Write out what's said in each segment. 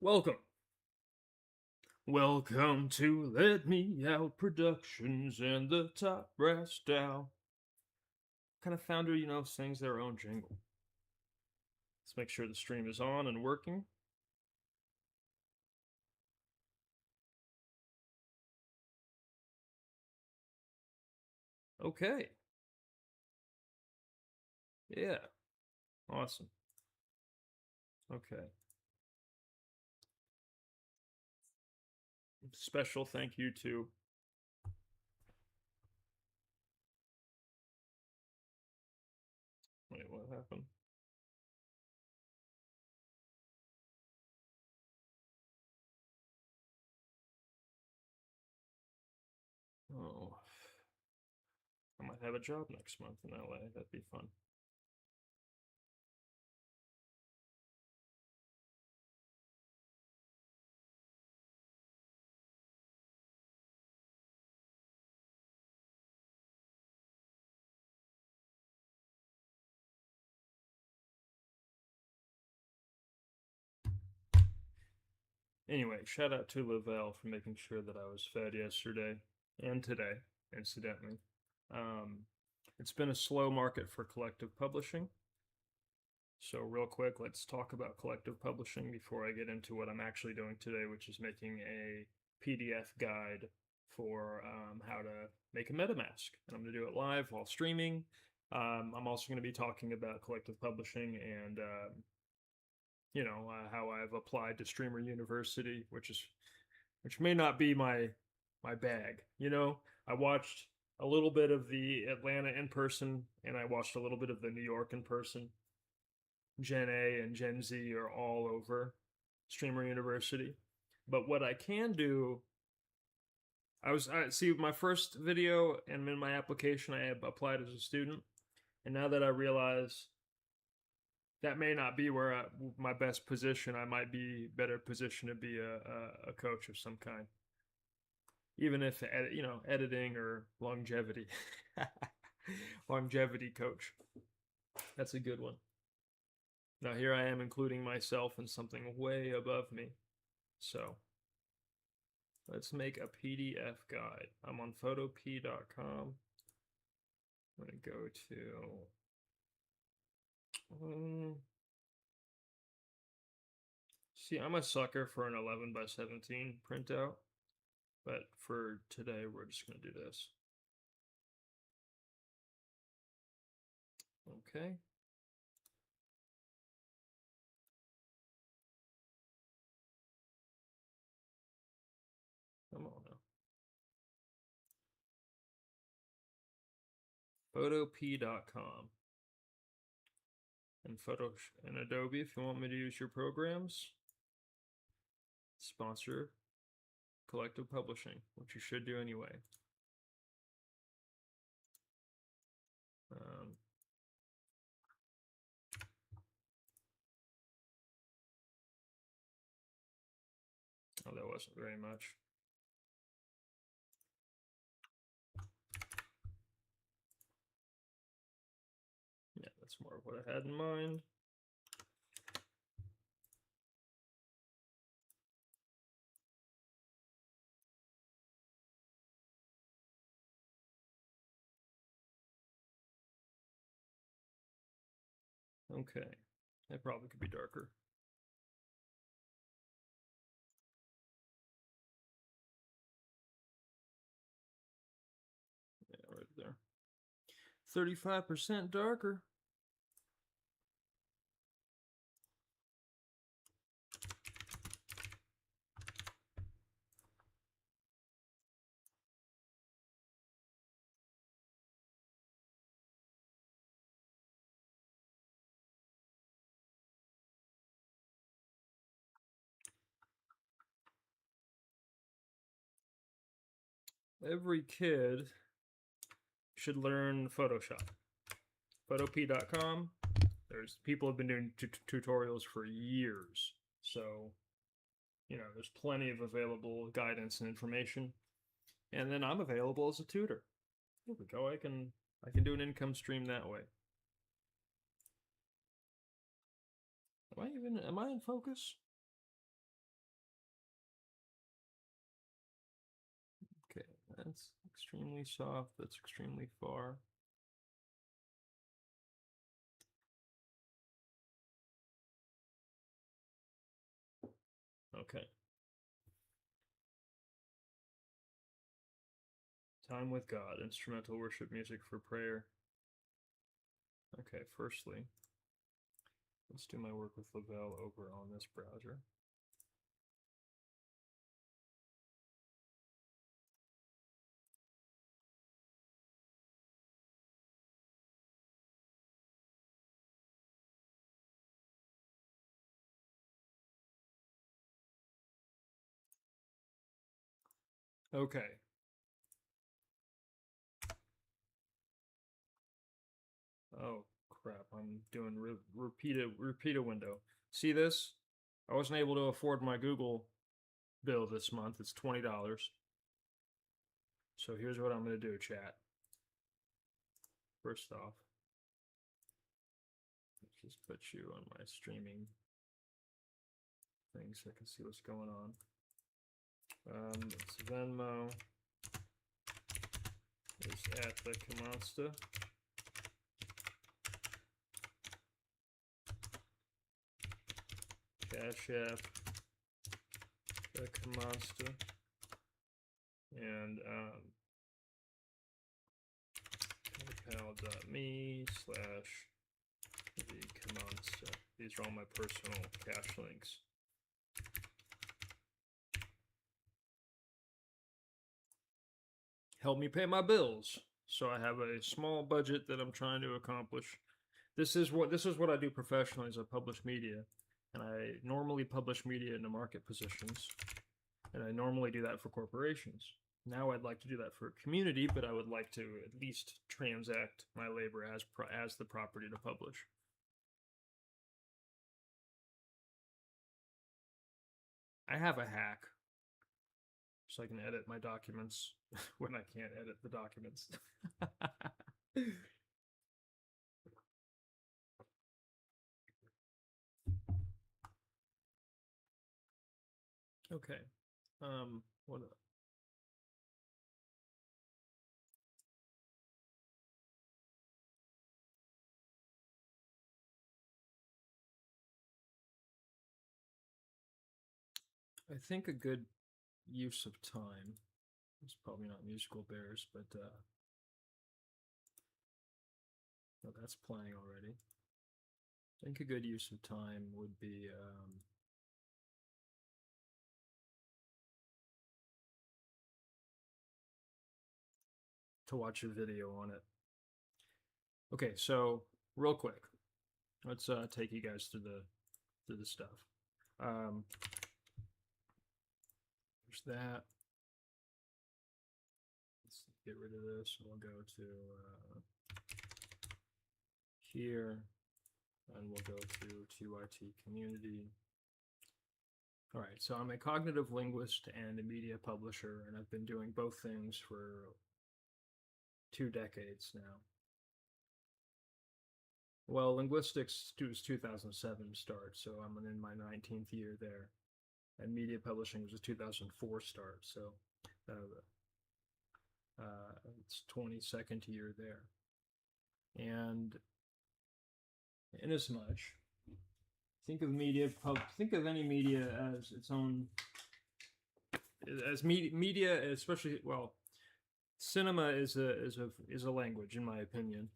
Welcome. Welcome to Let Me Out Productions and the Top Brass Down. Kind of founder, sings their own jingle. Let's make sure the stream is on and working. Okay. Yeah. Awesome. Okay. Special thank you to. Wait, what happened? Oh. I might have a job next month in LA. That'd be fun. Anyway, shout out to Lavelle for making sure that I was fed yesterday and today, incidentally. It's been a slow market for collective publishing. So, real quick, let's talk about collective publishing before I get into what I'm actually doing today, which is making a PDF guide for how to make a MetaMask. And I'm going to do it live while streaming. I'm also going to be talking about collective publishing and how I've applied to Streamer University, which may not be my bag. I watched a little bit of the Atlanta in person, and I watched a little bit of the New York in person. Gen A and Gen Z are all over Streamer University. But what I can do, I see my first video and in my application I have applied as a student, and now that I realize that may not be where my best position, I might be better positioned to be a coach of some kind, even if editing or longevity, longevity coach. That's a good one. Now here I am including myself in something way above me. So let's make a PDF guide. I'm on photop.com. I'm going to go to... see, I'm a sucker for an 11 by 17 printout. But for today, we're just going to do this. Okay. Come on now. Photop.com. And and Adobe, if you want me to use your programs, sponsor collective publishing, which you should do anyway. Oh, that wasn't very much. Yeah, that's more of what I had in mind. Okay, that probably could be darker. Yeah, right there. 35% darker. Every kid should learn Photoshop. Photop.com. There's people have been doing tutorials for years, so there's plenty of available guidance and information. And then I'm available as a tutor. There we go. I can do an income stream that way. Am I in focus? That's extremely soft. That's extremely far. Okay. Time with God, instrumental worship music for prayer. Okay, firstly, let's do my work with Lavelle over on this browser. Okay. Oh crap! I'm doing repeat a window. See this? I wasn't able to afford my Google bill this month. It's $20. So here's what I'm going to do, chat. First off, let's just put you on my streaming thing so I can see what's going on. It's Venmo is at the Comonsta. Cash App, the Comonsta, and PayPal.me/the Comonsta. These are all my personal cash links. Help me pay my bills. So I have a small budget that I'm trying to accomplish. This is what I do professionally as I publish media. And I normally publish media into market positions. And I normally do that for corporations. Now I'd like to do that for a community, but I would like to at least transact my labor as the property to publish. I have a hack so I can edit my documents when I can't edit the documents. Okay. What? I think a good use of time is probably not musical bears, but no, that's playing already. I think a good use of time would be to watch a video on it. Okay, so real quick, let's take you guys through the stuff. There's that. Let's get rid of this. We'll go to here, and we'll go to TYT community. All right, so I'm a cognitive linguist and a media publisher, and I've been doing both things for 2 decades now. Well, linguistics was 2007 start, so I'm in my 19th year there. And media publishing was a 2004 start, so it's 22nd year there. And in as much, think of any media as its own, as media, especially, well, cinema is a language, in my opinion.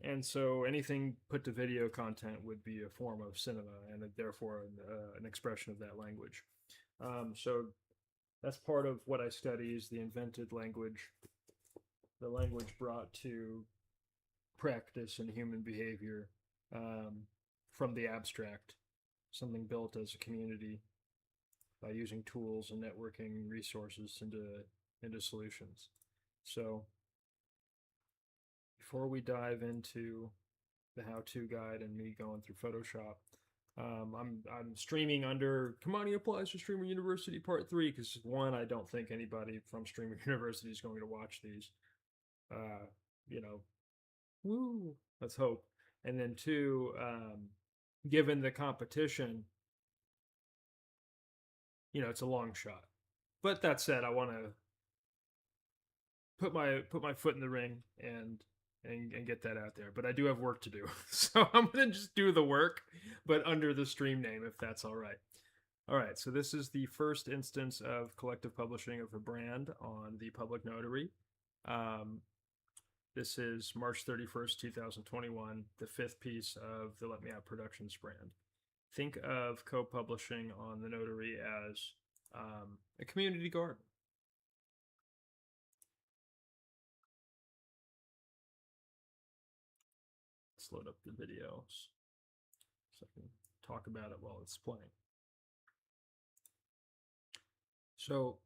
And so anything put to video content would be a form of cinema, and therefore an expression of that language. So that's part of what I study, is the invented language, the language brought to practice and human behavior from the abstract, something built as a community by using tools and networking resources into solutions. So before we dive into the how-to guide and me going through Photoshop, I'm streaming under Kimani Applies to Streamer University Part 3 because, one, I don't think anybody from Streamer University is going to watch these. Woo, let's hope. And then two, given the competition, it's a long shot. But that said, I want to put my foot in the ring and get that out there. But I do have work to do, so I'm gonna just do the work, but under the stream name, if that's all right. All right, so this is the first instance of collective publishing of a brand on the Public Notary. This is March 31st, 2021, the fifth piece of the Let Me Out Productions brand. Think of co-publishing on the Notary as a community garden. Let's load up the videos so I can talk about it while it's playing. So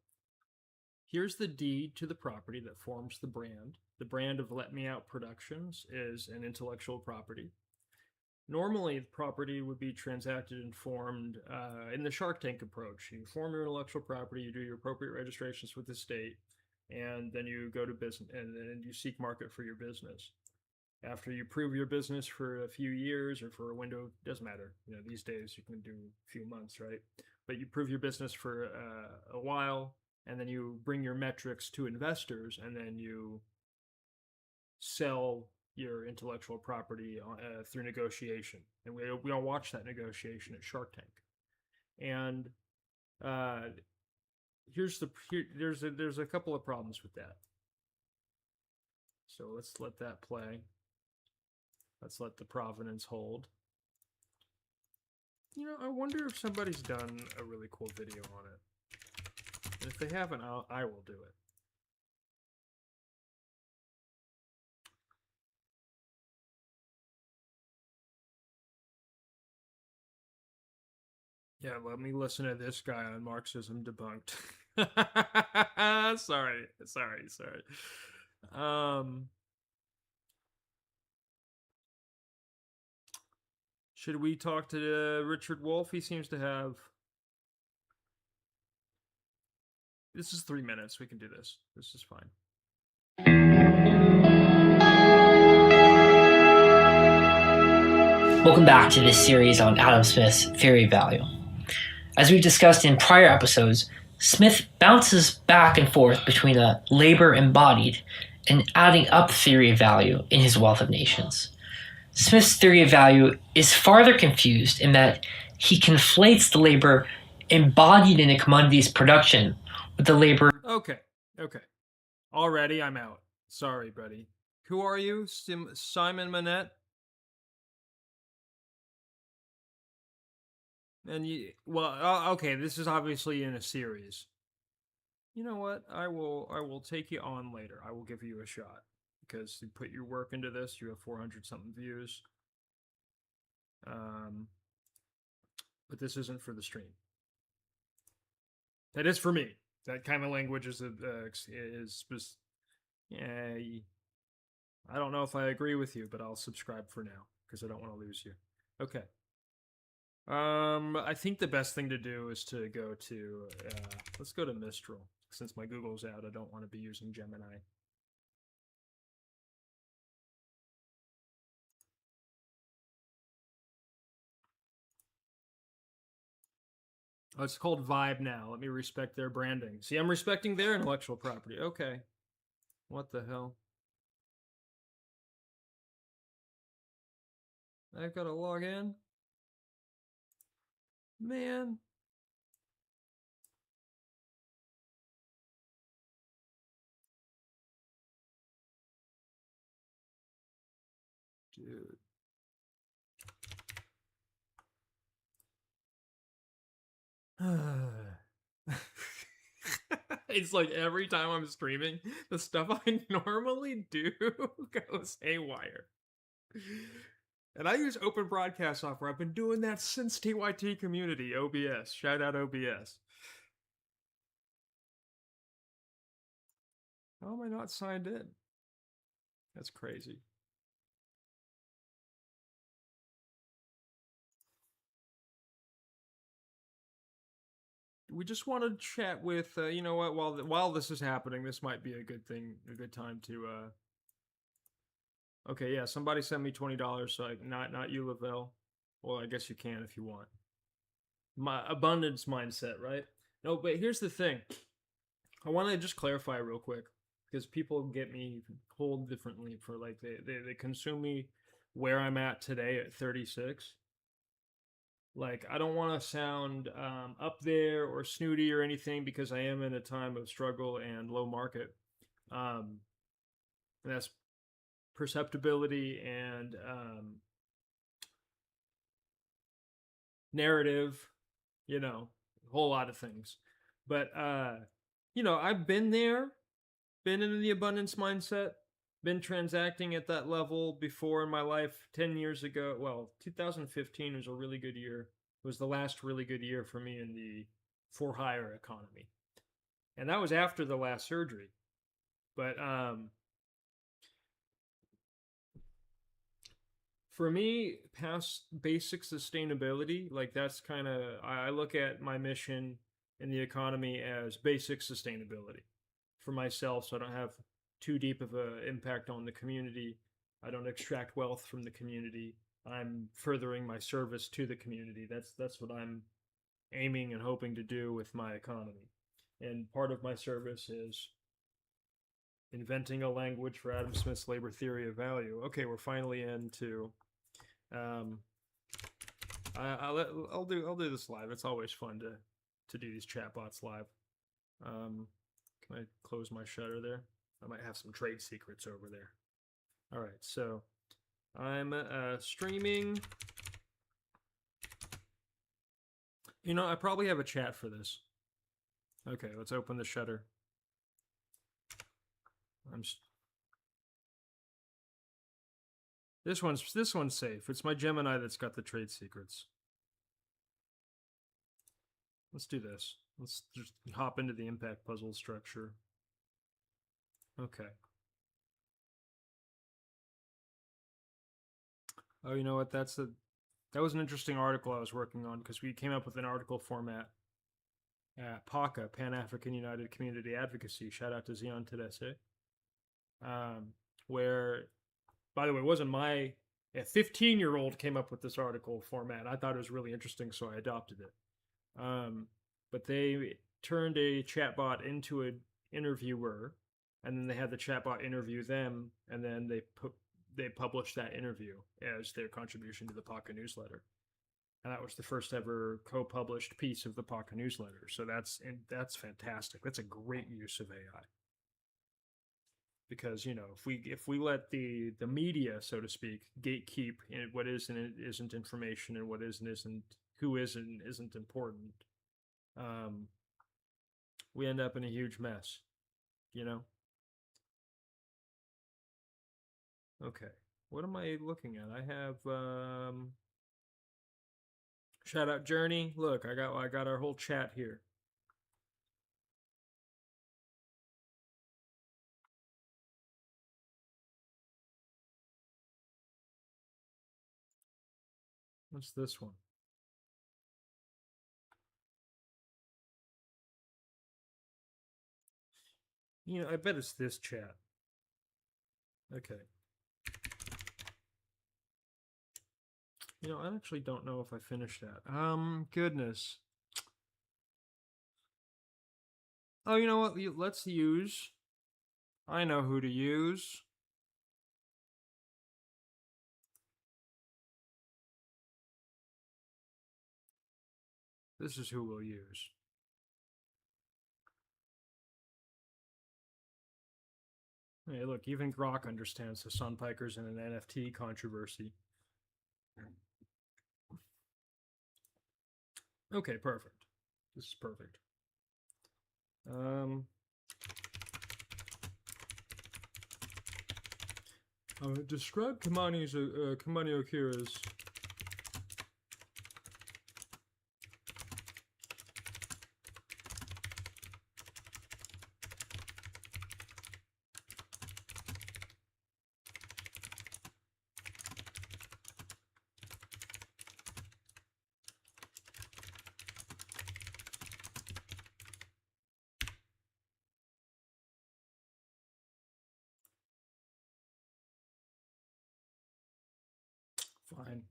here's the deed to the property that forms the brand. The brand of Let Me Out Productions is an intellectual property. Normally, the property would be transacted and formed in the Shark Tank approach. You form your intellectual property, you do your appropriate registrations with the state, and then you go to business, and then you seek market for your business. After you prove your business for a few years or for a window, doesn't matter. These days you can do a few months, right? But you prove your business for a while, and then you bring your metrics to investors, and then you sell your intellectual property through negotiation. And we all watch that negotiation at Shark Tank. And there's a couple of problems with that. So let's let that play. Let's let the provenance hold. I wonder if somebody's done a really cool video on it. And if they haven't, I will do it. Yeah, let me listen to this guy on Marxism Debunked. Sorry. Should we talk to Richard Wolff? He seems to have... This is 3 minutes. We can do this. This is fine. Welcome back to this series on Adam Smith's theory of value. As we've discussed in prior episodes, Smith bounces back and forth between a labor embodied and adding up theory of value in his Wealth of Nations. Smith's theory of value is farther confused in that he conflates the labor embodied in a commodity's production with the labor... Okay. Already, I'm out. Sorry, buddy. Who are you? Simon Manette? And okay, this is obviously in a series. You know what? I will take you on later. I will give you a shot because you put your work into this. You have 400 something views. But this isn't for the stream. That is for me. That kind of language is yeah. I don't know if I agree with you, but I'll subscribe for now because I don't want to lose you. Okay. I think the best thing to do is to go to, let's go to Mistral. Since my Google's out, I don't want to be using Gemini. Oh, it's called Vibe now. Let me respect their branding. See, I'm respecting their intellectual property. Okay. What the hell? I've got to log in? Man. Dude. It's like every time I'm streaming, the stuff I normally do goes haywire. And I use open broadcast software. I've been doing that since TYT Community, OBS. Shout out OBS. How am I not signed in? That's crazy. We just want to chat with, you know what, while this is happening, this might be a good time to, okay, yeah, somebody sent me $20, so not you, Lavelle. Well, I guess you can if you want. My abundance mindset, right? No, but here's the thing. I want to just clarify real quick. because people get me whole differently for like they consume me where I'm at today at 36. Like I don't want to sound up there or snooty or anything because I am in a time of struggle and low market. And that's perceptibility and narrative, you know, a whole lot of things. But you know, I've been there, been in the abundance mindset, been transacting at that level before in my life 10 years ago. Well, 2015 was a really good year. It was the last really good year for me in the for hire economy. And that was after the last surgery. But for me, past basic sustainability, like that's kind of, I look at my mission in the economy as basic sustainability for myself, so I don't have too deep of an impact on the community. I don't extract wealth from the community. I'm furthering my service to the community. That's what I'm aiming and hoping to do with my economy. And part of my service is inventing a language for Adam Smith's labor theory of value. Okay, we're finally into. I'll do this live. It's always fun to do these chatbots live. Can I close my shutter there? I might have some trade secrets over there. All right, so I'm streaming. You know, I probably have a chat for this. Okay, let's open the shutter. This one's safe. It's my Gemini that's got the trade secrets. Let's do this. Let's just hop into the impact puzzle structure. Okay. Oh, you know what? That was an interesting article I was working on because we came up with an article format at PACA, Pan-African United Community Advocacy. Shout out to Zion Tedesse. Where, by the way, it wasn't a 15-year-old came up with this article format. I thought it was really interesting, so I adopted it. But they turned a chatbot into an interviewer, and then they had the chatbot interview them, and then they published that interview as their contribution to the PACA newsletter. And that was the first ever co-published piece of the PACA newsletter. So that's fantastic. That's a great use of AI. Because, you know, if we let the media, so to speak, gatekeep what is and isn't information and what is and isn't, who is and isn't important, we end up in a huge mess, you know? Okay, what am I looking at? I have shout out Journey. Look, I got our whole chat here. What's this one? You know, I bet it's this chat. Okay. You know, I actually don't know if I finished that. Goodness. Oh, you know what? Let's use. I know who to use. This is who we'll use. Hey, look, even Grok understands the Sun Pikers in an NFT controversy. Okay, perfect. This is perfect. Describe Kimani Okearah's fine.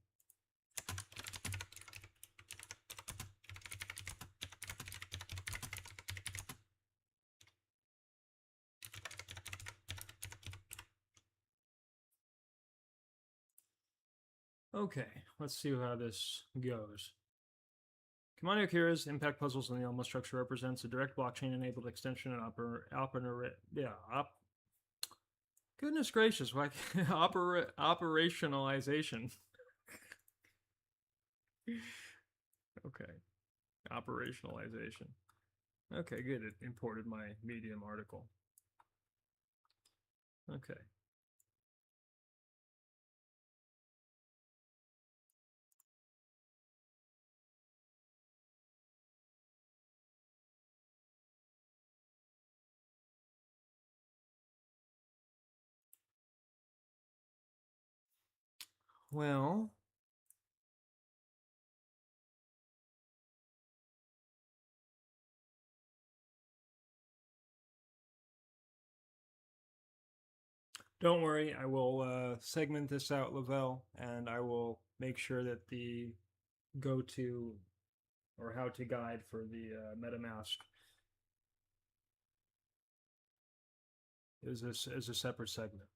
Okay, let's see how this goes. Kimani Okearah's impact puzzles on the Elmo structure represents a direct blockchain-enabled extension and goodness gracious, why operationalization? Okay, operationalization. Okay, good. It imported my Medium article. Okay. Well, don't worry, I will segment this out, Lavelle, and I will make sure that the go-to or how-to guide for the MetaMask is a separate segment.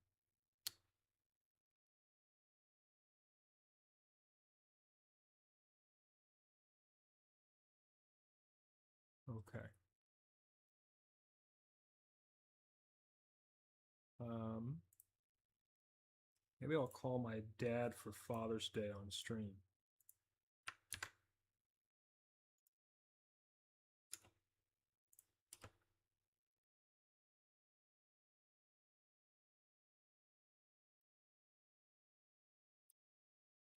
Okay. Maybe I'll call my dad for Father's Day on stream.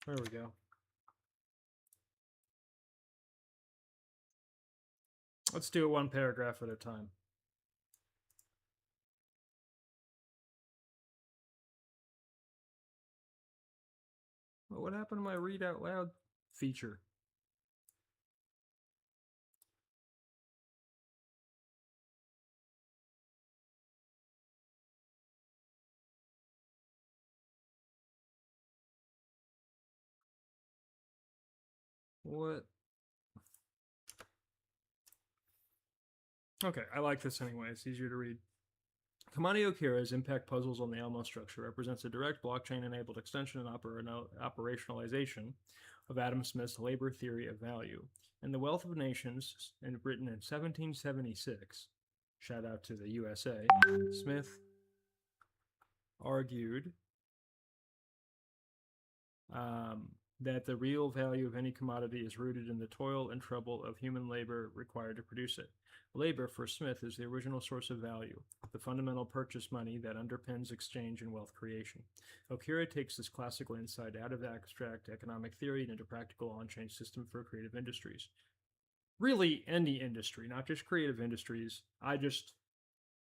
There we go. Let's do it one paragraph at a time. Well, what happened to my read out loud feature? What? Okay, I like this anyway. It's easier to read. Kimani Okearah's impact puzzles on the Elmo structure represents a direct blockchain-enabled extension and operationalization of Adam Smith's labor theory of value. In The Wealth of Nations, and written in 1776, shout out to the USA, Smith argued that the real value of any commodity is rooted in the toil and trouble of human labor required to produce it. Labor, for Smith, is the original source of value, the fundamental purchase money that underpins exchange and wealth creation. Okearah takes this classical insight out of abstract economic theory and into practical on-chain system for creative industries. Really, any industry, not just creative industries. I just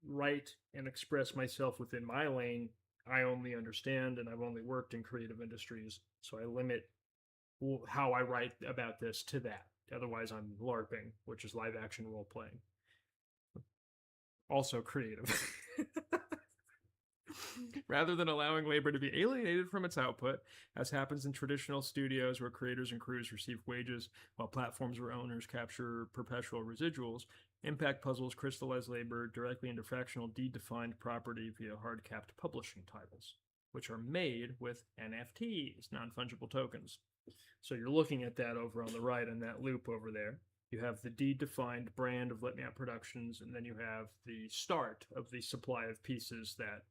write and express myself within my lane. I only understand, and I've only worked in creative industries, so I limit how I write about this to that. Otherwise, I'm LARPing, which is live action role playing. Also creative. Rather than allowing labor to be alienated from its output, as happens in traditional studios where creators and crews receive wages while platforms where owners capture perpetual residuals, impact puzzles crystallize labor directly into fractional deed-defined property via hard-capped publishing titles, which are made with NFTs, non-fungible tokens. So you're looking at that over on the right in that loop over there. You have the deed-defined brand of Let Me Out Productions, and then you have the start of the supply of pieces that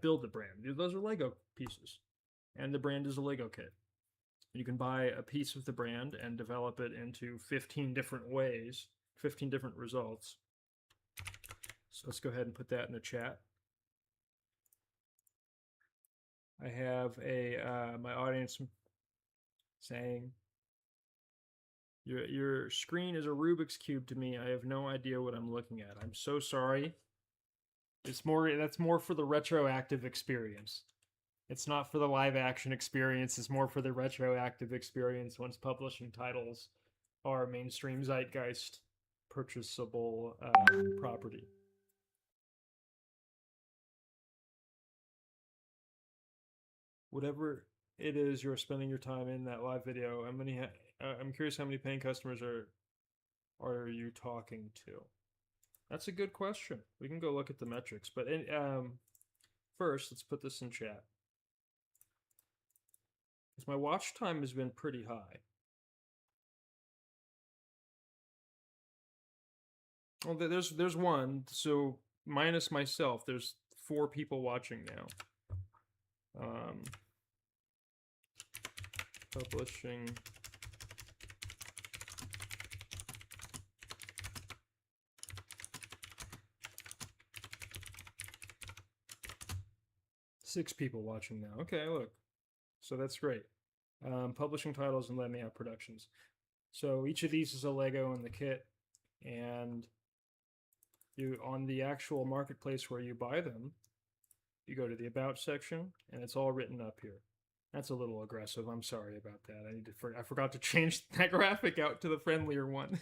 build the brand. Those are Lego pieces, and the brand is a Lego kit. You can buy a piece of the brand and develop it into 15 different ways, 15 different results. So let's go ahead and put that in the chat. I have my audience saying, your screen is a Rubik's Cube to me. I have no idea what I'm looking at. I'm so sorry. That's more for the retroactive experience. It's not for the live action experience. It's more for the retroactive experience once publishing titles are mainstream zeitgeist purchasable property. Whatever it is you're spending your time in that live video, I'm curious how many paying customers are you talking to? That's a good question. We can go look at the metrics, but first let's put this in chat. because my watch time has been pretty high. Oh, there's one. So minus myself, there's 4 people watching now. Publishing. Six people watching now. Okay, look. So that's great. Publishing titles and Let Me Out Productions. So each of these is a Lego in the kit, and you on the actual marketplace where you buy them, you go to the About section, and it's all written up here. That's a little aggressive. I'm sorry about that. I forgot to change that graphic out to the friendlier one.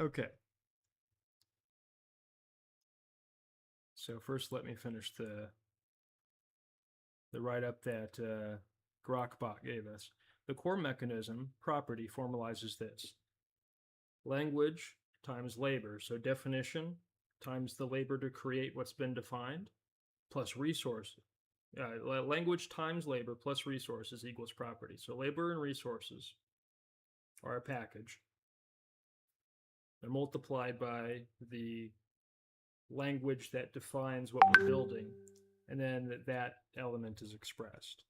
Okay. So first, let me finish the write-up that Grokbot gave us. The core mechanism property formalizes this: language times labor. So definition times the labor to create what's been defined, plus resource. Language times labor plus resources equals property. So labor and resources are a package. They're multiplied by the language that defines what we're building, and then that element is expressed.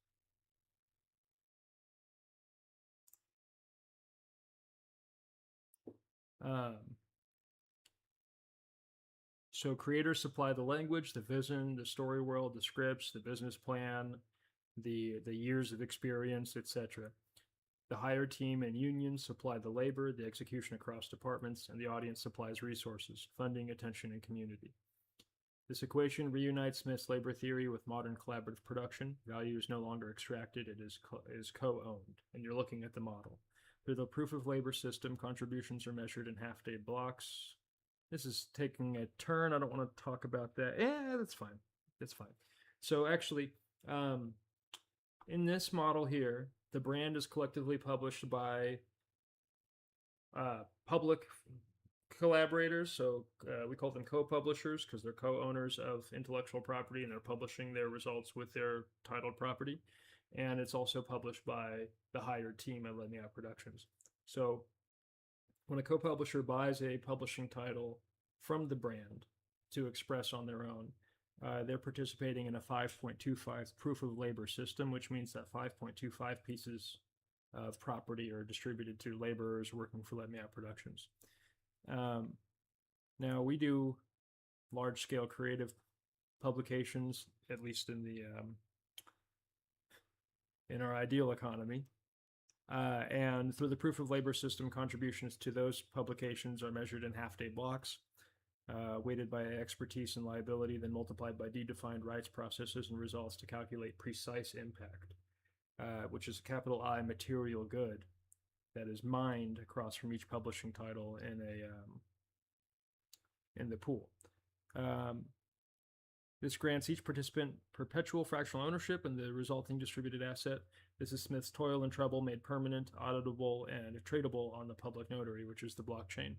So creators supply the language, the vision, the story world, the scripts, the business plan, the years of experience, etc. The hire team and unions supply the labor, the execution across departments, and the audience supplies resources, funding, attention, and community. This equation reunites Smith's labor theory with modern collaborative production. Value is no longer extracted, it is co-owned, and you're looking at the model. Through the proof of labor system, contributions are measured in half-day blocks. This is taking a turn. I don't want to talk about that. That's fine. That's fine. So actually, in this model here, the brand is collectively published by public collaborators. So we call them co-publishers because they're co-owners of intellectual property and they're publishing their results with their titled property. And it's also published by the hired team at Let Me Out Productions. So when a co-publisher buys a publishing title from the brand to express on their own, they're participating in a 5.25 proof of labor system, which means that 5.25 pieces of property are distributed to laborers working for Let Me Out Productions. Now we do large-scale creative publications, at least in the in our ideal economy. And through the proof of labor system, contributions to those publications are measured in half-day blocks, weighted by expertise and liability, then multiplied by defined rights, processes, and results to calculate precise impact, which is a capital I material good that is mined across from each publishing title in the pool. This grants each participant perpetual fractional ownership in the resulting distributed asset. This is Smith's toil and trouble made permanent, auditable, and tradable on the public notary, which is the blockchain.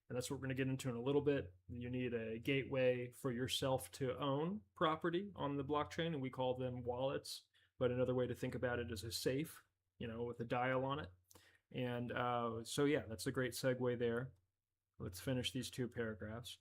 And that's what we're going to get into in a little bit. You need a gateway for yourself to own property on the blockchain, and we call them wallets. But another way to think about it is a safe, with a dial on it. And so, yeah, that's a great segue there. Let's finish these 2 paragraphs.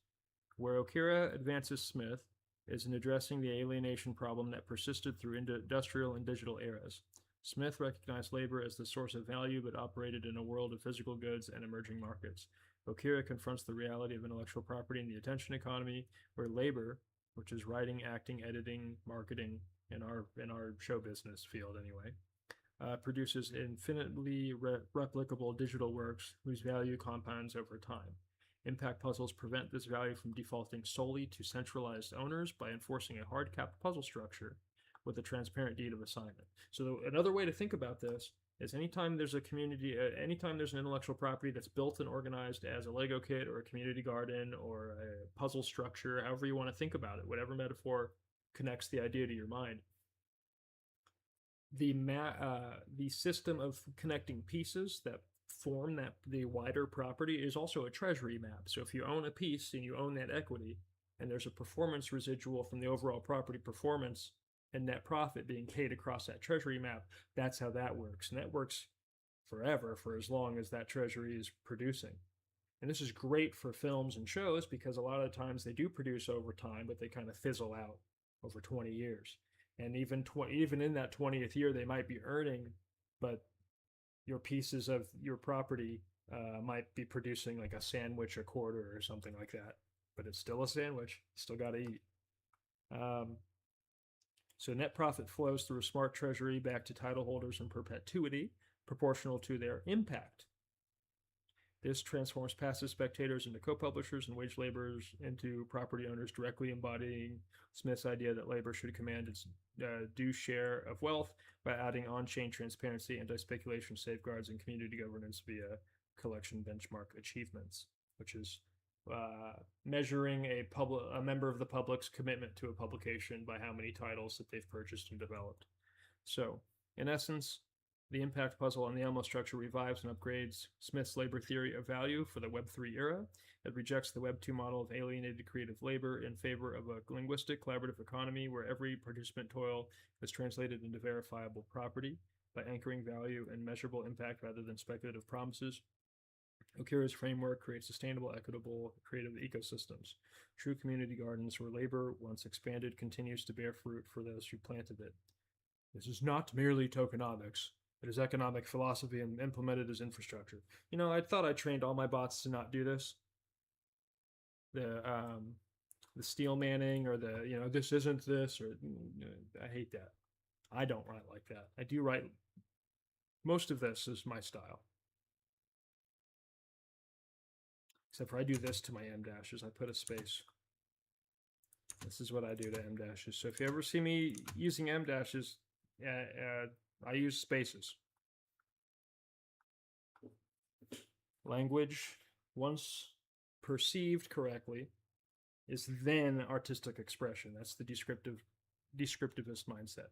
Where Okearah advances Smith is in addressing the alienation problem that persisted through industrial and digital eras. Smith recognized labor as the source of value, but operated in a world of physical goods and emerging markets. Okearah confronts the reality of intellectual property in the attention economy, where labor, which is writing, acting, editing, marketing, in our show business field anyway, produces infinitely replicable digital works whose value compounds over time. Impact puzzles prevent this value from defaulting solely to centralized owners by enforcing a hard-capped puzzle structure with a transparent deed of assignment. So another way to think about this is anytime there's a community, anytime there's an intellectual property that's built and organized as a Lego kit or a community garden or a puzzle structure, however you want to think about it, whatever metaphor connects the idea to your mind, the system of connecting pieces that form the wider property is also a treasury map. So if you own a piece and you own that equity, and there's a performance residual from the overall property performance, and net profit being paid across that treasury map. That's how that works. And that works forever, for as long as that treasury is producing. And this is great for films and shows because a lot of times they do produce over time, but they kind of fizzle out over 20 years. And even in that 20th year, they might be earning, but your pieces of your property might be producing like a sandwich a quarter or something like that. But it's still a sandwich. You still got to eat. So net profit flows through a smart treasury back to title holders in perpetuity, proportional to their impact. This transforms passive spectators into co-publishers and wage laborers into property owners, directly embodying Smith's idea that labor should command its due share of wealth by adding on-chain transparency, anti-speculation safeguards, and community governance via collection benchmark achievements, which is measuring a member of the public's commitment to a publication by how many titles that they've purchased and developed. So, in essence, the impact puzzle on the Elmo structure revives and upgrades Smith's labor theory of value for the Web3 era. It rejects the Web2 model of alienated creative labor in favor of a linguistic collaborative economy where every participant toil is translated into verifiable property by anchoring value and measurable impact rather than speculative promises. Okearah's framework creates sustainable, equitable, creative ecosystems, true community gardens where labor, once expanded, continues to bear fruit for those who planted it. This is not merely tokenomics. It is economic philosophy and implemented as infrastructure. You know, I thought I trained all my bots to not do this. The steel manning or the, you know, this isn't this, or I hate that. I don't write like that. I do write, most of this is my style. Except for I do this to my M dashes. I put a space. This is what I do to M dashes. So if you ever see me using M dashes, I use spaces. Language, once perceived correctly, is then artistic expression. That's the descriptivist mindset.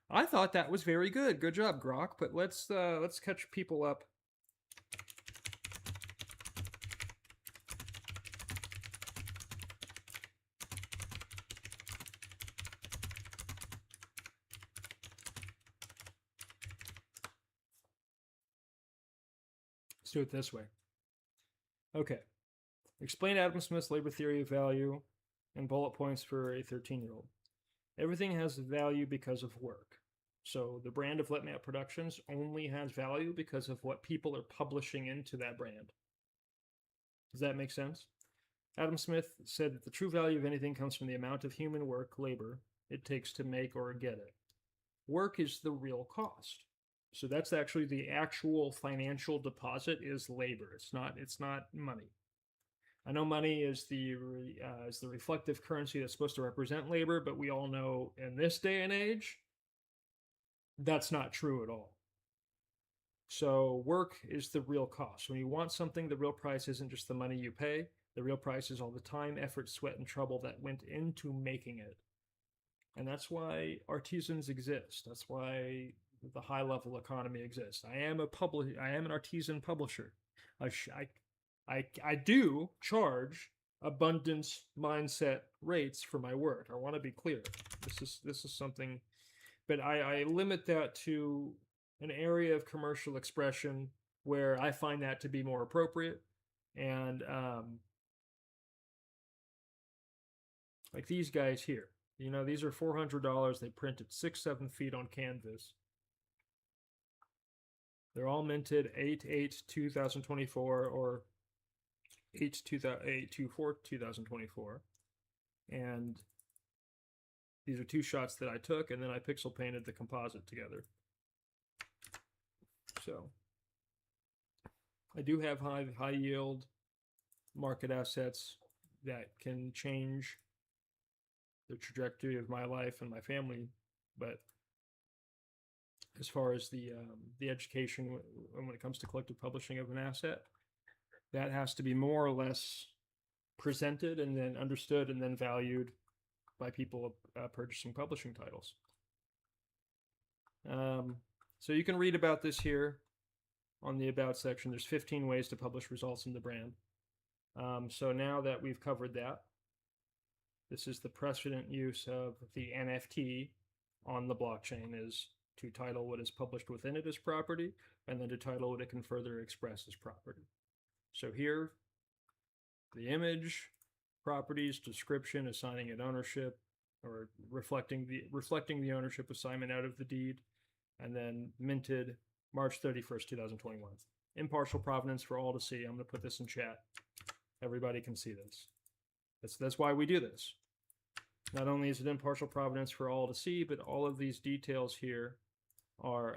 I thought that was very good. Good job, Grok. But let's catch people up. Let's do it this way. Okay. Explain Adam Smith's labor theory of value and bullet points for a 13-year-old. Everything has value because of work. So the brand of Let Me Out Productions only has value because of what people are publishing into that brand. Does that make sense? Adam Smith said that the true value of anything comes from the amount of human work, labor, it takes to make or get it. Work is the real cost. So that's actually the actual financial deposit is labor. It's not money. I know money is the reflective currency that's supposed to represent labor, but we all know in this day and age, that's not true at all. So work is the real cost. When you want something, the real price isn't just the money you pay. The real price is all the time, effort, sweat, and trouble that went into making it. And that's why artisans exist. That's why the high-level economy exists. I am an artisan publisher. I do charge abundance mindset rates for my work. I want to be clear. This is something, but I limit that to an area of commercial expression where I find that to be more appropriate. And like these guys here, you know, these are $400. They printed 6-7 feet on canvas. They're all minted 8/8/2024 or 8/4/2024. And these are two shots that I took, and then I pixel painted the composite together. So I do have high yield market assets that can change the trajectory of my life and my family, but as far as the education when it comes to collective publishing of an asset, that has to be more or less presented and then understood and then valued by people purchasing publishing titles. So you can read about this here on the About section. There's 15 ways to publish results in the brand. So now that we've covered that, this is the precedent use of the NFT on the blockchain is to title what is published within it as property, and then to title what it can further express as property. So here, the image, properties, description, assigning it ownership, or reflecting the ownership assignment out of the deed, and then minted March 31st, 2021. Impartial provenance for all to see. I'm going to put this in chat. Everybody can see this. That's why we do this. Not only is it impartial provenance for all to see, but all of these details here are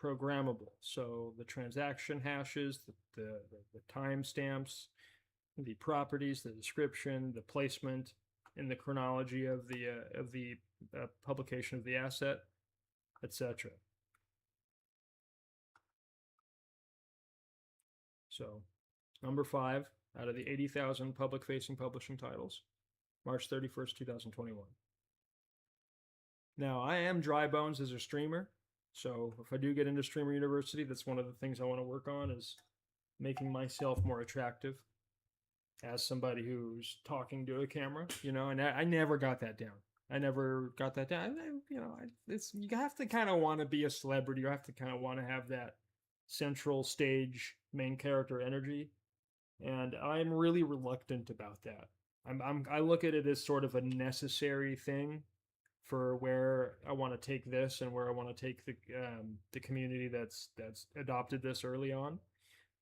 programmable. So the transaction hashes, the timestamps, the properties, the description, the placement in the chronology of the publication of the asset, etc. So, number 5 out of the 80,000 public-facing publishing titles, March 31st, 2021. Now, I am dry bones as a streamer, so if I do get into Streamer University, that's one of the things I want to work on, is making myself more attractive as somebody who's talking to a camera, you know, and I never got that down. I never got that down. You know, you have to kind of want to be a celebrity. You have to kind of want to have that central stage main character energy, and I'm really reluctant about that. I look at it as sort of a necessary thing for where I want to take this and where I want to take the community that's adopted this early on.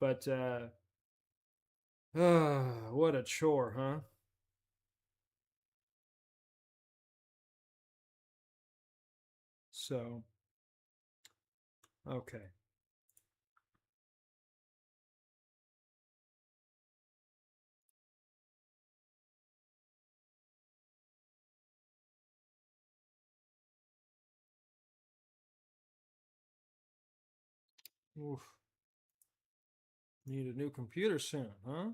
But what a chore, huh? So, okay. Oof. Need a new computer soon, huh?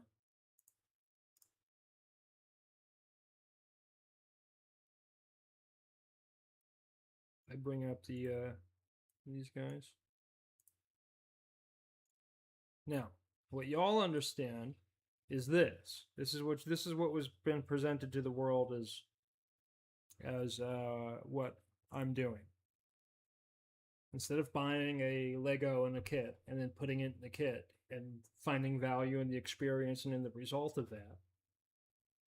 I bring up these guys. Now, what y'all understand is this. This is what was been presented to the world as what I'm doing. Instead of buying a Lego and a kit and then putting it in the kit and finding value in the experience and in the result of that,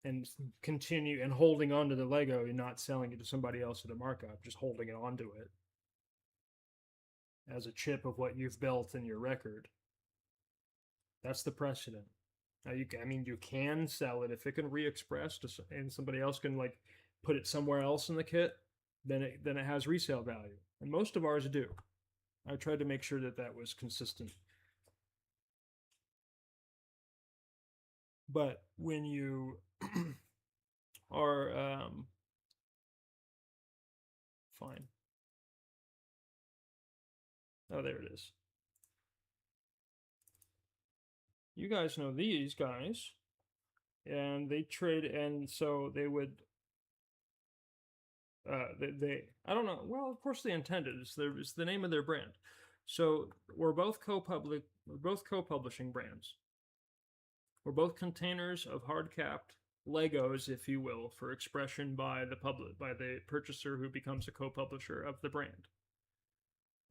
and continue and holding on to the Lego and not selling it to somebody else at a markup, just holding it onto it as a chip of what you've built in your record. That's the precedent. Now you can sell it if it can re-express and somebody else can like put it somewhere else in the kit, then it has resale value, and most of ours do. I tried to make sure that was consistent. But when you are fine. Oh, there it is. You guys know these guys, and they trade, and so they would. I don't know. Well, of course they intended. It's the name of their brand. So we're both co-publishing brands. We're both containers of hard-capped Legos, if you will, for expression by the purchaser who becomes a co-publisher of the brand.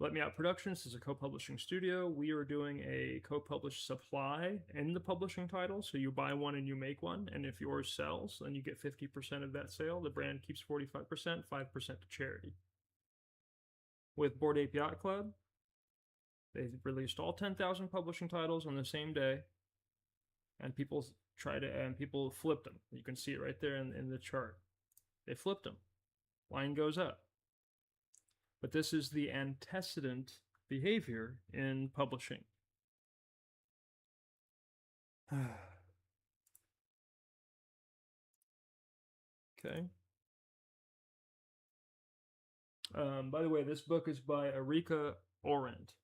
Let Me Out Productions is a co-publishing studio. We are doing a co-published supply in the publishing title. So you buy one and you make one. And if yours sells, then you get 50% of that sale. The brand keeps 45%, 5% to charity. With Bored Ape Yacht Club, they released all 10,000 publishing titles on the same day. And people flipped them. You can see it right there in the chart. They flipped them. Line goes up. But this is the antecedent behavior in publishing. Okay. By the way, this book is by Erika Orent.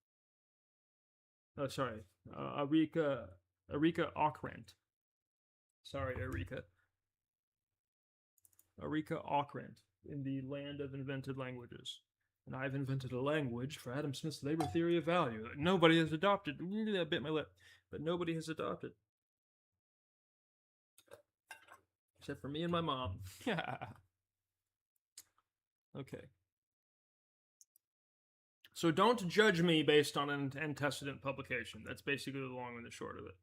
Oh, sorry. Erika Okearah. Sorry, Erika. Erika Okearah, in the Land of Invented Languages. And I've invented a language for Adam Smith's labor theory of value that nobody has adopted. I bit my lip, but nobody has adopted. Except for me and my mom. Okay. So don't judge me based on an antecedent publication. That's basically the long and the short of it.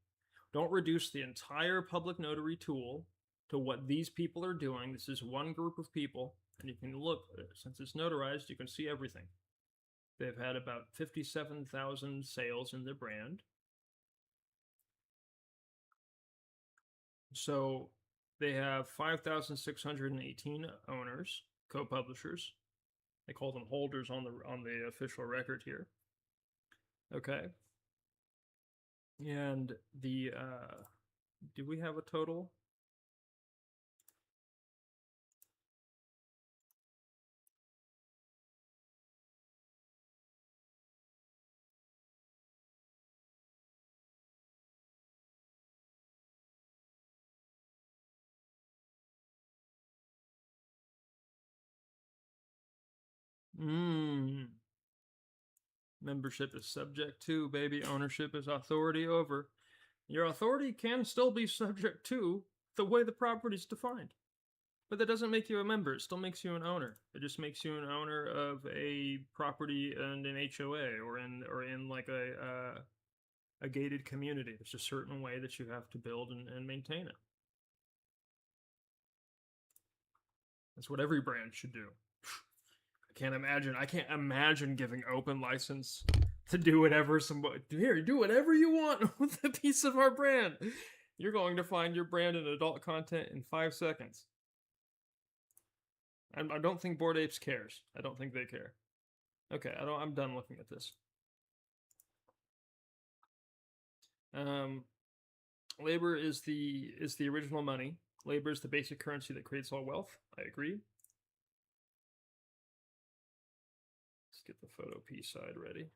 Don't reduce the entire public notary tool to what these people are doing. This is one group of people, and you can look, since it's notarized, you can see everything. They've had about 57,000 sales in their brand. So they have 5,618 owners, co-publishers. They call them holders on the official record here. Okay. And the do we have a total? Membership is subject to, baby. Ownership is authority over. Your authority can still be subject to the way the property is defined. But that doesn't make you a member. It still makes you an owner. It just makes you an owner of a property and an HOA or in like a gated community. There's a certain way that you have to build and maintain it. That's what every brand should do. I can't imagine giving open license to do whatever do whatever you want with a piece of our brand. You're going to find your brand in adult content in 5 seconds. And I don't think Bored Apes cares. I don't think they care. Okay, I'm done looking at this. Labor is the original money. Labor is the basic currency that creates all wealth. I agree. Let's get the photo P side ready.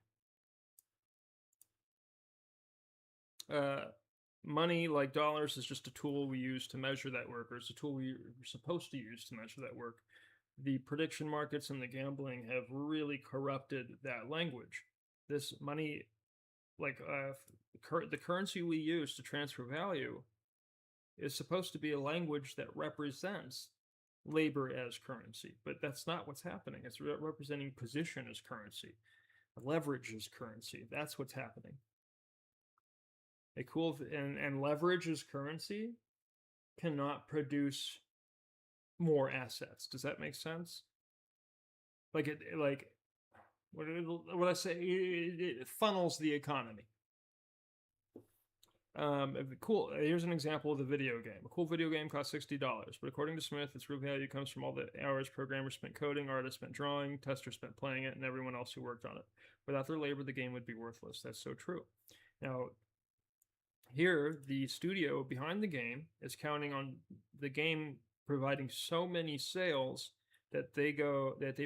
Money, like dollars, is just a tool we use to measure that work, or it's a tool we're supposed to use to measure that work. The prediction markets and the gambling have really corrupted that language. This money, like the currency we use to transfer value, is supposed to be a language that represents labor as currency, but that's not what's happening. It's representing position as currency, leverage as currency. That's what's happening. And leverage as currency cannot produce more assets. Does that make sense? What I say, it funnels the economy. Cool. Here's an example of the video game. A cool video game costs $60, but according to Smith, its real value comes from all the hours programmers spent coding, artists spent drawing, testers spent playing it, and everyone else who worked on it. Without their labor, the game would be worthless. That's so true. Now, here, the studio behind the game is counting on the game providing so many sales that they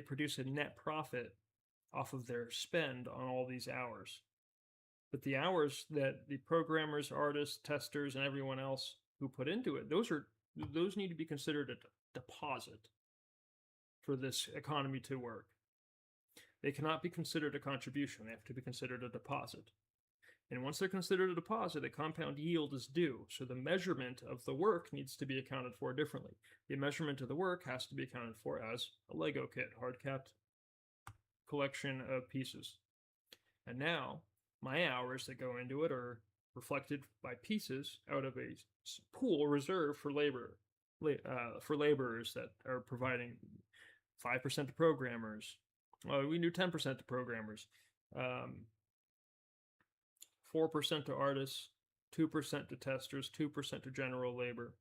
produce a net profit off of their spend on all these hours. But the hours that the programmers, artists, testers, and everyone else who put into it, those need to be considered a deposit for this economy to work. They cannot be considered a contribution. They have to be considered a deposit. And once they're considered a deposit, a compound yield is due. So the measurement of the work needs to be accounted for differently. The measurement of the work has to be accounted for as a Lego kit, hard-capped collection of pieces. And now, my hours that go into it are reflected by pieces out of a pool reserved for laborers that are providing 5% to programmers. We do 10% to programmers. 4% to artists, 2% to testers, 2% to general labor.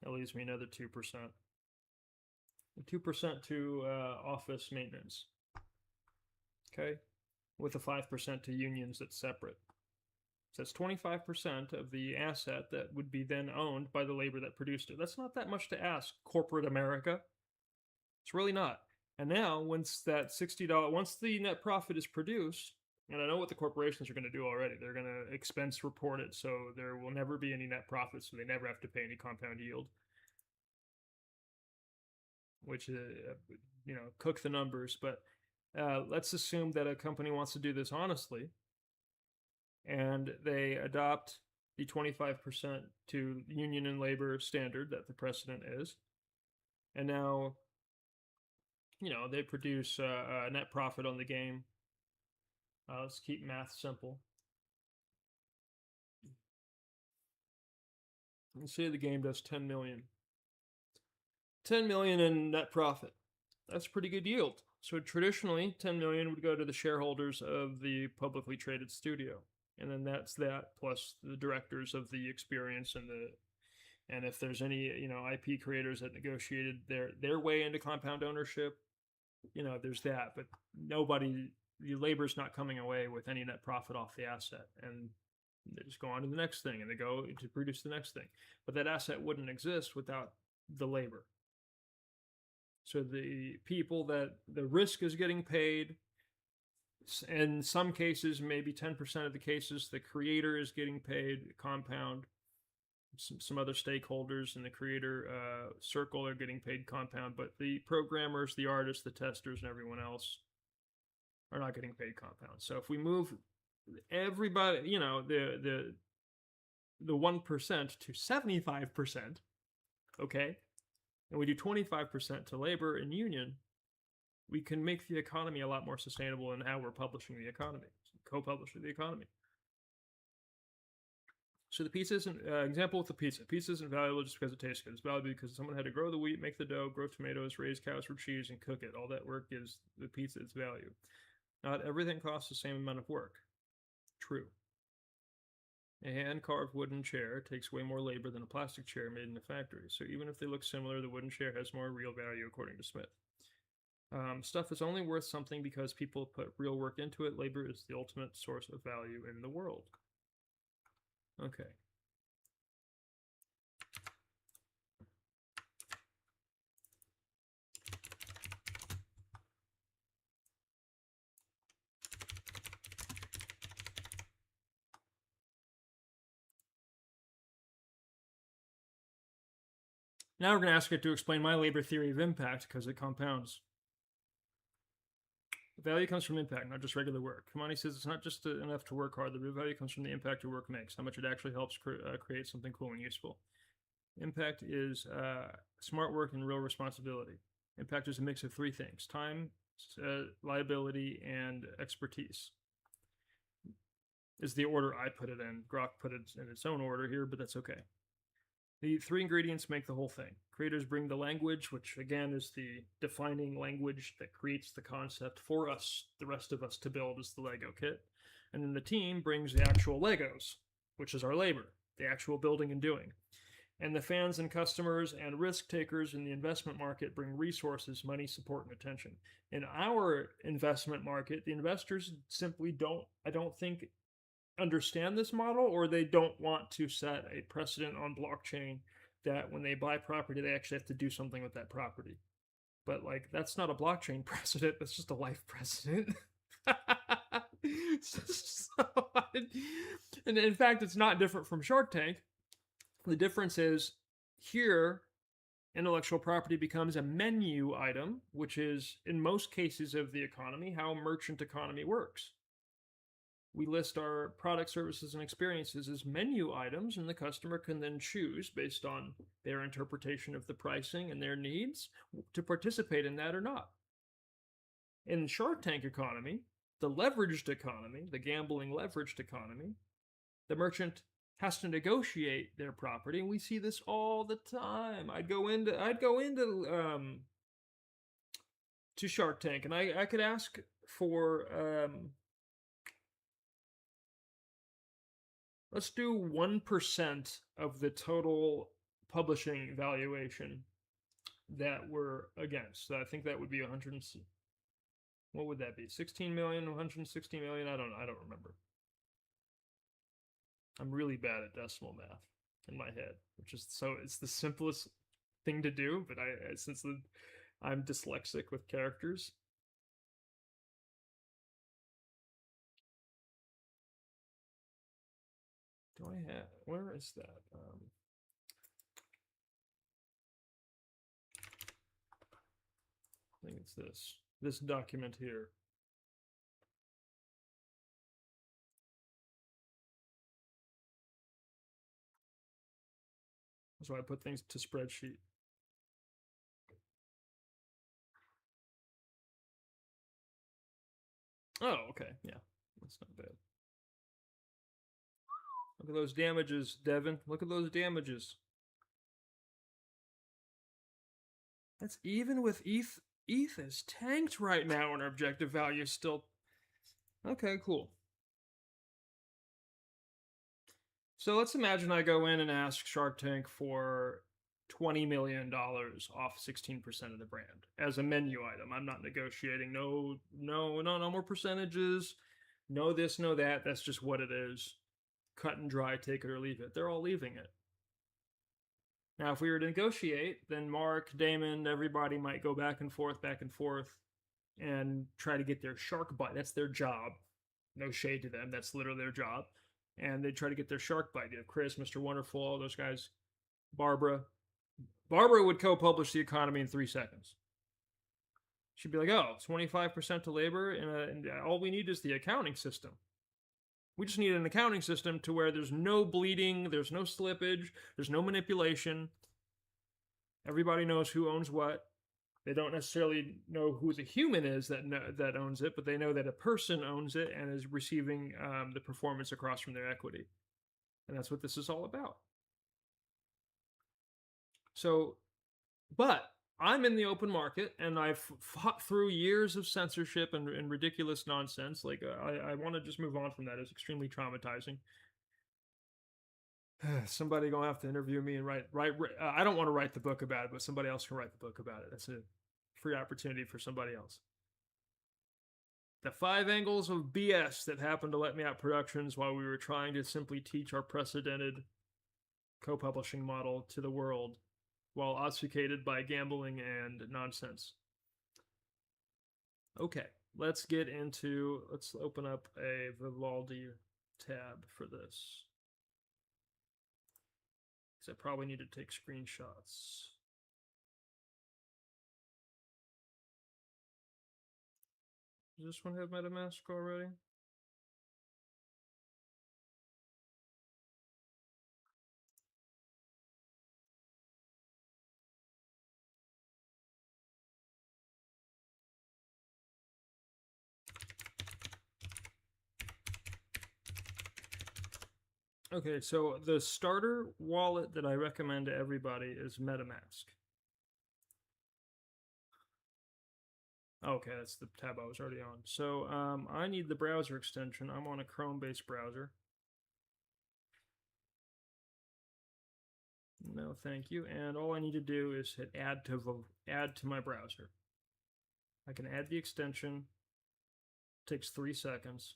That leaves me another 2%. 2% to office maintenance. Okay? With a 5% to unions that's separate. So that's 25% of the asset that would be then owned by the labor that produced it. That's not that much to ask, corporate America. It's really not. And now, once the net profit is produced, and I know what the corporations are going to do already. They're going to expense report it, so there will never be any net profit, so they never have to pay any compound yield. Which, cook the numbers. But let's assume that a company wants to do this honestly, and they adopt the 25% to union and labor standard that the precedent is. And now they produce a net profit on the game. Let's keep math simple. Let's say the game does 10 million. 10 million in net profit. That's pretty good yield. So traditionally, 10 million would go to the shareholders of the publicly traded studio. And then that's that plus the directors of the experience and if there's any, IP creators that negotiated their way into compound ownership, there's that. But the labor's not coming away with any net profit off the asset. And they just go on to the next thing and they go to produce the next thing. But that asset wouldn't exist without the labor. So the people that the risk is getting paid, in some cases, maybe 10% of the cases, the creator is getting paid compound. Some other stakeholders in the creator circle are getting paid compound, but the programmers, the artists, the testers, and everyone else are not getting paid compound. So if we move everybody, the 1% to 75%, okay, and we do 25% to labor and union, we can make the economy a lot more sustainable in how we're publishing the economy, co-publishing the economy. So the pizza isn't, example with the pizza. Pizza isn't valuable just because it tastes good. It's valuable because someone had to grow the wheat, make the dough, grow tomatoes, raise cows for cheese, and cook it. All that work gives the pizza its value. Not everything costs the same amount of work. True. A hand-carved wooden chair takes way more labor than a plastic chair made in a factory. So even if they look similar, the wooden chair has more real value, according to Smith. Stuff is only worth something because people put real work into it. Labor is the ultimate source of value in the world. Okay. Now we're going to ask it to explain my labor theory of impact because it compounds. The value comes from impact, not just regular work. Kimani says it's not just enough to work hard. The real value comes from the impact your work makes, how much it actually helps create something cool and useful. Impact is smart work and real responsibility. Impact is a mix of three things: time, liability, and expertise. Is the order I put it in. Grok put it in its own order here, but that's okay. The three ingredients make the whole thing. Creators bring the language, which again is the defining language that creates the concept for us, the rest of us, to build as the Lego kit. And then the team brings the actual Legos, which is our labor, the actual building and doing. And the fans and customers and risk takers in the investment market bring resources, money, support, and attention. In our investment market, the investors simply I don't think, understand this model, or they don't want to set a precedent on blockchain that when they buy property, they actually have to do something with that property. But that's not a blockchain precedent, that's just a life precedent. And in fact, it's not different from Shark Tank. The difference is here, intellectual property becomes a menu item, which is, in most cases of the economy, how a merchant economy works. We list our product, services, and experiences as menu items, and the customer can then choose, based on their interpretation of the pricing and their needs, to participate in that or not. In Shark Tank economy, the leveraged economy, the gambling leveraged economy, the merchant has to negotiate their property, and we see this all the time. I'd go into to Shark Tank, and I could ask for let's do 1% of the total publishing valuation that we're against. So I think that would be 100. What would that be? 16 million, 160 million? I don't remember. I'm really bad at decimal math in my head, which is it's the simplest thing to do, but since I'm dyslexic with characters. Where is that? I think it's this document here. That's why I put things to spreadsheet. Oh, okay. Yeah. That's not bad. Look at those damages, Devin. Look at those damages. That's even with ETH. ETH is tanked right now, and our objective value is still. Okay, cool. So let's imagine I go in and ask Shark Tank for $20 million off 16% of the brand as a menu item. I'm not negotiating. No more percentages. No this, no that. That's just what it is. Cut and dry, take it or leave it. They're all leaving it. Now, if we were to negotiate, then Mark, Damon, everybody might go back and forth, and try to get their shark bite. That's their job. No shade to them. That's literally their job. And they try to get their shark bite. You have Chris, Mr. Wonderful, all those guys. Barbara. Barbara would co-publish The Economy in 3 seconds. She'd be like, oh, 25% to labor, and all we need is the accounting system. We just need an accounting system to where there's no bleeding, there's no slippage, there's no manipulation. Everybody knows who owns what. They don't necessarily know who the human is that owns it, but they know that a person owns it and is receiving the performance across from their equity. And that's what this is all about. So, but I'm in the open market, and I've fought through years of censorship and ridiculous nonsense. Like, I want to just move on from that. It's extremely traumatizing. Somebody gonna have to interview me and write. I don't want to write the book about it, but somebody else can write the book about it. That's a free opportunity for somebody else. The 5 angles of BS that happened to Let Me Out Productions while we were trying to simply teach our precedented co-publishing model to the world, while obfuscated by gambling and nonsense. Okay, let's open up a Vivaldi tab for this. Because I probably need to take screenshots. Does this one have MetaMask already? Okay, so the starter wallet that I recommend to everybody is MetaMask. Okay, that's the tab I was already on. So I need the browser extension. I'm on a Chrome-based browser. No, thank you. And all I need to do is hit add to my browser. I can add the extension. It takes 3 seconds.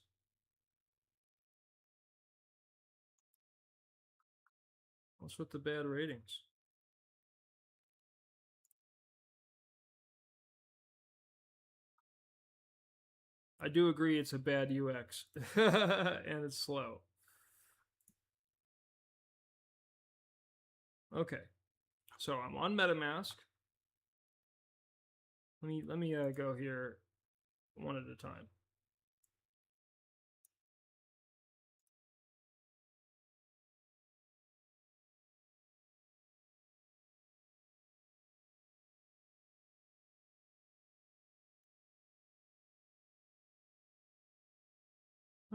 What's with the bad ratings? I do agree it's a bad UX and it's slow. Okay, so I'm on MetaMask. Let me go here one at a time.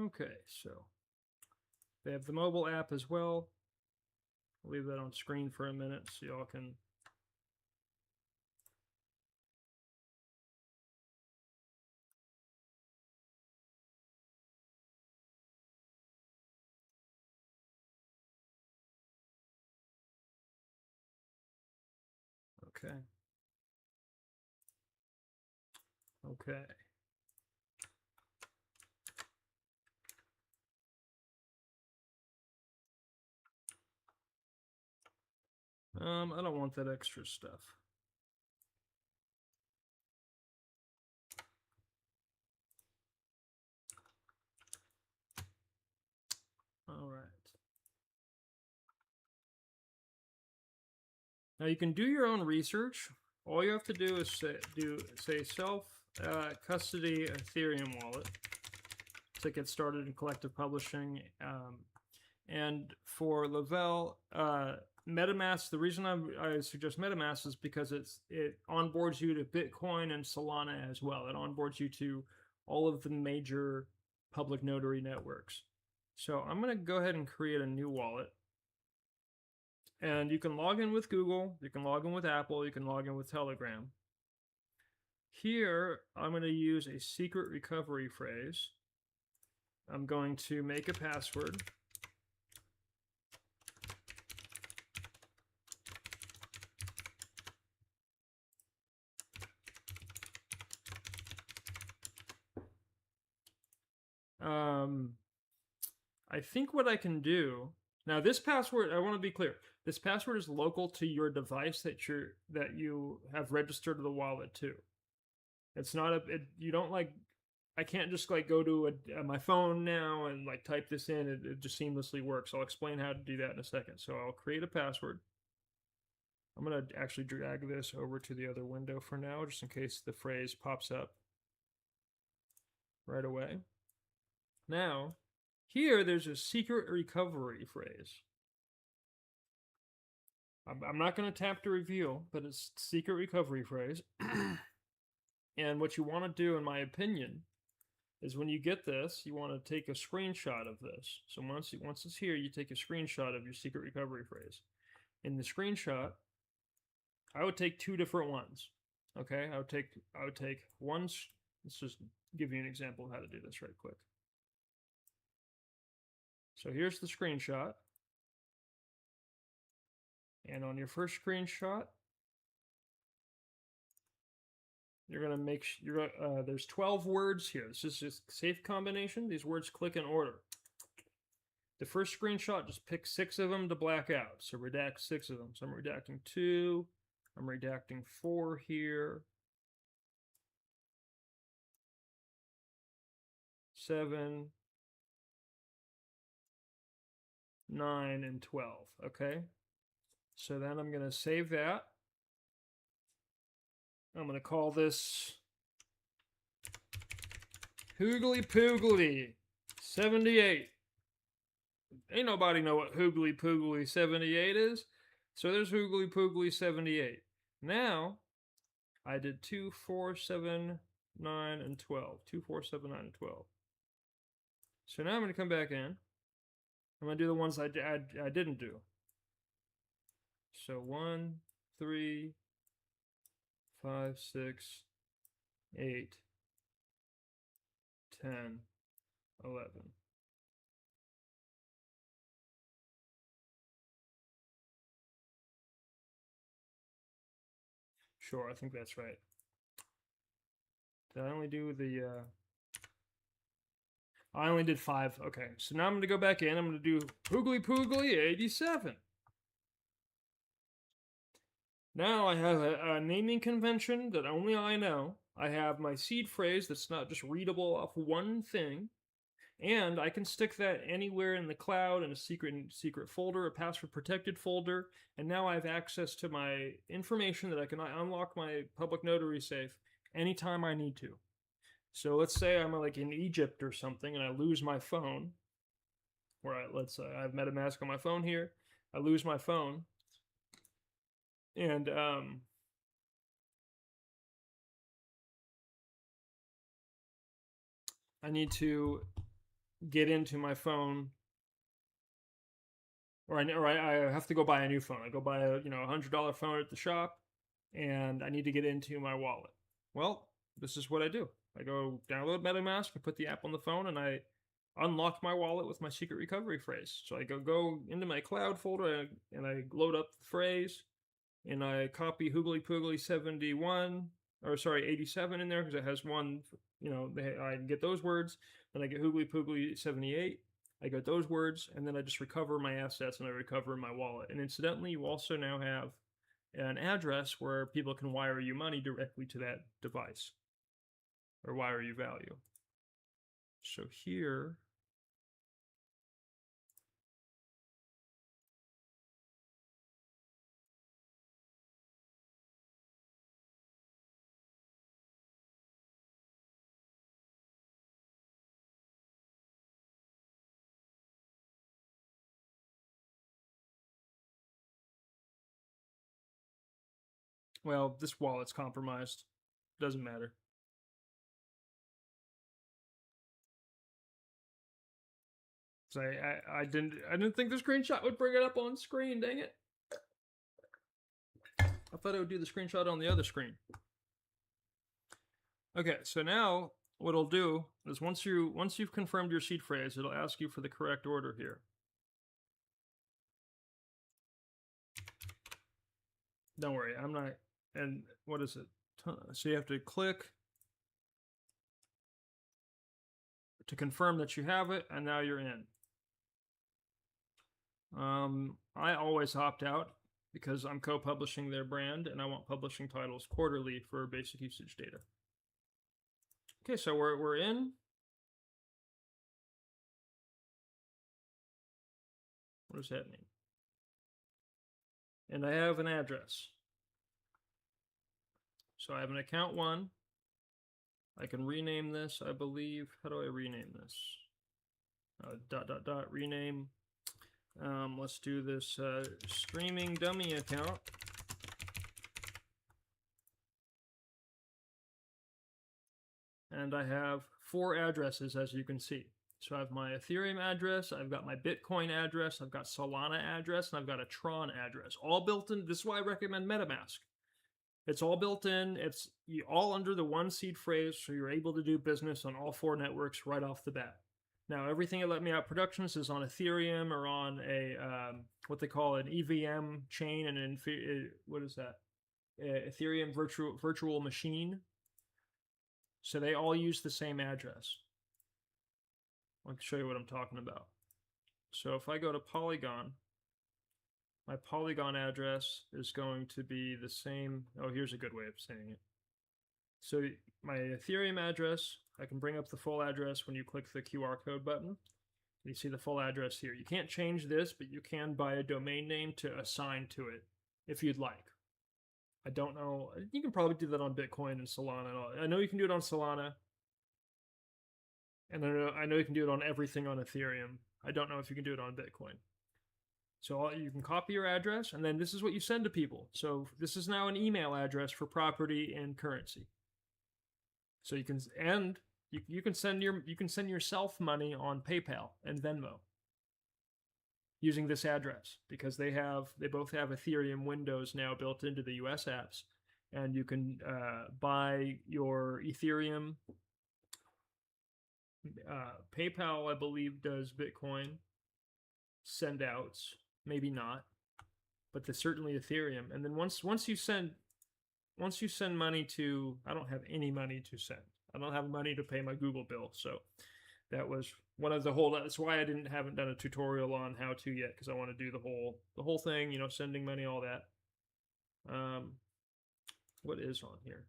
Okay, so they have the mobile app as well. I'll leave that on screen for a minute so y'all can. Okay. Okay. I don't want that extra stuff. All right. Now you can do your own research. All you have to do is say self custody Ethereum wallet to get started in collective publishing. And for Lavelle, MetaMask, the reason I suggest MetaMask is because it onboards you to Bitcoin and Solana as well. It onboards you to all of the major public notary networks. So I'm going to go ahead and create a new wallet. And you can log in with Google, you can log in with Apple, you can log in with Telegram. Here, I'm going to use a secret recovery phrase. I'm going to make a password. I think what I can do now, this password, I want to be clear. This password is local to your device that you have registered the wallet to. It's not you don't like. I can't just like go to my phone now and like type this in. It just seamlessly works. I'll explain how to do that in a second. So I'll create a password. I'm gonna actually drag this over to the other window for now, just in case the phrase pops up right away. Now, here there's a secret recovery phrase. I'm not going to tap to reveal, but it's secret recovery phrase. And what you want to do, in my opinion, is when you get this, you want to take a screenshot of this. So once it's here, you take a screenshot of your secret recovery phrase. In the screenshot, I would take two different ones. Okay, I would take one. Let's just give you an example of how to do this right quick. So here's the screenshot. And on your first screenshot, you're going to make there's 12 words here. This is just a safe combination. These words click in order. The first screenshot, just pick 6 of them to black out. So redact 6 of them. So I'm redacting 2. I'm redacting 4 here. 7, 9, and 12. Okay. So then I'm going to save that. I'm going to call this Hoogly Poogly 78. Ain't nobody know what Hoogly Poogly 78 is. So there's Hoogly Poogly 78. Now, I did 2, 4, 7, 9, and 12. 2, 4, 7, 9, and 12. So now I'm going to come back in. I'm going to do the ones I didn't do. So 1, 3, 5, 6, 8, 10, 11. Sure, I think that's right. Did I only do the... I only did 5. Okay, so now I'm going to go back in. I'm going to do Hoogly Poogly 87. Now I have a naming convention that only I know. I have my seed phrase that's not just readable off one thing. And I can stick that anywhere in the cloud in a secret folder, a password protected folder. And now I have access to my information that I can unlock my public notary safe anytime I need to. So let's say I'm like in Egypt or something and I lose my phone. Let's say I have MetaMask on my phone here. I lose my phone. And I need to get into my phone, or I have to go buy a new phone. I go buy a $100 phone at the shop, and I need to get into my wallet. Well, this is what I do. I go download MetaMask, I put the app on the phone, and I unlock my wallet with my secret recovery phrase. So I go into my cloud folder and I load up the phrase, and I copy Hoogly Poogly 87 in there because it has one. I get those words. Then I get Hoogly Poogly 78. I get those words, and then I just recover my assets and I recover my wallet. And incidentally, you also now have an address where people can wire you money directly to that device, or wire you value. So here, well, this wallet's compromised. Doesn't matter. because I didn't think the screenshot would bring it up on screen. Dang it! I thought it would do the screenshot on the other screen. Okay, so now what it'll do is once you've confirmed your seed phrase, it'll ask you for the correct order here. Don't worry, I'm not. And what is it? So you have to click to confirm that you have it, and now you're in. I always opt out because I'm co-publishing their brand, and I want publishing titles quarterly for basic usage data. Okay, so we're in. What does that mean? And I have an address. So I have an account 1. I can rename this, I believe. How do I rename this? Rename. Let's do this streaming dummy account. And I have 4 addresses, as you can see. So I have my Ethereum address, I've got my Bitcoin address, I've got Solana address, and I've got a Tron address. All built in. This is why I recommend MetaMask. It's all built in. It's all under the one seed phrase, so you're able to do business on all 4 networks right off the bat. Now, everything at Let Me Out Productions is on Ethereum or on a what they call an EVM chain, and what is that? Ethereum virtual machine. So they all use the same address. I'll show you what I'm talking about. So if I go to Polygon, my Polygon address is going to be the same. Oh, here's a good way of saying it. So my Ethereum address, I can bring up the full address when you click the QR code button. You see the full address here. You can't change this, but you can buy a domain name to assign to it if you'd like. I don't know. You can probably do that on Bitcoin and Solana. And all. I know you can do it on Solana. And I know you can do it on everything on Ethereum. I don't know if you can do it on Bitcoin. So you can copy your address, and then this is what you send to people. So this is now an email address for property and currency. So you can send yourself money on PayPal and Venmo using this address, because they both have Ethereum windows now built into the US apps, and you can buy your Ethereum. PayPal, I believe, does Bitcoin send outs, maybe not, but there's certainly Ethereum. And then once you send money to, I don't have any money to send. I don't have money to pay my Google bill. So that was one of that's why I haven't done a tutorial on how to yet, because I want to do the whole thing, sending money, all that. What is on here?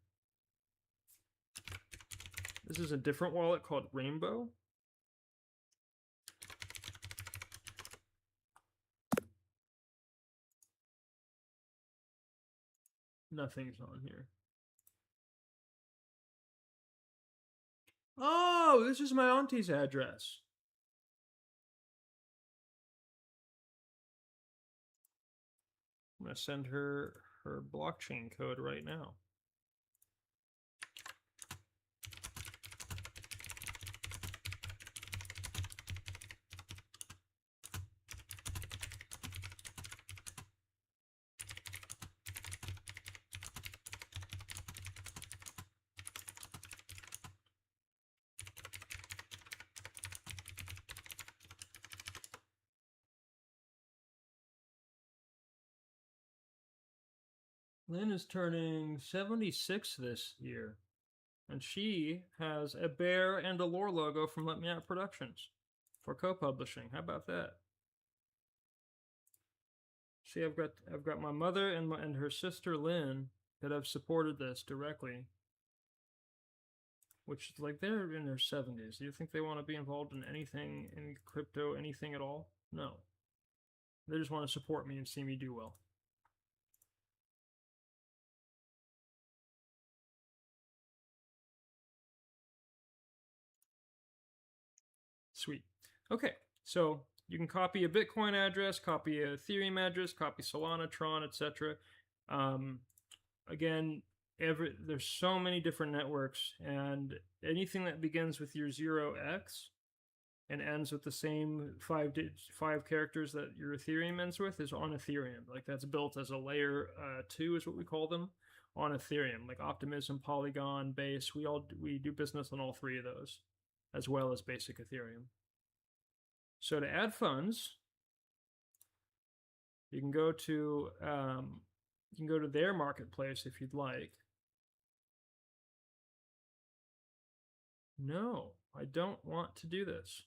This is a different wallet called Rainbow. Nothing's on here. Oh, this is my auntie's address. I'm going to send her blockchain code right now. Lynn is turning 76 this year, and she has a bear and a lore logo from Let Me Out Productions for co-publishing. How about that? See, I've got my mother and her sister Lynn that have supported this directly, which, like, they're in their 70s. Do you think they want to be involved in anything in crypto, anything at all? No. They just want to support me and see me do well. Sweet. Okay, so you can copy a Bitcoin address, copy a Ethereum address, copy Solana, Tron, etc. Again, there's so many different networks, and anything that begins with your 0x and ends with the same five characters that your Ethereum ends with is on Ethereum. Like that's built as a layer 2 is what we call them on Ethereum. Like Optimism, Polygon, Base. We do business on all three of those, as well as basic Ethereum. So to add funds, you can go to their marketplace if you'd like. No, I don't want to do this.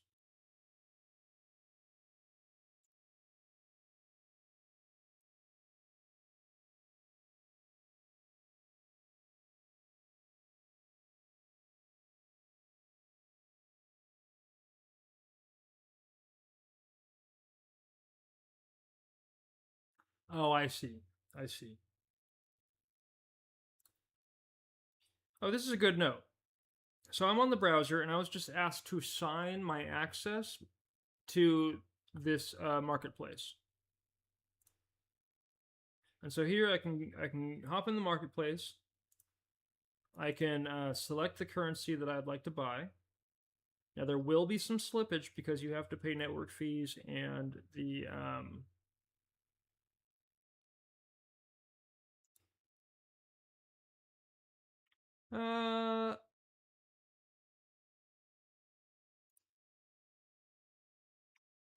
Oh, I see. I see. Oh, this is a good note. So I'm on the browser and I was just asked to sign my access to this marketplace. And so here I can hop in the marketplace. I can select the currency that I'd like to buy. Now there will be some slippage because you have to pay network fees and the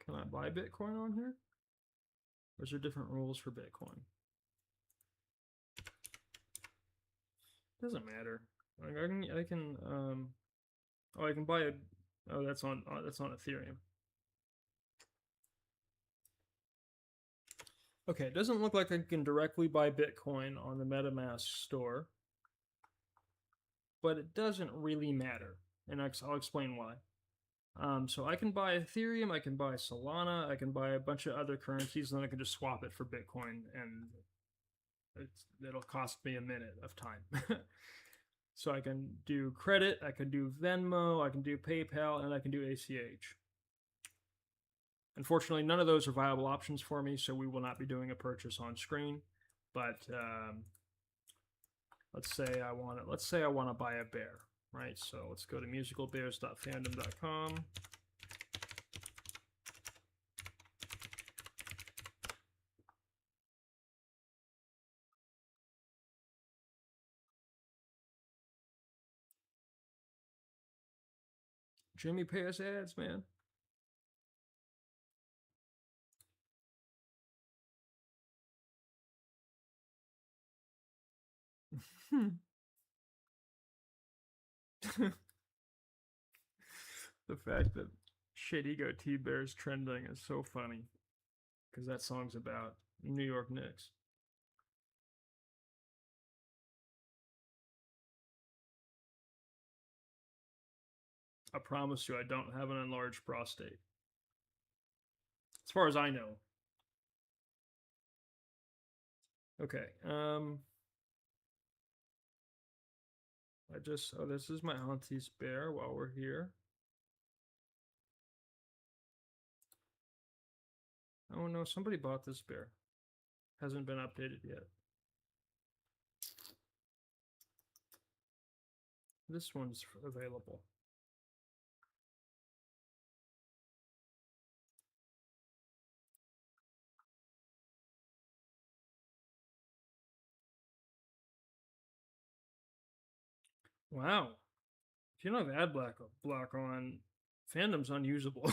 can I buy Bitcoin on here? Or is there different rules for Bitcoin? Doesn't matter. Like I can oh, I can buy a, oh, that's on Ethereum. Okay, it doesn't look like I can directly buy Bitcoin on the MetaMask store, but it doesn't really matter, and I'll explain why. So I can buy Ethereum, I can buy Solana, I can buy a bunch of other currencies, and then I can just swap it for Bitcoin, and it'll cost me a minute of time. So I can do credit, I can do Venmo, I can do PayPal, and I can do ACH. Unfortunately, none of those are viable options for me, so we will not be doing a purchase on screen. But let's say I want to buy a bear, right? So let's go to musicalbears.fandom.com. Jimmy, pay us ads, man. The fact that Shit Ego T-Bear is trending is so funny because that song's about New York Knicks. I promise you I don't have an enlarged prostate. As far as I know. Okay. Oh, this is my auntie's bear while we're here. Oh no, somebody bought this bear. Hasn't been updated yet. This one's available. Wow. If you don't have ad block on, fandom's unusable.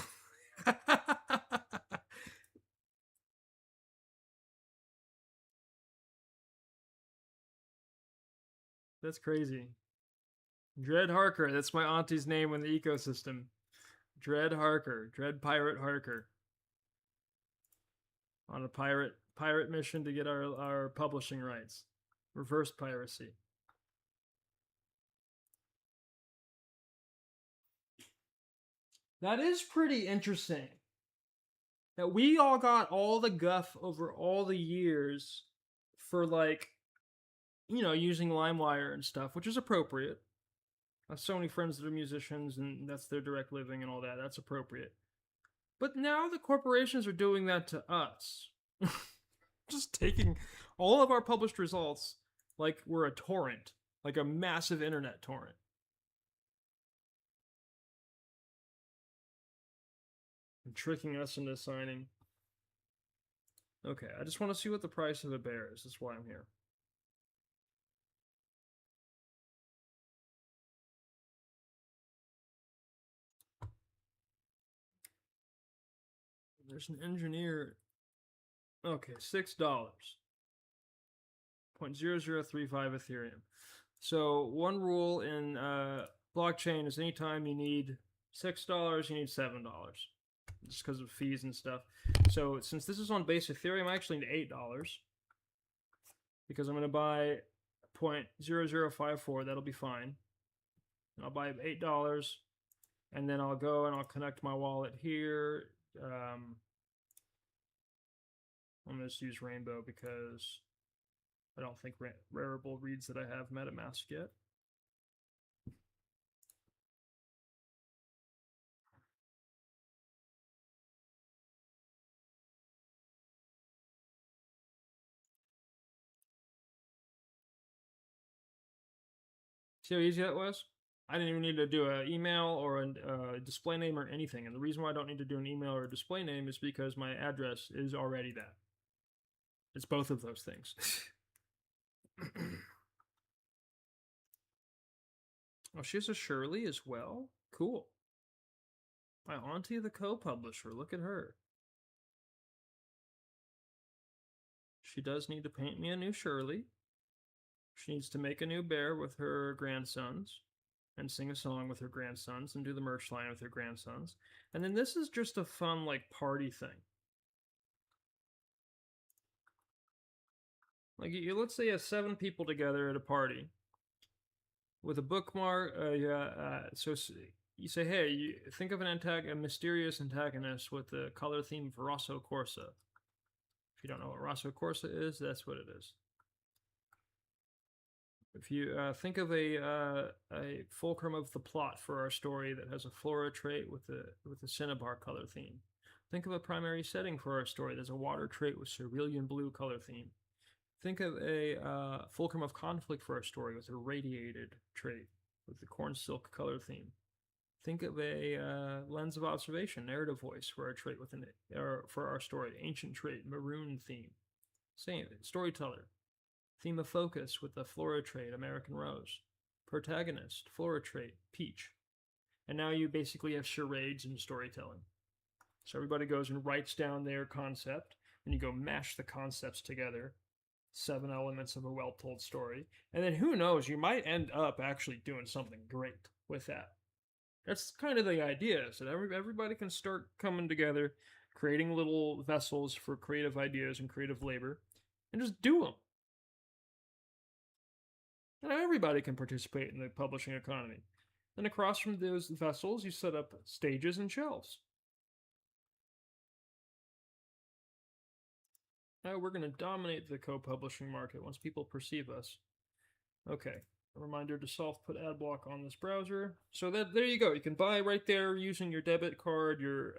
That's crazy. Dread Harker, that's my auntie's name in the ecosystem. Dread Harker, Dread Pirate Harker. On a pirate mission to get our publishing rights. Reverse piracy. That is pretty interesting. That we all got all the guff over all the years for, like, you know, using LimeWire and stuff, which is appropriate. I have so many friends that are musicians and that's their direct living and all that. That's appropriate. But now the corporations are doing that to us. Just taking all of our published results like we're a torrent, like a massive internet torrent. tricking us into signing. Okay, I just want to see what the price of a bear is. That's why I'm here. There's an engineer. Okay, $6. 0.0035 Ethereum. So one rule in blockchain is anytime you need $6, you need $7, just because of fees and stuff. So since this is on base Ethereum, I actually need $8 because I'm going to buy 0.0054. That'll be fine. And I'll buy $8, and then I'll go and I'll connect my wallet here. I'm going to just use Rainbow because I don't think Rarible reads that I have MetaMask yet. See how easy that was? I didn't even need to do an email or a display name or anything. And the reason why I don't need to do an email or a display name is because my address is already that. It's both of those things. Oh, she has a Shirley as well? Cool. My auntie, the co-publisher. Look at her. She does need to paint me a new Shirley. She needs to make a new bear with her grandsons and sing a song with her grandsons and do the merch line with her grandsons. And then this is just a fun, like, party thing. Like, let's say you have 7 people together at a party with a bookmark. So you say, hey, you think of a mysterious antagonist with the color theme of Rosso Corsa. If you don't know what Rosso Corsa is, that's what it is. If you think of a fulcrum of the plot for our story that has a flora trait with a cinnabar color theme. Think of a primary setting for our story that's a water trait with cerulean blue color theme. Think of a fulcrum of conflict for our story with a radiated trait with the corn silk color theme. Think of a lens of observation, narrative voice for our trait within it, or for our story, ancient trait, maroon theme. Same, storyteller. Theme of focus with the flora trait, American rose. Protagonist, flora trait, peach. And now you basically have charades and storytelling. So everybody goes and writes down their concept, and you go mash the concepts together. 7 elements of a well-told story. And then who knows, you might end up actually doing something great with that. That's kind of the idea, so that everybody can start coming together, creating little vessels for creative ideas and creative labor, and just do them. And everybody can participate in the publishing economy. Then across from those vessels, you set up stages and shelves. Now we're going to dominate the co-publishing market once people perceive us. Okay, a reminder to self-put ad block on this browser. So there you go. You can buy right there using your debit card, your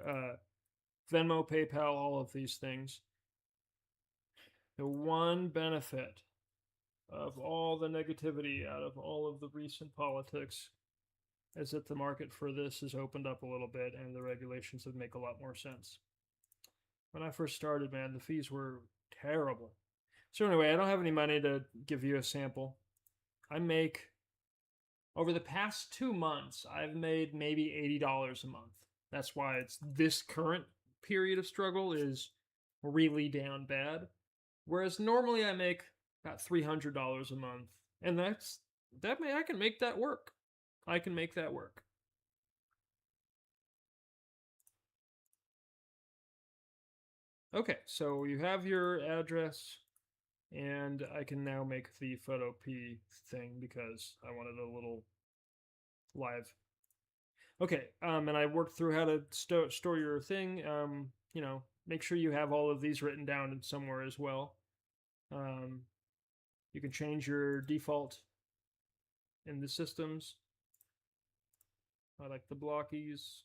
Venmo, PayPal, all of these things. The one benefit of all the negativity out of all of the recent politics is that the market for this has opened up a little bit and the regulations would make a lot more sense. When I first started, man, the fees were terrible. So anyway, I don't have any money to give you a sample. I make, over the past 2 months, I've made maybe $80 a month. That's why it's this current period of struggle is really down bad. Whereas normally I make about $300 a month. And I can make that work. I can make that work. Okay, so you have your address, and I can now make the photo P thing because I wanted a little live. Okay, and I worked through how to store your thing. You know, make sure you have all of these written down somewhere as well. You can change your default in the systems. I like the blockies,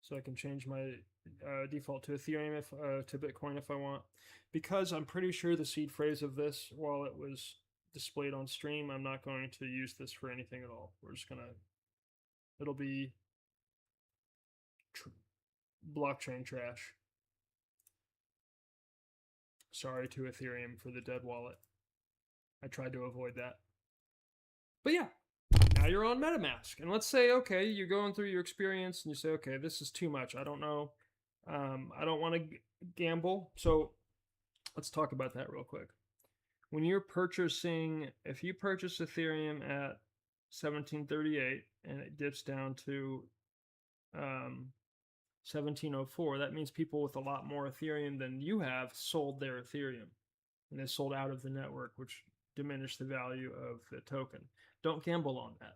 so I can change my default to Ethereum to Bitcoin if I want. Because I'm pretty sure the seed phrase of this, while it was displayed on stream, I'm not going to use this for anything at all. We're just gonna, it'll be blockchain trash. Sorry to Ethereum for the dead wallet. I tried to avoid that. But yeah, now you're on MetaMask. And let's say, okay, you're going through your experience and you say, okay, this is too much. I don't know. I don't want to gamble. So let's talk about that real quick. When you're purchasing, if you purchase Ethereum at 1738 and it dips down to 1704, that means people with a lot more Ethereum than you have sold their Ethereum. And they sold out of the network, which diminished the value of the token. Don't gamble on that.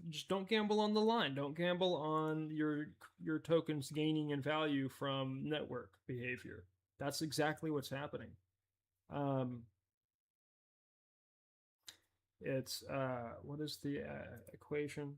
Just don't gamble on the line. Don't gamble on your tokens gaining in value from network behavior. That's exactly what's happening. It's what is the equation?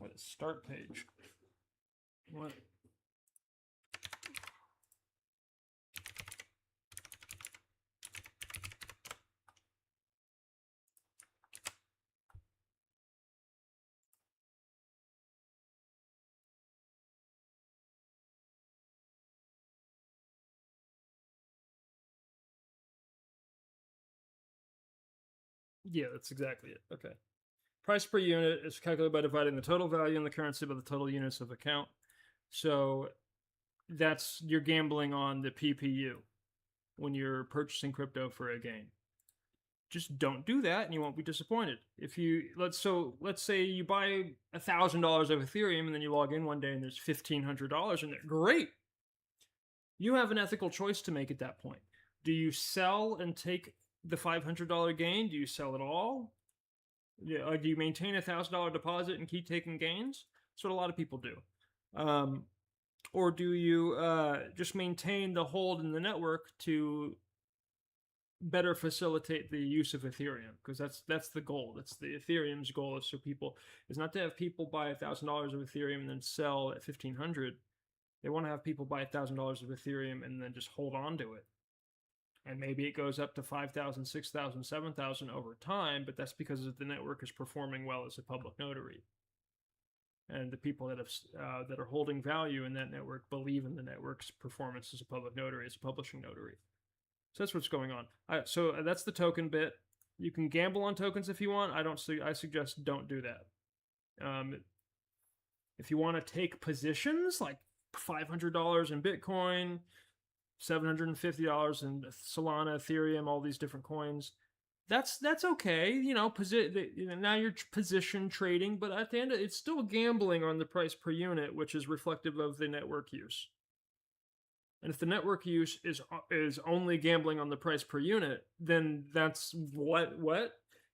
What is start page? What? Yeah, that's exactly it. Okay. Price per unit is calculated by dividing the total value in the currency by the total units of account. So that's, you're gambling on the PPU when you're purchasing crypto for a gain. Just don't do that and you won't be disappointed. If you let's say you buy $1,000 of Ethereum and then you log in one day and there's $1,500 in there. Great. You have an ethical choice to make at that point. Do you sell and take the $500 gain? Do you sell it all? Yeah, do you maintain $1,000 deposit and keep taking gains? That's what a lot of people do. Or do you just maintain the hold in the network to better facilitate the use of Ethereum? Because that's the goal. That's the Ethereum's goal is not to have people buy $1,000 of Ethereum and then sell at 1,500. They want to have people buy $1,000 of Ethereum and then just hold on to it. And maybe it goes up to 5,000, 6,000, 7,000 over time, but that's because the network is performing well as a public notary. And the people that are holding value in that network believe in the network's performance as a public notary, as a publishing notary. So that's what's going on. So that's the token bit. You can gamble on tokens if you want. I suggest don't do that. If you want to take positions like $500 in Bitcoin, $750 in Solana, Ethereum, all these different coins, that's okay. Now you're position trading, but at the end, it's still gambling on the price per unit, which is reflective of the network use. And if the network use is only gambling on the price per unit, then that's what?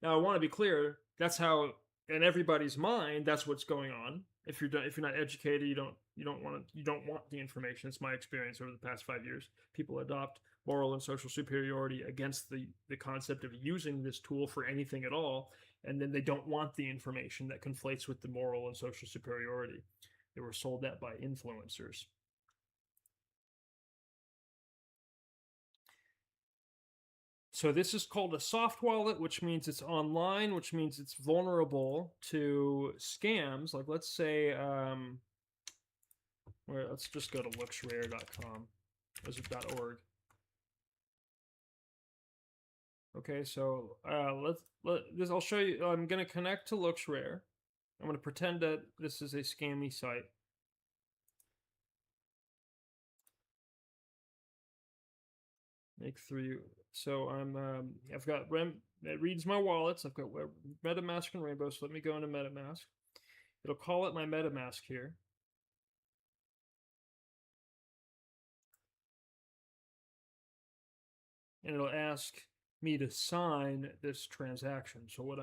Now I want to be clear. That's how, in everybody's mind, that's what's going on. If you're not educated, you don't want the information. It's my experience over the past 5 years. People adopt moral and social superiority against the concept of using this tool for anything at all, and then they don't want the information that conflates with the moral and social superiority. They were sold that by influencers. So this is called a soft wallet, which means it's online, which means it's vulnerable to scams. Like, let's say, let's just go to looksrare.com. .org. Okay, so I'll show you. I'm going to connect to LooksRare. I'm going to pretend that this is a scammy site. Make 3. So I've got it reads my wallets. I've got MetaMask and Rainbow. So let me go into MetaMask. It'll call it my MetaMask here. and it'll ask me to sign this transaction. So what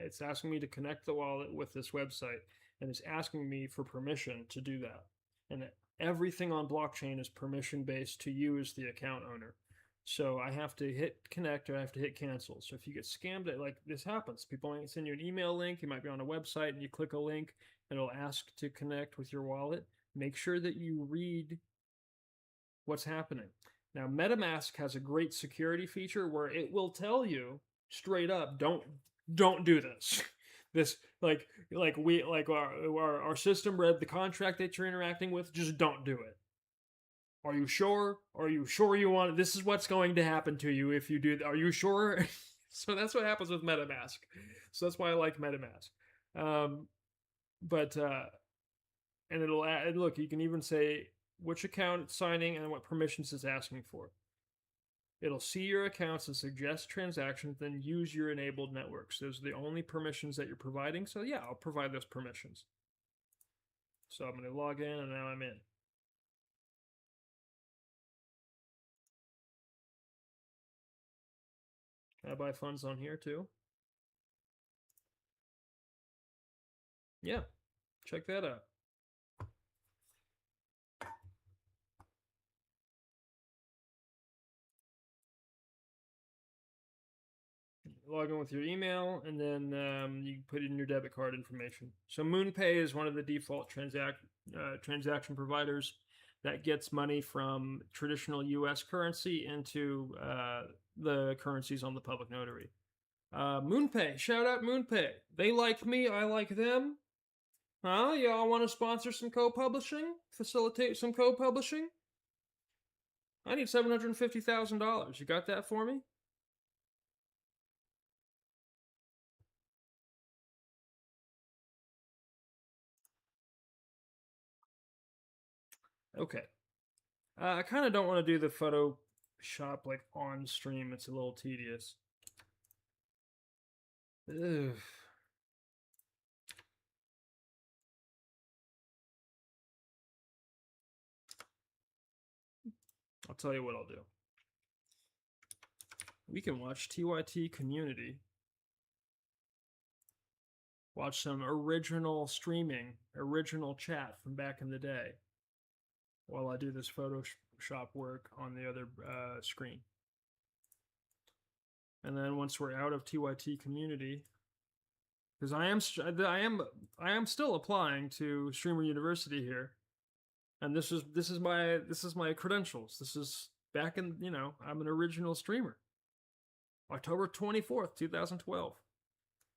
it's asking me to connect the wallet with this website, and it's asking me for permission to do that. And everything on blockchain is permission based to you as the account owner. So I have to hit connect or I have to hit cancel. So if you get scammed, like this happens, people might send you an email link. You might be on a website and you click a link and it'll ask to connect with your wallet. Make sure that you read what's happening. Now, MetaMask has a great security feature where it will tell you straight up, don't do this. This our system read the contract that you're interacting with. Just don't do it. Are you sure? Are you sure you want it? This is what's going to happen to you if you do. Are you sure? So that's what happens with MetaMask. So that's why I like MetaMask. And it'll add, look, you can even say which account it's signing and what permissions it's asking for. It'll see your accounts and suggest transactions, then use your enabled networks. Those are the only permissions that you're providing. So yeah, I'll provide those permissions. So I'm going to log in and now I'm in. Can I buy funds on here too? Yeah, check that out. Log in with your email, and then you put in your debit card information. So MoonPay is one of the default transaction providers that gets money from traditional U.S. currency into the currencies on the public notary. MoonPay, shout out MoonPay. They like me, I like them. Huh? Y'all want to sponsor some co-publishing? Facilitate some co-publishing? I need $750,000. You got that for me? Okay. I kind of don't want to do the Photoshop like on stream. It's a little tedious. Ugh. I'll tell you what I'll do. We can watch TYT Community. Watch some original streaming, original chat from back in the day while I do this Photoshop work on the other screen. And then once we're out of TYT Community, because I am still applying to Streamer University here, and this is my credentials. This is back in, I'm an original streamer. October 24th, 2012.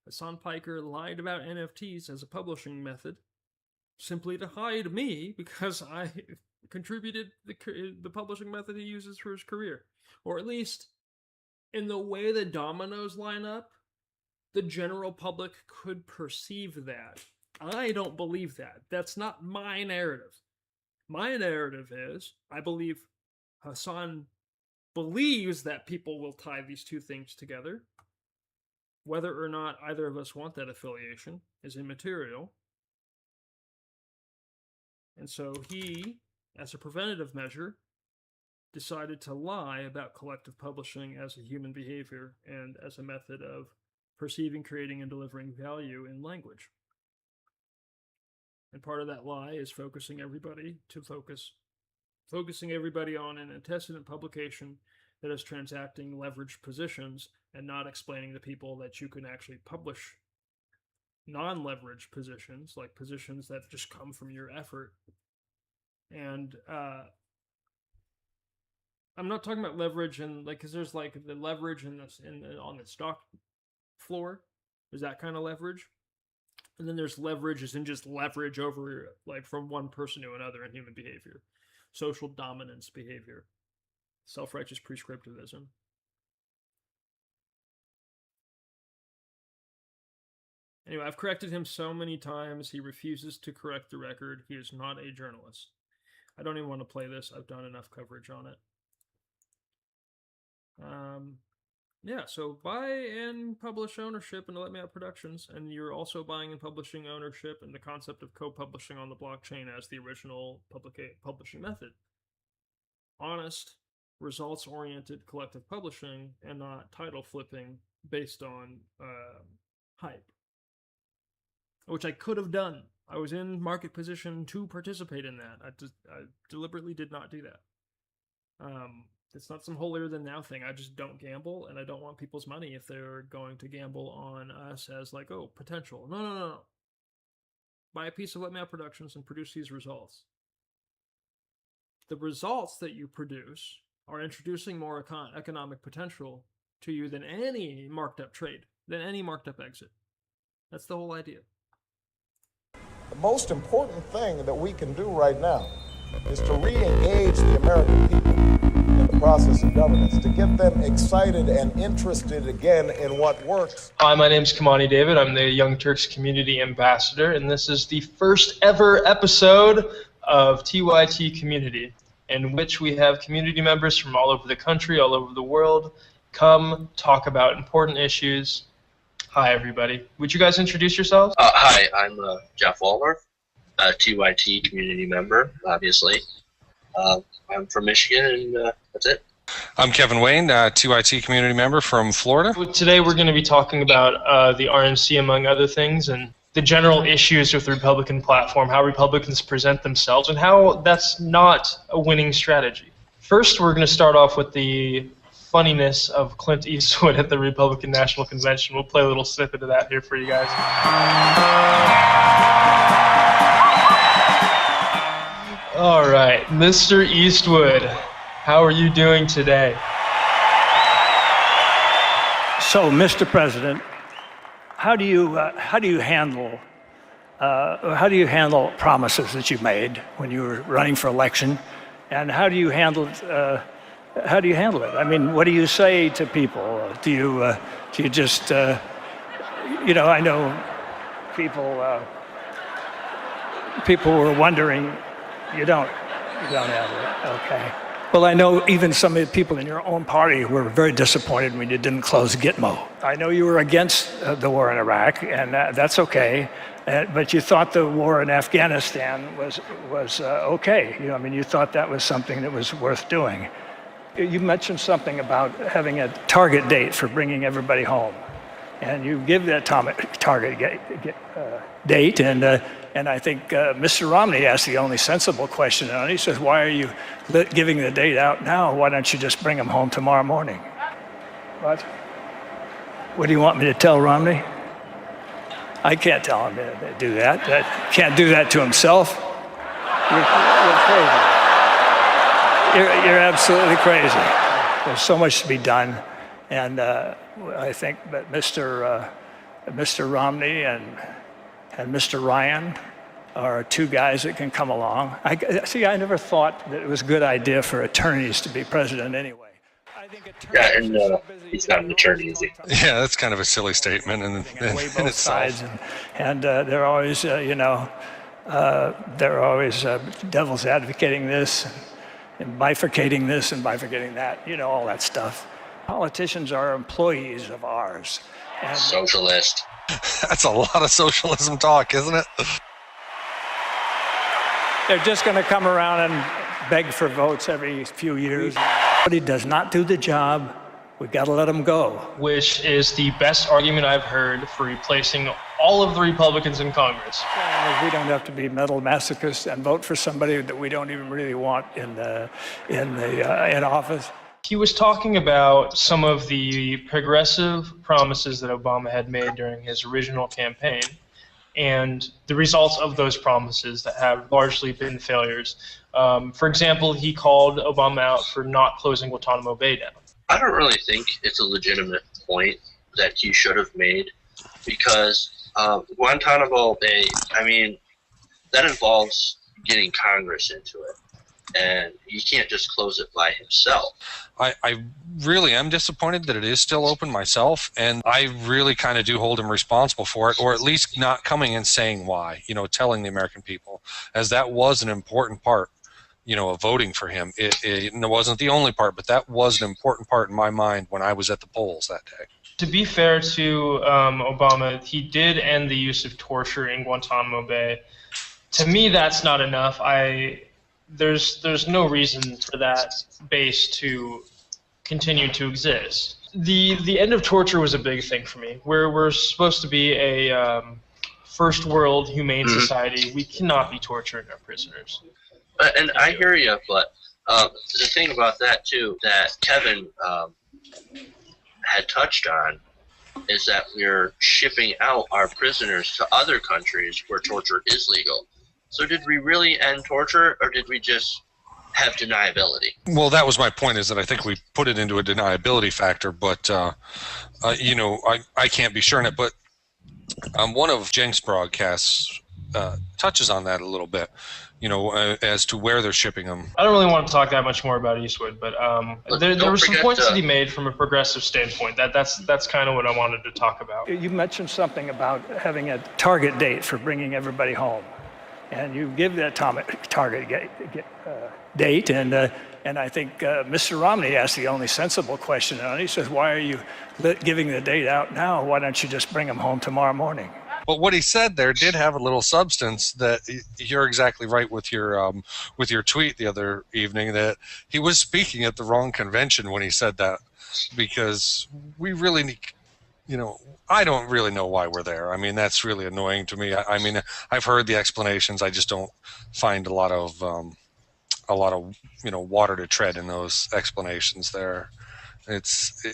Hassan Piker lied about NFTs as a publishing method, simply to hide me because I contributed the publishing method he uses for his career. Or at least, in the way the dominoes line up, the general public could perceive that. I don't believe that. That's not my narrative. My narrative is, I believe Hassan believes that people will tie these two things together. Whether or not either of us want that affiliation is immaterial. And so he, as a preventative measure, decided to lie about collective publishing as a human behavior and as a method of perceiving, creating, and delivering value in language. And part of that lie is focusing everybody on an antecedent publication that is transacting leveraged positions and not explaining to people that you can actually publish non-leveraged positions, like positions that just come from your effort. And I'm not talking about leverage and because there's like the leverage on the stock floor. There's that kind of leverage. And then there's leverage as in just leverage over like from one person to another in human behavior. Social dominance behavior. Self-righteous prescriptivism. Anyway, I've corrected him so many times. He refuses to correct the record. He is not a journalist. I don't even want to play this. I've done enough coverage on it. Yeah, so buy and publish ownership into Let Me Out Productions, and you're also buying and publishing ownership and the concept of co-publishing on the blockchain as the original publishing method. Honest, results-oriented collective publishing and not title flipping based on hype, which I could have done. I was in market position to participate in that. I deliberately did not do that. It's not some holier than thou thing. I just don't gamble, and I don't want people's money if they're going to gamble on us as like, oh, potential. No. Buy a piece of Webmail Productions and produce these results. The results that you produce are introducing more economic potential to you than any marked up trade, than any marked up exit. That's the whole idea. The most important thing that we can do right now is to re-engage the American people in the process of governance, to get them excited and interested again in what works. Hi, my name is Kimani David. I'm the Young Turks Community Ambassador, and this is the first ever episode of TYT Community, in which we have community members from all over the country, all over the world, come talk about important issues. Hi, everybody. Would you guys introduce yourselves? Hi, I'm Jeff Waldorf, a TYT community member, obviously. I'm from Michigan, and that's it. I'm Kevin Wayne, TYT community member from Florida. Today we're going to be talking about the RNC, among other things, and the general issues with the Republican platform, how Republicans present themselves, and how that's not a winning strategy. First, we're going to start off with the funniness of Clint Eastwood at the Republican National Convention. We'll play a little snippet of that here for you guys. All right, Mr. Eastwood, how are you doing today? So, Mr. President, how do you handle promises that you made when you were running for election, and how do you handle it? I mean, what do you say to people? Do you just I know people were wondering. You don't have it. Okay. Well, I know even some of the people in your own party were very disappointed when you didn't close Gitmo. I know you were against the war in Iraq, and that's okay. But you thought the war in Afghanistan was okay. You thought that was something that was worth doing. You mentioned something about having a target date for bringing everybody home, and you give that target date, and I think Mr. Romney asked the only sensible question on it. He says, "Why are you giving the date out now? Why don't you just bring them home tomorrow morning?" What do you want me to tell Romney? I can't tell him to do that. Can't do that to himself. You're crazy. You're absolutely crazy. There's so much to be done, and I think that Mr. Romney and Mr. Ryan are two guys that can come along. I never thought that it was a good idea for attorneys to be president anyway. Yeah, and he's not an attorney, is he? Yeah, that's kind of a silly statement in itself. Sides, and they're always, they're always devil's advocating this, and bifurcating this and bifurcating that, all that stuff. Politicians are employees of ours. And socialist. That's a lot of socialism talk, isn't it? They're just going to come around and beg for votes every few years. But he does not do the job. We've got to let him go. Which is the best argument I've heard for replacing all of the Republicans in Congress. We don't have to be mental masochists and vote for somebody that we don't even really want in office. He was talking about some of the progressive promises that Obama had made during his original campaign and the results of those promises that have largely been failures. For example, he called Obama out for not closing Guantanamo Bay down. I don't really think it's a legitimate point that he should have made, because Guantanamo Bay, that involves getting Congress into it, and he can't just close it by himself. I really am disappointed that it is still open myself, and I really kind of do hold him responsible for it, or at least not coming and saying why, telling the American people, as that was an important part, of voting for him. It wasn't the only part, but that was an important part in my mind when I was at the polls that day. To be fair to Obama, he did end the use of torture in Guantanamo Bay. To me, that's not enough. I there's no reason for that base to continue to exist. The end of torture was a big thing for me. We're supposed to be a first world humane society. We cannot be torturing our prisoners. And I hear you, but the thing about that too that Kevin had touched on is that we're shipping out our prisoners to other countries where torture is legal. So did we really end torture, or did we just have deniability? Well, that was my point, is that I think we put it into a deniability factor, but I can't be sure in it. But one of Jenk's broadcasts touches on that a little bit, as to where they're shipping them. I don't really want to talk that much more about Eastwood, but there were some points that he made from a progressive standpoint. That's kind of what I wanted to talk about. You mentioned something about having a target date for bringing everybody home. And you give that target date, and I think Mr. Romney asked the only sensible question on it. He says, why are you giving the date out now? Why don't you just bring them home tomorrow morning? But what he said there did have a little substance. That you're exactly right with your tweet the other evening, that he was speaking at the wrong convention when he said that, because we really need, I don't really know why we're there. I mean, that's really annoying to me. I mean, I've heard the explanations. I just don't find a lot of water to tread in those explanations there. It's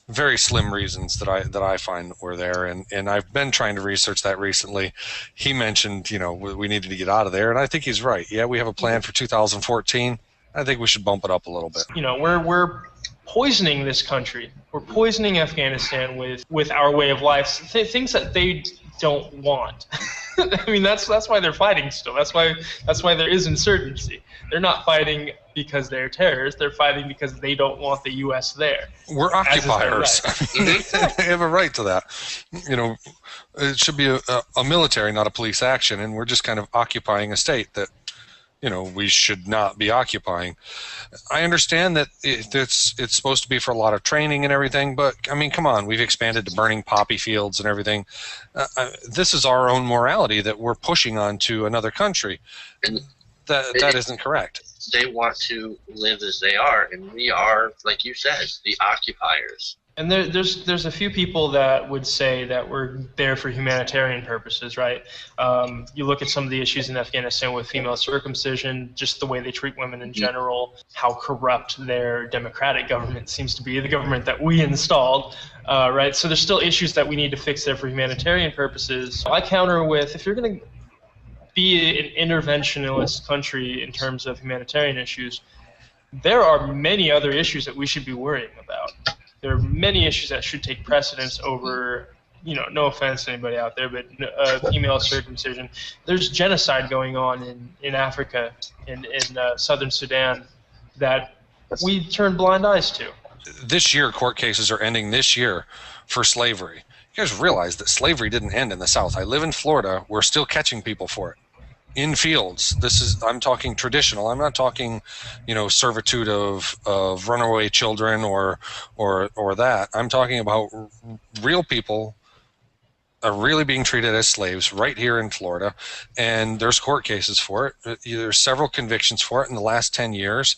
very slim reasons that I find we're there, and I've been trying to research that recently. He mentioned, we needed to get out of there, and I think he's right. Yeah, we have a plan for 2014. I think we should bump it up a little bit. We're poisoning this country. We're poisoning Afghanistan with our way of life, things that they don't want. I mean, that's why they're fighting still. That's why there is insurgency. They're not fighting because they're terrorists. They're fighting because they don't want the U.S. there. We're occupiers. Right. They have a right to that. It should be a military, not a police action, and we're just kind of occupying a state that we should not be occupying. I understand that it's supposed to be for a lot of training and everything, but I mean, come on, we've expanded to burning poppy fields and everything. This is our own morality that we're pushing onto another country. And that isn't correct. They want to live as they are, and we are, like you said, the occupiers. And there's a few people that would say that we're there for humanitarian purposes, right? You look at some of the issues in Afghanistan with female circumcision, just the way they treat women in general, how corrupt their democratic government seems to be, the government that we installed, right? So there's still issues that we need to fix there for humanitarian purposes. I counter with, if you're going to be an interventionist country in terms of humanitarian issues, there are many other issues that we should be worrying about. There are many issues that should take precedence over, no offense to anybody out there, but female circumcision. There's genocide going on in Africa, in southern Sudan, that we turn blind eyes to. This year, court cases are ending this year for slavery. You guys realize that slavery didn't end in the South. I live in Florida. We're still catching people for it in fields. I'm talking traditional. I'm not talking, servitude of runaway children or that. I'm talking about real people are really being treated as slaves right here in Florida, and there's court cases for it. There's several convictions for it in the last 10 years.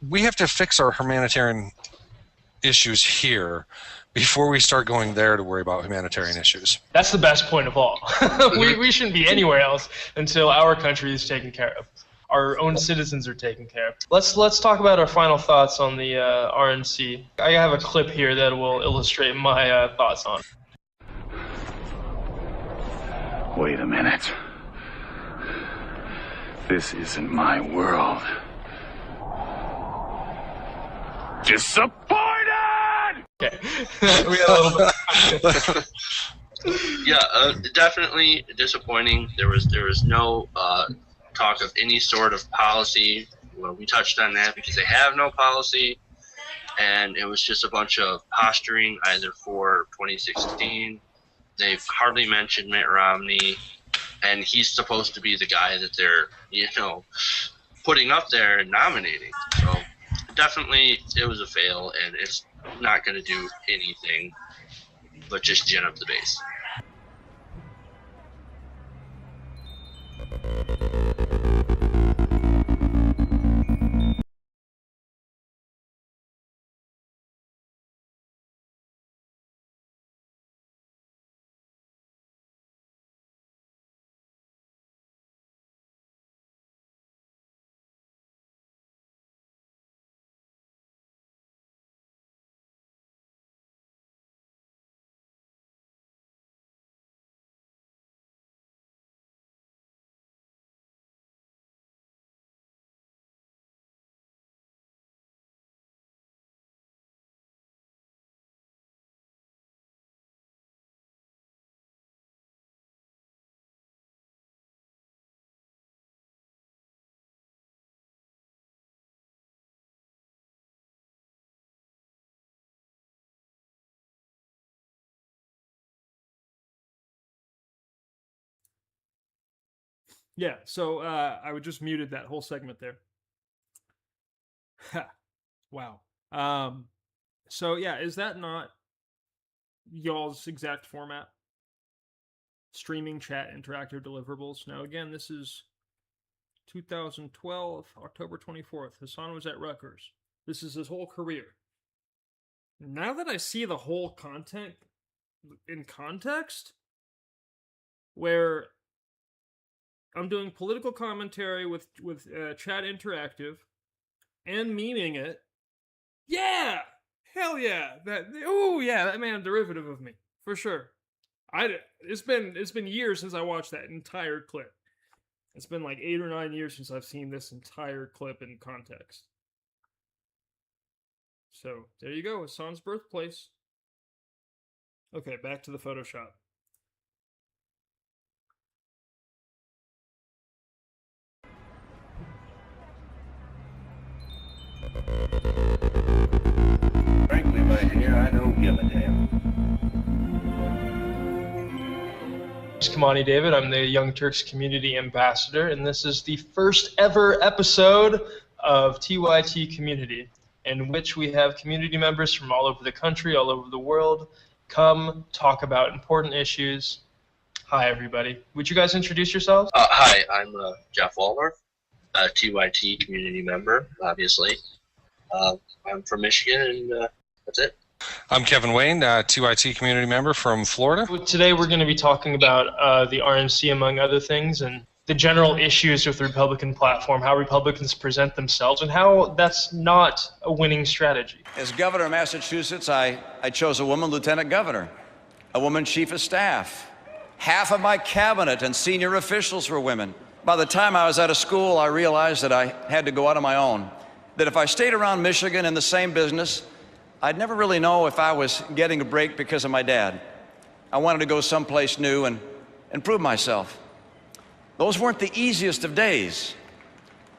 We have to fix our humanitarian issues here before we start going there to worry about humanitarian issues. That's the best point of all. we shouldn't be anywhere else until our country is taken care of. Our own citizens are taken care of. Let's talk about our final thoughts on the RNC. I have a clip here that will illustrate my thoughts on it. Wait a minute. This isn't my world. Disappointed! Okay. We had a little bit. Yeah, definitely disappointing. There was no talk of any sort of policy. Well, we touched on that because they have no policy, and it was just a bunch of posturing either for 2016. They've hardly mentioned Mitt Romney, and he's supposed to be the guy that they're putting up there and nominating. So definitely it was a fail, and it's not going to do anything but just gin up the base. Yeah, so I would just muted that whole segment there. Wow. So yeah, is that not y'all's exact format? Streaming Chat-Interactive Deliverables. Now again, this is 2012, October 24th. Hassan was at Rutgers. This is his whole career. Now that I see the whole content in context, where I'm doing political commentary with Chat Interactive and memeing it, yeah, hell yeah, that man, a derivative of me for sure. It's been years since I watched that entire clip. It's been like 8 or 9 years since I've seen this entire clip in context. So there you go, Hassan's birthplace. Okay, back to the Photoshop. Frankly, my dear, I don't give a damn. This is Kimani David. I'm the Young Turks Community Ambassador, and this is the first ever episode of TYT Community, in which we have community members from all over the country, all over the world, come talk about important issues. Hi, everybody. Would you guys introduce yourselves? Hi, I'm Jeff Wallner, a TYT community member, obviously. I'm from Michigan, and that's it. I'm Kevin Wayne, TYT community member from Florida. Today we're going to be talking about the RNC, among other things, and the general issues with the Republican platform, how Republicans present themselves, and how that's not a winning strategy. As governor of Massachusetts, I chose a woman lieutenant governor, a woman chief of staff. Half of my cabinet and senior officials were women. By the time I was out of school, I realized that I had to go out on my own, that if I stayed around Michigan in the same business, I'd never really know if I was getting a break because of my dad. I wanted to go someplace new and prove myself. Those weren't the easiest of days.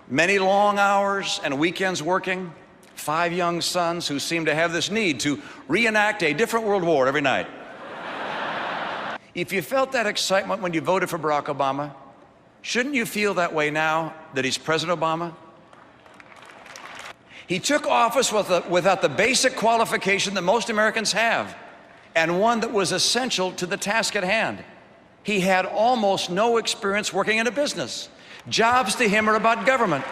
Many long hours and weekends working, 5 young sons who seemed to have this need to reenact a different world war every night. If you felt that excitement when you voted for Barack Obama, shouldn't you feel that way now that he's President Obama? He took office without the basic qualification that most Americans have, and one that was essential to the task at hand. He had almost no experience working in a business. Jobs to him are about government.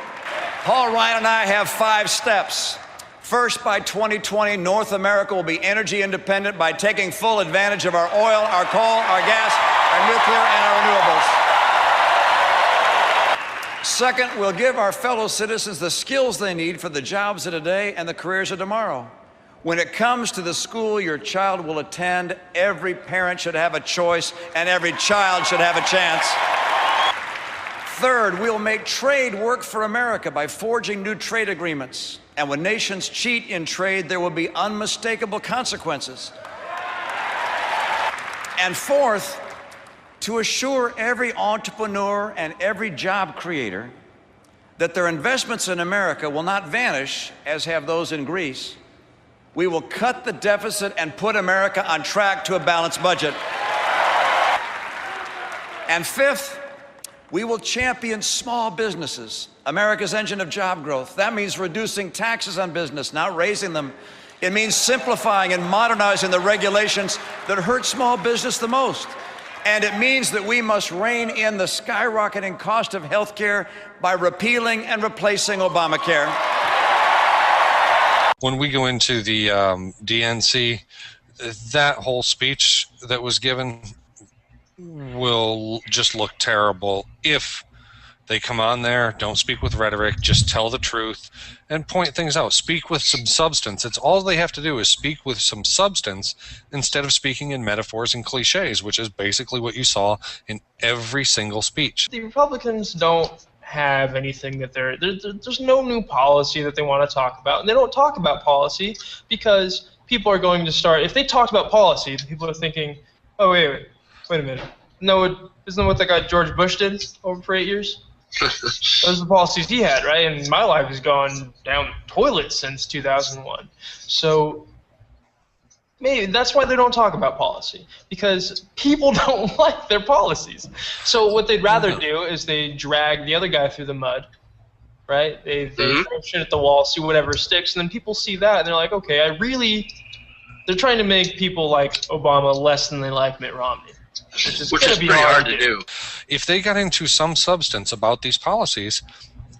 Paul Ryan and I have 5 steps. First, by 2020, North America will be energy independent by taking full advantage of our oil, our coal, our gas, our nuclear, and our renewables. Second, we'll give our fellow citizens the skills they need for the jobs of today and the careers of tomorrow. When it comes to the school your child will attend, every parent should have a choice and every child should have a chance. Third, we'll make trade work for America by forging new trade agreements. And when nations cheat in trade, there will be unmistakable consequences. And fourth, to assure every entrepreneur and every job creator that their investments in America will not vanish as have those in Greece, we will cut the deficit and put America on track to a balanced budget. And fifth, we will champion small businesses, America's engine of job growth. That means reducing taxes on business, not raising them. It means simplifying and modernizing the regulations that hurt small business the most. And it means that we must rein in the skyrocketing cost of health care by repealing and replacing Obamacare. When we go into the DNC, that whole speech that was given will just look terrible if they come on there, don't speak with rhetoric, just tell the truth and point things out. Speak with some substance. It's all they have to do is speak with some substance instead of speaking in metaphors and cliches, which is basically what you saw in every single speech. The Republicans don't have anything that there's no new policy that they want to talk about, and they don't talk about policy because people are going to start, if they talked about policy, people are thinking, oh wait a minute, no, isn't that what that guy George Bush did over for 8 years? Those are the policies he had, right? And my life has gone down the toilet since 2001. So Maybe that's why they don't talk about policy, because people don't like their policies. So what they'd rather do is they drag the other guy through the mud, right? They throw shit at the wall, see whatever sticks, and then people see that and they're like, okay, they're trying to make people like Obama less than they like Mitt Romney, which is pretty hard to do. If they got into some substance about these policies,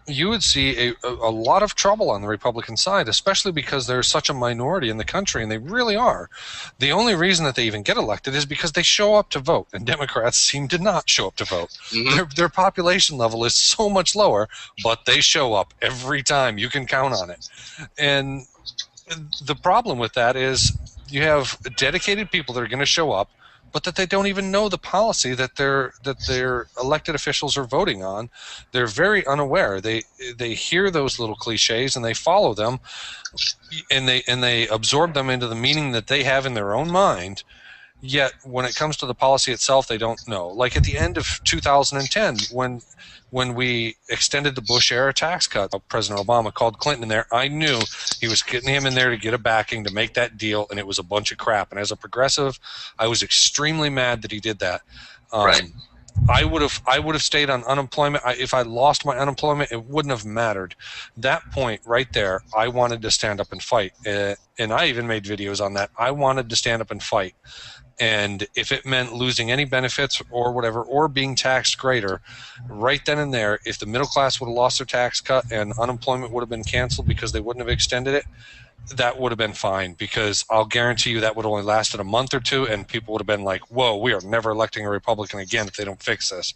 you would see a lot of trouble on the Republican side, especially because they're such a minority in the country, and they really are. The only reason that they even get elected is because they show up to vote, and Democrats seem to not show up to vote. Their population level is so much lower, but they show up every time. You can count on it. And the problem with that is you have dedicated people that are going to show up, but that they don't even know the policy that their elected officials are voting on. They're very unaware. They hear those little cliches and they follow them, and they absorb them into the meaning that they have in their own mind. Yet when it comes to the policy itself, they don't know. Like at the end of 2010, when we extended the Bush-era tax cut, President Obama called Clinton in there. I knew he was getting him in there to get a backing to make that deal, and it was a bunch of crap. And as a progressive, I was extremely mad that he did that. Right. I would have stayed on unemployment. If I lost my unemployment, it wouldn't have mattered. That point right there, I wanted to stand up and fight. And I even made videos on that. I wanted to stand up and fight. And if it meant losing any benefits or whatever, or being taxed greater, right then and there, if the middle class would have lost their tax cut and unemployment would have been canceled because they wouldn't have extended it, that would have been fine, because I'll guarantee you that would have only lasted a month or two, and people would have been like, whoa, we are never electing a Republican again if they don't fix this.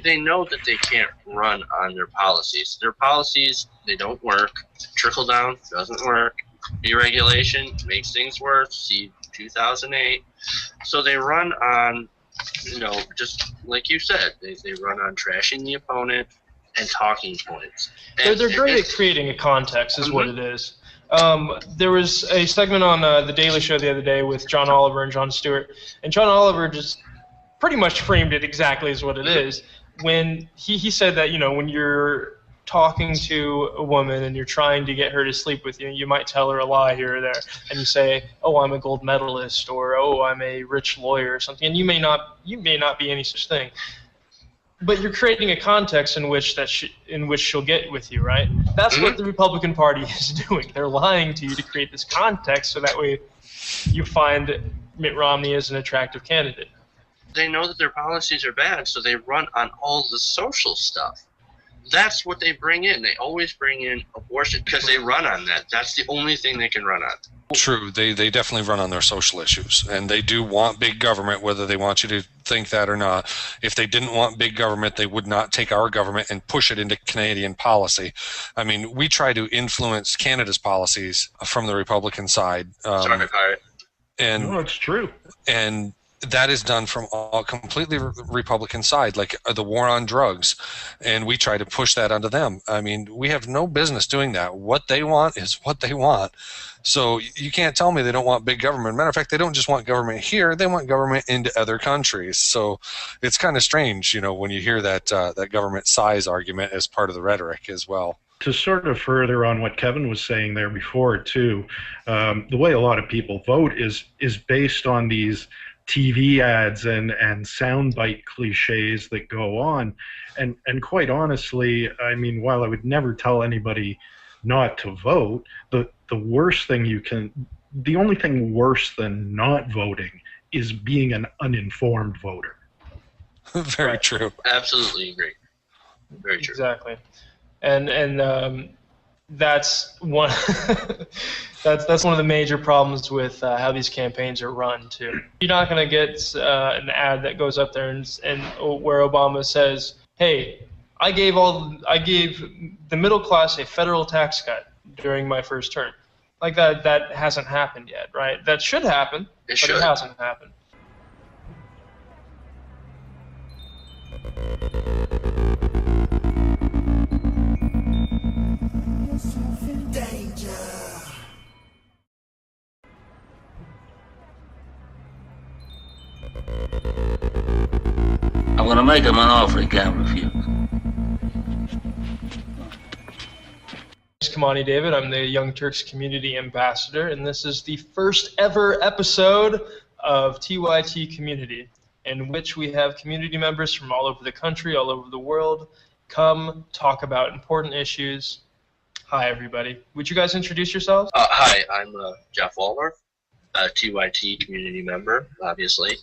They know that they can't run on their policies. Their policies, they don't work. Trickle down doesn't work. Deregulation makes things worse. See 2008. So they run on, just like you said, they run on trashing the opponent and talking points. And they're great at creating a context, is what it is. There was a segment on The Daily Show the other day with John Oliver and Jon Stewart, and John Oliver just pretty much framed it exactly as what it is. When he said that, when you're talking to a woman and you're trying to get her to sleep with you, you might tell her a lie here or there, and you say, oh, I'm a gold medalist, or oh, I'm a rich lawyer or something, and you may not be any such thing. But you're creating a context in which she'll get with you, right? That's what the Republican Party is doing. They're lying to you to create this context, so that way you find Mitt Romney as an attractive candidate. They know that their policies are bad, so they run on all the social stuff. That's what they bring in. They always bring in abortion because they run on that. That's the only thing they can run on. True. They definitely run on their social issues, and they do want big government, whether they want you to think that or not. If they didn't want big government, they would not take our government and push it into Canadian policy. I mean, we try to influence Canada's policies from the Republican side. And no, it's true. And that is done from a completely Republican side, like the war on drugs, and we try to push that onto them. I mean, we have no business doing that. What they want is what they want. So you can't tell me they don't want big government. Matter of fact, they don't just want government here; they want government into other countries. So it's kind of strange, when you hear that that government size argument as part of the rhetoric as well. To sort of further on what Kevin was saying there before too, the way a lot of people vote is based on these TV ads and soundbite cliches that go on, and quite honestly, I mean, while I would never tell anybody not to vote, the worst thing the only thing worse than not voting is being an uninformed voter. Very true. Absolutely agree. Very true. Exactly, and that's one. That's one of the major problems with how these campaigns are run too. You're not going to get an ad that goes up there and where Obama says, "Hey, I gave the middle class a federal tax cut during my first term." Like that hasn't happened yet, right? That should happen, but it hasn't happened. I'm gonna make him an offer he can't refuse. Kimani David. I'm the Young Turks Community Ambassador, and this is the first ever episode of TYT Community, in which we have community members from all over the country, all over the world, come talk about important issues. Hi, everybody. Would you guys introduce yourselves? Hi, I'm Jeff Waldorf, a TYT community member, obviously.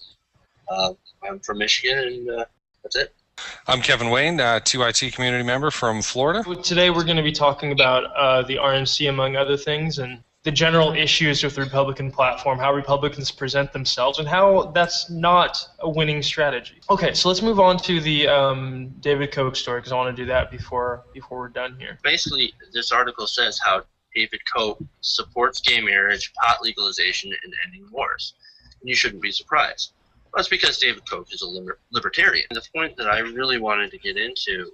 I'm from Michigan, and that's it. I'm Kevin Wayne, TYT community member from Florida. Today we're going to be talking about the RNC, among other things, and the general issues with the Republican platform, how Republicans present themselves, and how that's not a winning strategy. Okay, so let's move on to the David Koch story, because I want to do that before we're done here. Basically, this article says how David Koch supports gay marriage, pot legalization, and ending wars. And you shouldn't be surprised. That's because David Koch is a libertarian. The point that I really wanted to get into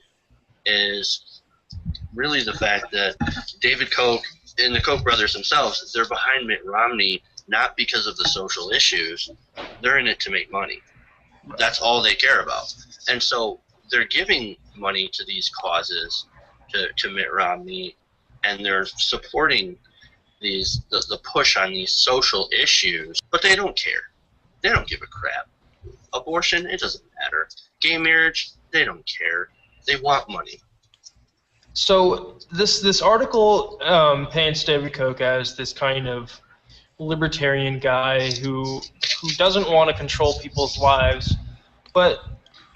is really the fact that David Koch and the Koch brothers themselves, they're behind Mitt Romney not because of the social issues. They're in it to make money. That's all they care about. And so they're giving money to these causes, to Mitt Romney, and they're supporting the push on these social issues, but they don't care. They don't give a crap. Abortion, it doesn't matter. Gay marriage, they don't care. They want money. So this article paints David Koch as this kind of libertarian guy who doesn't want to control people's lives, but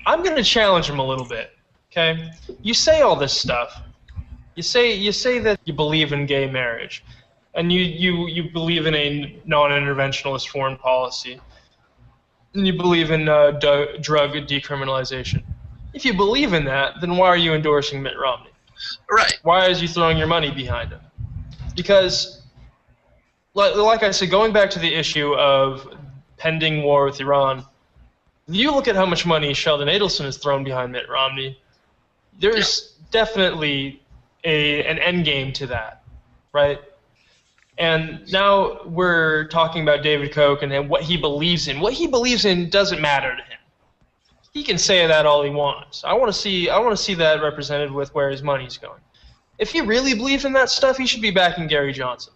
I'm going to challenge him a little bit. Okay, you say all this stuff. You say that you believe in gay marriage, and you believe in a non-interventionist foreign policy. And you believe in drug decriminalization. If you believe in that, then why are you endorsing Mitt Romney? Right. Why is you throwing your money behind him? Because, like I said, going back to the issue of pending war with Iran, you look at how much money Sheldon Adelson has thrown behind Mitt Romney, there's definitely an end game to that, right? And now we're talking about David Koch and what he believes in. What he believes in doesn't matter to him. He can say that all he wants. I want to see that represented with where his money's going. If he really believes in that stuff, he should be backing Gary Johnson.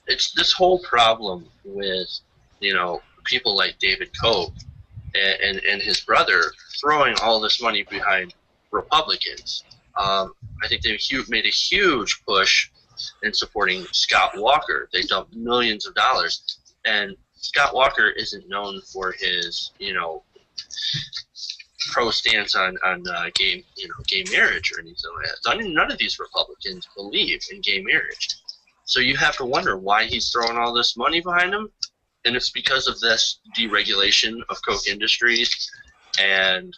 It's this whole problem with, people like David Koch and his brother throwing all this money behind Republicans. I think they made a huge push in supporting Scott Walker. They dumped millions of dollars, and Scott Walker isn't known for his, pro stance on gay marriage or anything like that. None of these Republicans believe in gay marriage. So you have to wonder why he's throwing all this money behind him, and it's because of this deregulation of Koch Industries and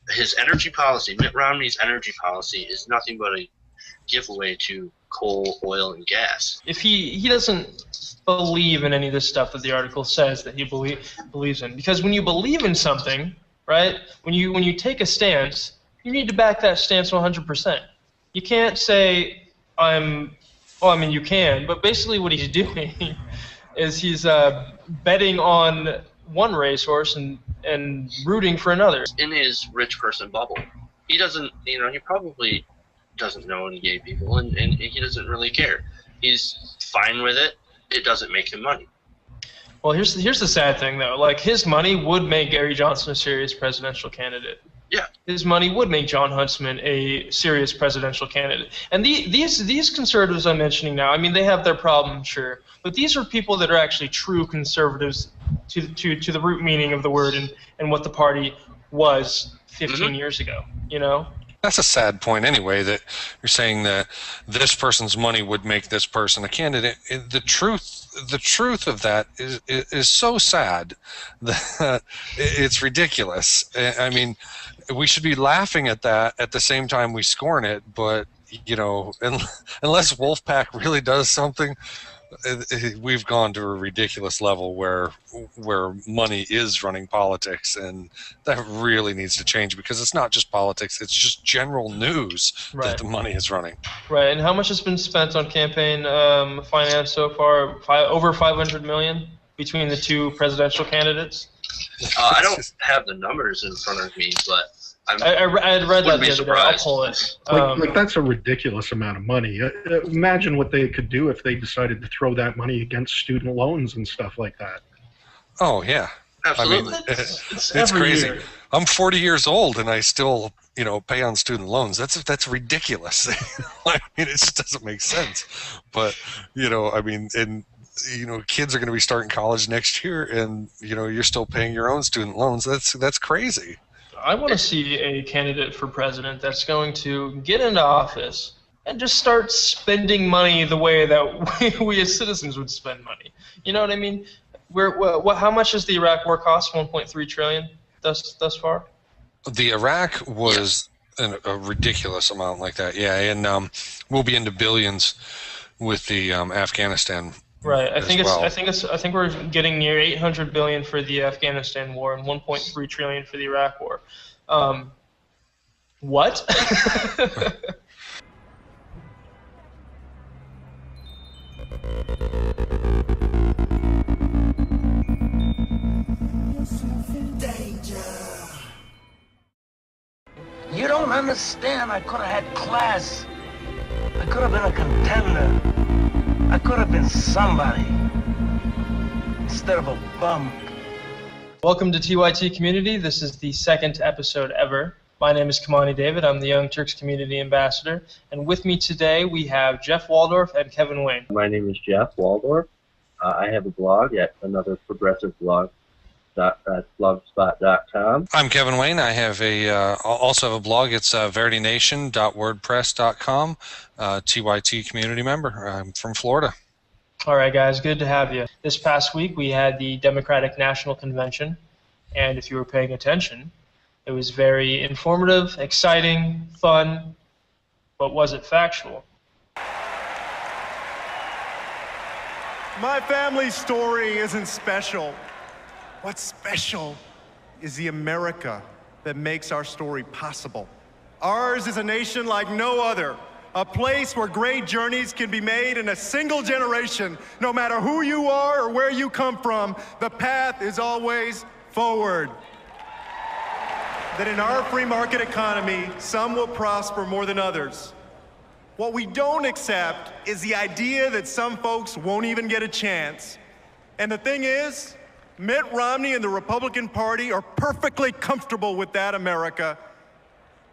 his energy policy. Mitt Romney's energy policy is nothing but a giveaway to coal, oil, and gas. If he doesn't believe in any of this stuff that the article says that he believes in, because when you believe in something, right, when you take a stance, you need to back that stance 100%. You can't say you can, but basically what he's doing is he's betting on one racehorse and rooting for another. In his rich person bubble, he doesn't, he probably doesn't know any gay people, and he doesn't really care. He's fine with it. It doesn't make him money. Well, here's the sad thing, though. Like, his money would make Gary Johnson a serious presidential candidate. Yeah. His money would make John Huntsman a serious presidential candidate. And these conservatives I'm mentioning now, I mean, they have their problems, sure, but these are people that are actually true conservatives to the root meaning of the word and what the party was 15 years ago, That's a sad point anyway, that you're saying that this person's money would make this person a candidate. The truth of that is so sad that it's ridiculous. I mean, we should be laughing at that at the same time we scorn it, but unless Wolfpack really does something, we've gone to a ridiculous level where money is running politics, and that really needs to change, because it's not just politics, it's just general news that the money is running. Right. And how much has been spent on campaign finance so far? Over $500 million between the two presidential candidates? I don't have the numbers in front of me, but I had read that Wouldn't be the other day. I'll surprised. pull it. Like that's a ridiculous amount of money. Imagine what they could do if they decided to throw that money against student loans and stuff like that. Oh yeah, Absolutely. I mean, it's it's every crazy. year. I'm 40 years old and I still, pay on student loans. That's ridiculous. I mean, it just doesn't make sense. But kids are going to be starting college next year, and you're still paying your own student loans. That's crazy. I want to see a candidate for president that's going to get into office and just start spending money the way that we as citizens would spend money. You know what I mean? How much does the Iraq war cost? 1.3 trillion thus far. The Iraq was a ridiculous amount like that. Yeah, and we'll be into billions with the Afghanistan. Right. I think well. we're getting near 800 billion for the Afghanistan war and 1.3 trillion for the Iraq war. What? You don't understand. I could have had class. I could have been a contender. I could have been somebody instead of a bum. Welcome to TYT Community. This is the second episode ever. My name is Kimani David. I'm the Young Turks Community Ambassador. And with me today we have Jeff Waldorf and Kevin Wayne. My name is Jeff Waldorf. I have a blog at another progressive blog. Blogspot.com. I'm Kevin Wayne. I have also have a blog. It's veritynation.wordpress.com. TYT community member. I'm from Florida. All right, guys. Good to have you. This past week we had the Democratic National Convention, and if you were paying attention, it was very informative, exciting, fun, but was it factual? My family's story isn't special. What's special is the America that makes our story possible. Ours is a nation like no other, a place where great journeys can be made in a single generation. No matter who you are or where you come from, the path is always forward. That in our free market economy, some will prosper more than others. What we don't accept is the idea that some folks won't even get a chance. And the thing is, Mitt Romney and the Republican Party are perfectly comfortable with that America.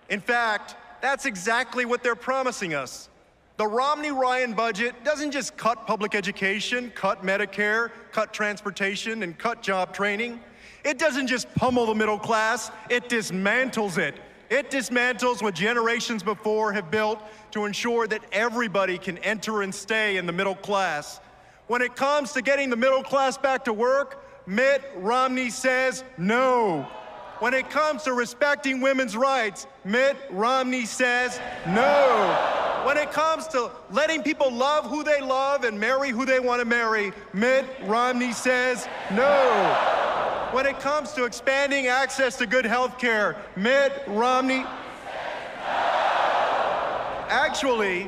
In fact, that's exactly what they're promising us. The Romney-Ryan budget doesn't just cut public education, cut Medicare, cut transportation, and cut job training. It doesn't just pummel the middle class, it dismantles it. It dismantles what generations before have built to ensure that everybody can enter and stay in the middle class. When it comes to getting the middle class back to work, Mitt Romney says no. When it comes to respecting women's rights, Mitt Romney says no. When it comes to letting people love who they love and marry who they want to marry, Mitt Romney says no. When it comes to expanding access to good health care, Mitt Romney Actually,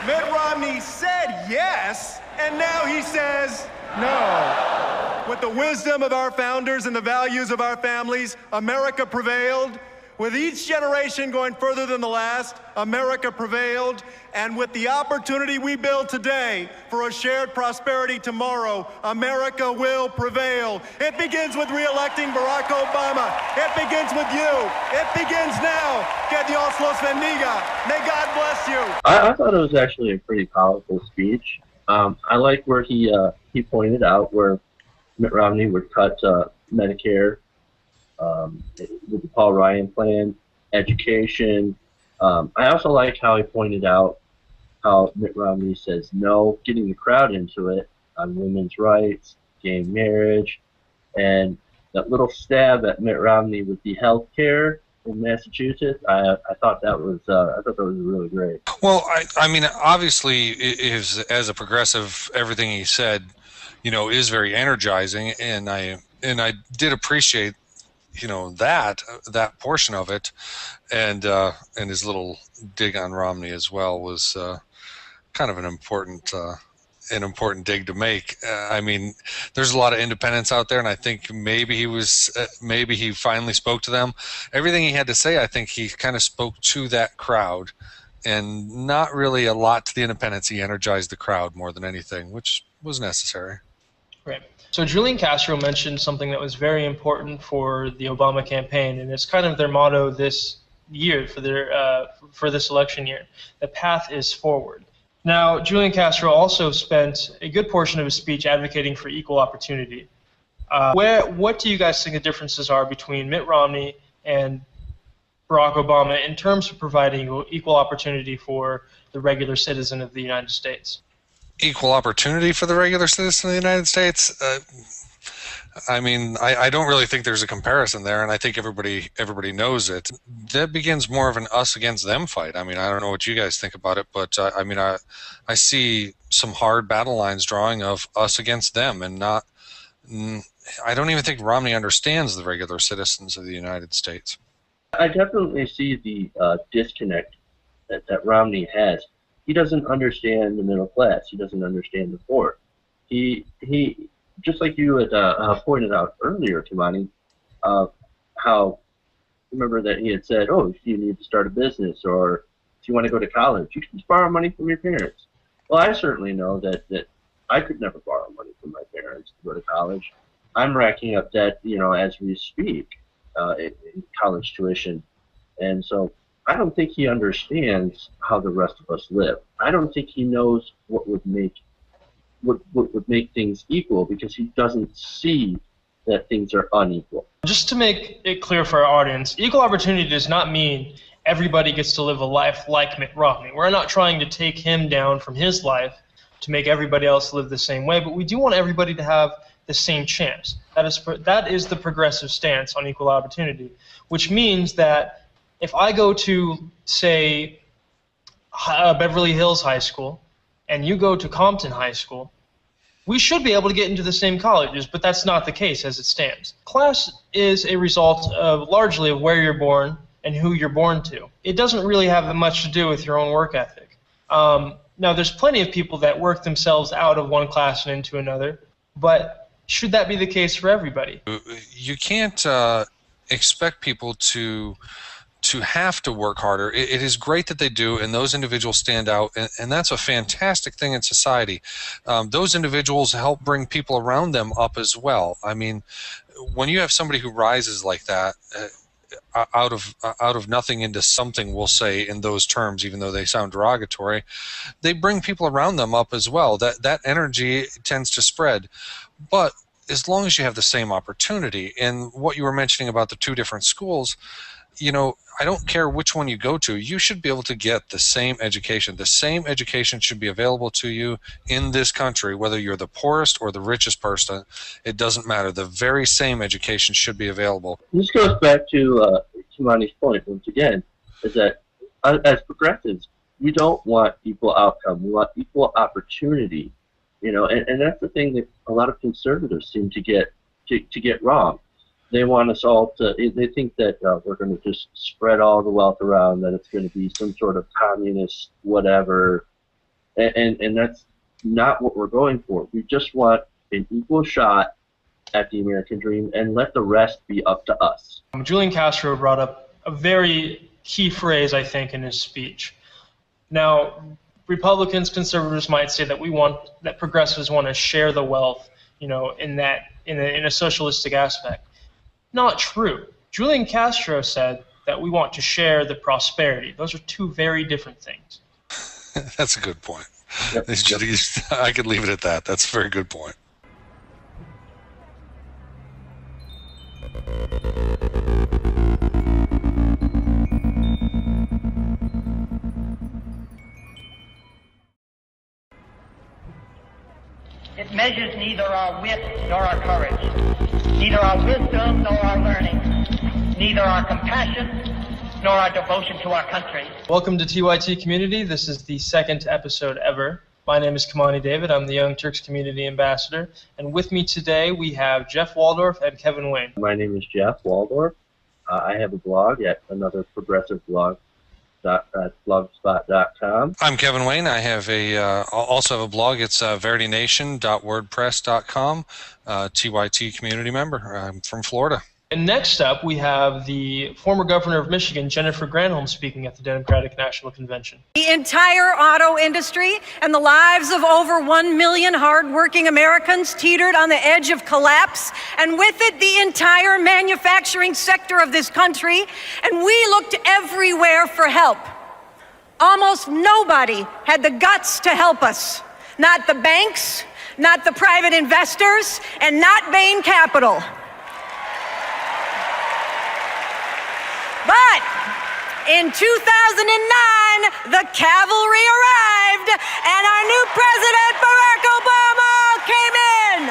Mitt Romney said yes, and now he says no. With the wisdom of our founders and the values of our families, America prevailed. With each generation going further than the last, America prevailed. And with the opportunity we build today for a shared prosperity tomorrow, America will prevail. It begins with re-electing Barack Obama. It begins with you. It begins now. Que Dios los bendiga. May God bless you. I thought it was actually a pretty powerful speech. I like where he pointed out where Mitt Romney would cut Medicare, with the Paul Ryan plan, education. I also like how he pointed out how Mitt Romney says no, getting the crowd into it on women's rights, gay marriage, and that little stab at Mitt Romney with the health care in Massachusetts. I thought that was really great. Well, I mean, obviously, as a progressive, everything he said, is very energizing, and I did appreciate that portion of it, and his little dig on Romney as well was kind of an important dig to make. I mean, there's a lot of independents out there, and I think maybe he finally spoke to them. Everything he had to say, I think he kind of spoke to that crowd, and not really a lot to the independents. He energized the crowd more than anything, which was necessary. Right. So Julian Castro mentioned something that was very important for the Obama campaign, and it's kind of their motto this year for this election year. The path is forward. Now, Julian Castro also spent a good portion of his speech advocating for equal opportunity. What do you guys think the differences are between Mitt Romney and Barack Obama in terms of providing equal opportunity for the regular citizen of the United States? Equal opportunity for the regular citizen of the United States? I mean, I don't really think there's a comparison there, and I think everybody knows it. That begins more of an us against them fight. I mean, I don't know what you guys think about it, but I mean, I see some hard battle lines drawing of us against them, and not. I don't even think Romney understands the regular citizens of the United States. I definitely see the disconnect that Romney has. He doesn't understand the middle class. He doesn't understand the poor. He just like you had pointed out earlier, Kimani, how remember that he had said, oh, if you need to start a business or if you want to go to college, you can just borrow money from your parents. Well, I certainly know that I could never borrow money from my parents to go to college. I'm racking up debt, as we speak, in college tuition. And so I don't think he understands how the rest of us live. I don't think he knows what would make things equal, because he doesn't see that things are unequal. Just to make it clear for our audience, equal opportunity does not mean everybody gets to live a life like Mitt Romney. We're not trying to take him down from his life to make everybody else live the same way, but we do want everybody to have the same chance. That is the progressive stance on equal opportunity, which means that if I go to, say, Beverly Hills High School, and you go to Compton High School, we should be able to get into the same colleges, but that's not the case as it stands. Class is a result of largely of where you're born and who you're born to. It doesn't really have much to do with your own work ethic. Now, there's plenty of people that work themselves out of one class and into another, but should that be the case for everybody? You can't expect people to have to work harder. It is great that they do, and those individuals stand out, and that's a fantastic thing in society. Those individuals help bring people around them up as well. I mean, when you have somebody who rises like that, out of nothing into something, we'll say in those terms, even though they sound derogatory, they bring people around them up as well. That energy tends to spread. But as long as you have the same opportunity, and what you were mentioning about the two different schools, I don't care which one you go to, you should be able to get the same education. The same education should be available to you in this country, whether you're the poorest or the richest person. It doesn't matter. The very same education should be available. This goes back to Kimani's point once again, is that as progressives, we don't want equal outcome. We want equal opportunity. And that's the thing that a lot of conservatives seem to get wrong. They want us all to. They think that we're going to just spread all the wealth around. That it's going to be some sort of communist whatever, and that's not what we're going for. We just want an equal shot at the American dream, and let the rest be up to us. Julian Castro brought up a very key phrase, I think, in his speech. Now, Republicans, conservatives might say that progressives want to share the wealth, in a socialistic aspect. Not true. Julian Castro said that we want to share the prosperity. Those are two very different things. That's a good point. Yep. I could leave it at that. That's a very good point. It measures neither our wit nor our courage, neither our wisdom nor our learning, neither our compassion nor our devotion to our country. Welcome to TYT Community. This is the second episode ever. My name is Kimani David. I'm the Young Turks Community Ambassador. And with me today, we have Jeff Waldorf and Kevin Wayne. My name is Jeff Waldorf. I have a blog at another progressive blog at blogspot.com. I'm Kevin Wayne. I have also have a blog. It's veritynation.wordpress.com. TYT community member. I'm from Florida. And next up, we have the former governor of Michigan, Jennifer Granholm, speaking at the Democratic National Convention. The entire auto industry and the lives of over 1 million hardworking Americans teetered on the edge of collapse, and with it, the entire manufacturing sector of this country, and we looked everywhere for help. Almost nobody had the guts to help us. Not the banks, not the private investors, and not Bain Capital. But in 2009, the cavalry arrived, and our new president, Barack Obama, came in.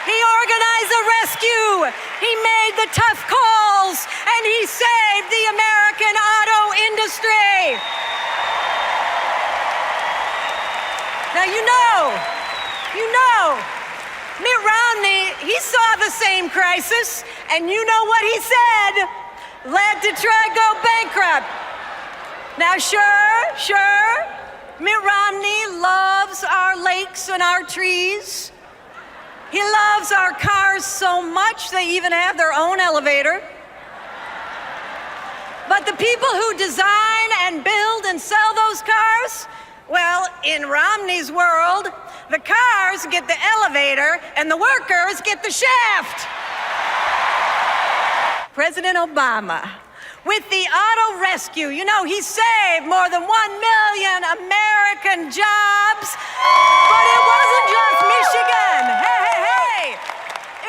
He organized a rescue, he made the tough calls, and he saved the American auto industry. Now you know, Mitt Romney, he saw the same crisis, and you know what he said? Led to try to go bankrupt. Now, sure, Mitt Romney loves our lakes and our trees. He loves our cars so much they even have their own elevator. But the people who design and build and sell those cars, well, in Romney's world, the cars get the elevator and the workers get the shaft. President Obama, with the auto rescue, you know, he saved more than 1 million American jobs. But it wasn't just Michigan. Hey.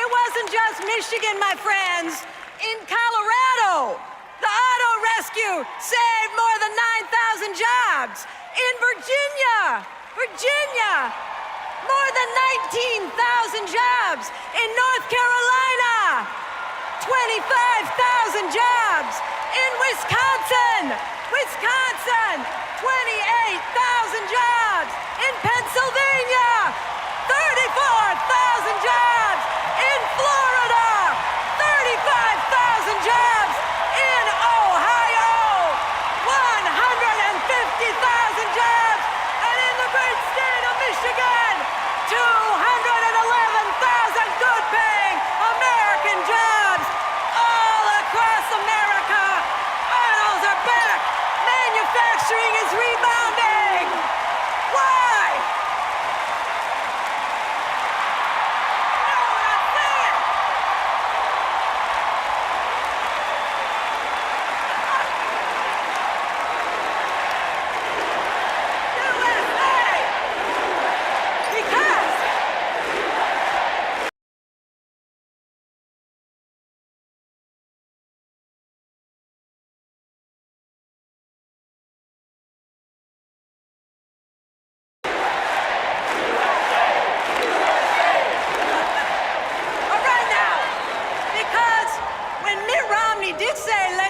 It wasn't just Michigan, my friends. In Colorado, the auto rescue saved more than 9,000 jobs. In Virginia, more than 19,000 jobs. In North Carolina, 25,000 jobs. In Wisconsin, 28,000 jobs. In Pennsylvania, 34,000 jobs. In Florida, 35,000 jobs. In Ohio, 150,000 jobs. And in the great state of Michigan, 211,000 good-paying American jobs. All across America, autos are back. Manufacturing is rebounding. Why? You know what I'm saying?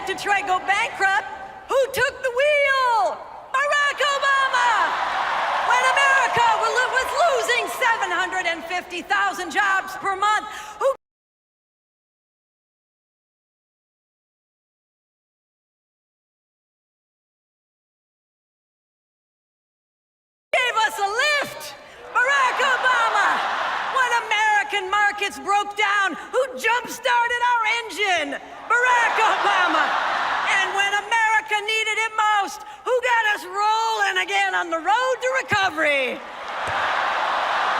Detroit go bankrupt, who took the wheel? Barack Obama! When America was losing 750,000 jobs per month, who gave us a lift? Barack Obama! When American markets broke down, who jump-started our engine? Barack Obama. And when America needed it most, who got us rolling again on the road to recovery?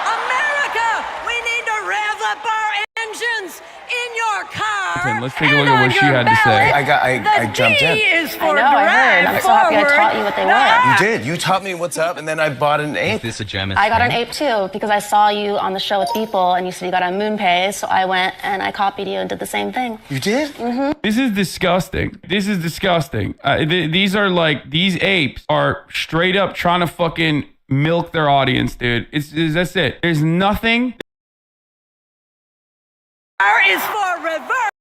America, we need to rev up our engines in your car. Let's take a look at what she had to say. I jumped in. Is for I know, I heard. I'm so happy I taught you what they were. You did. You taught me what's up, and then I bought an ape. Is this a gem? I got an ape too, because I saw you on the show with people, and you said you got on MoonPay, so I went and I copied you and did the same thing. You did? Mm-hmm. This is disgusting. These apes are straight up trying to fucking milk their audience, dude. That's it. There's nothing. Is for reverse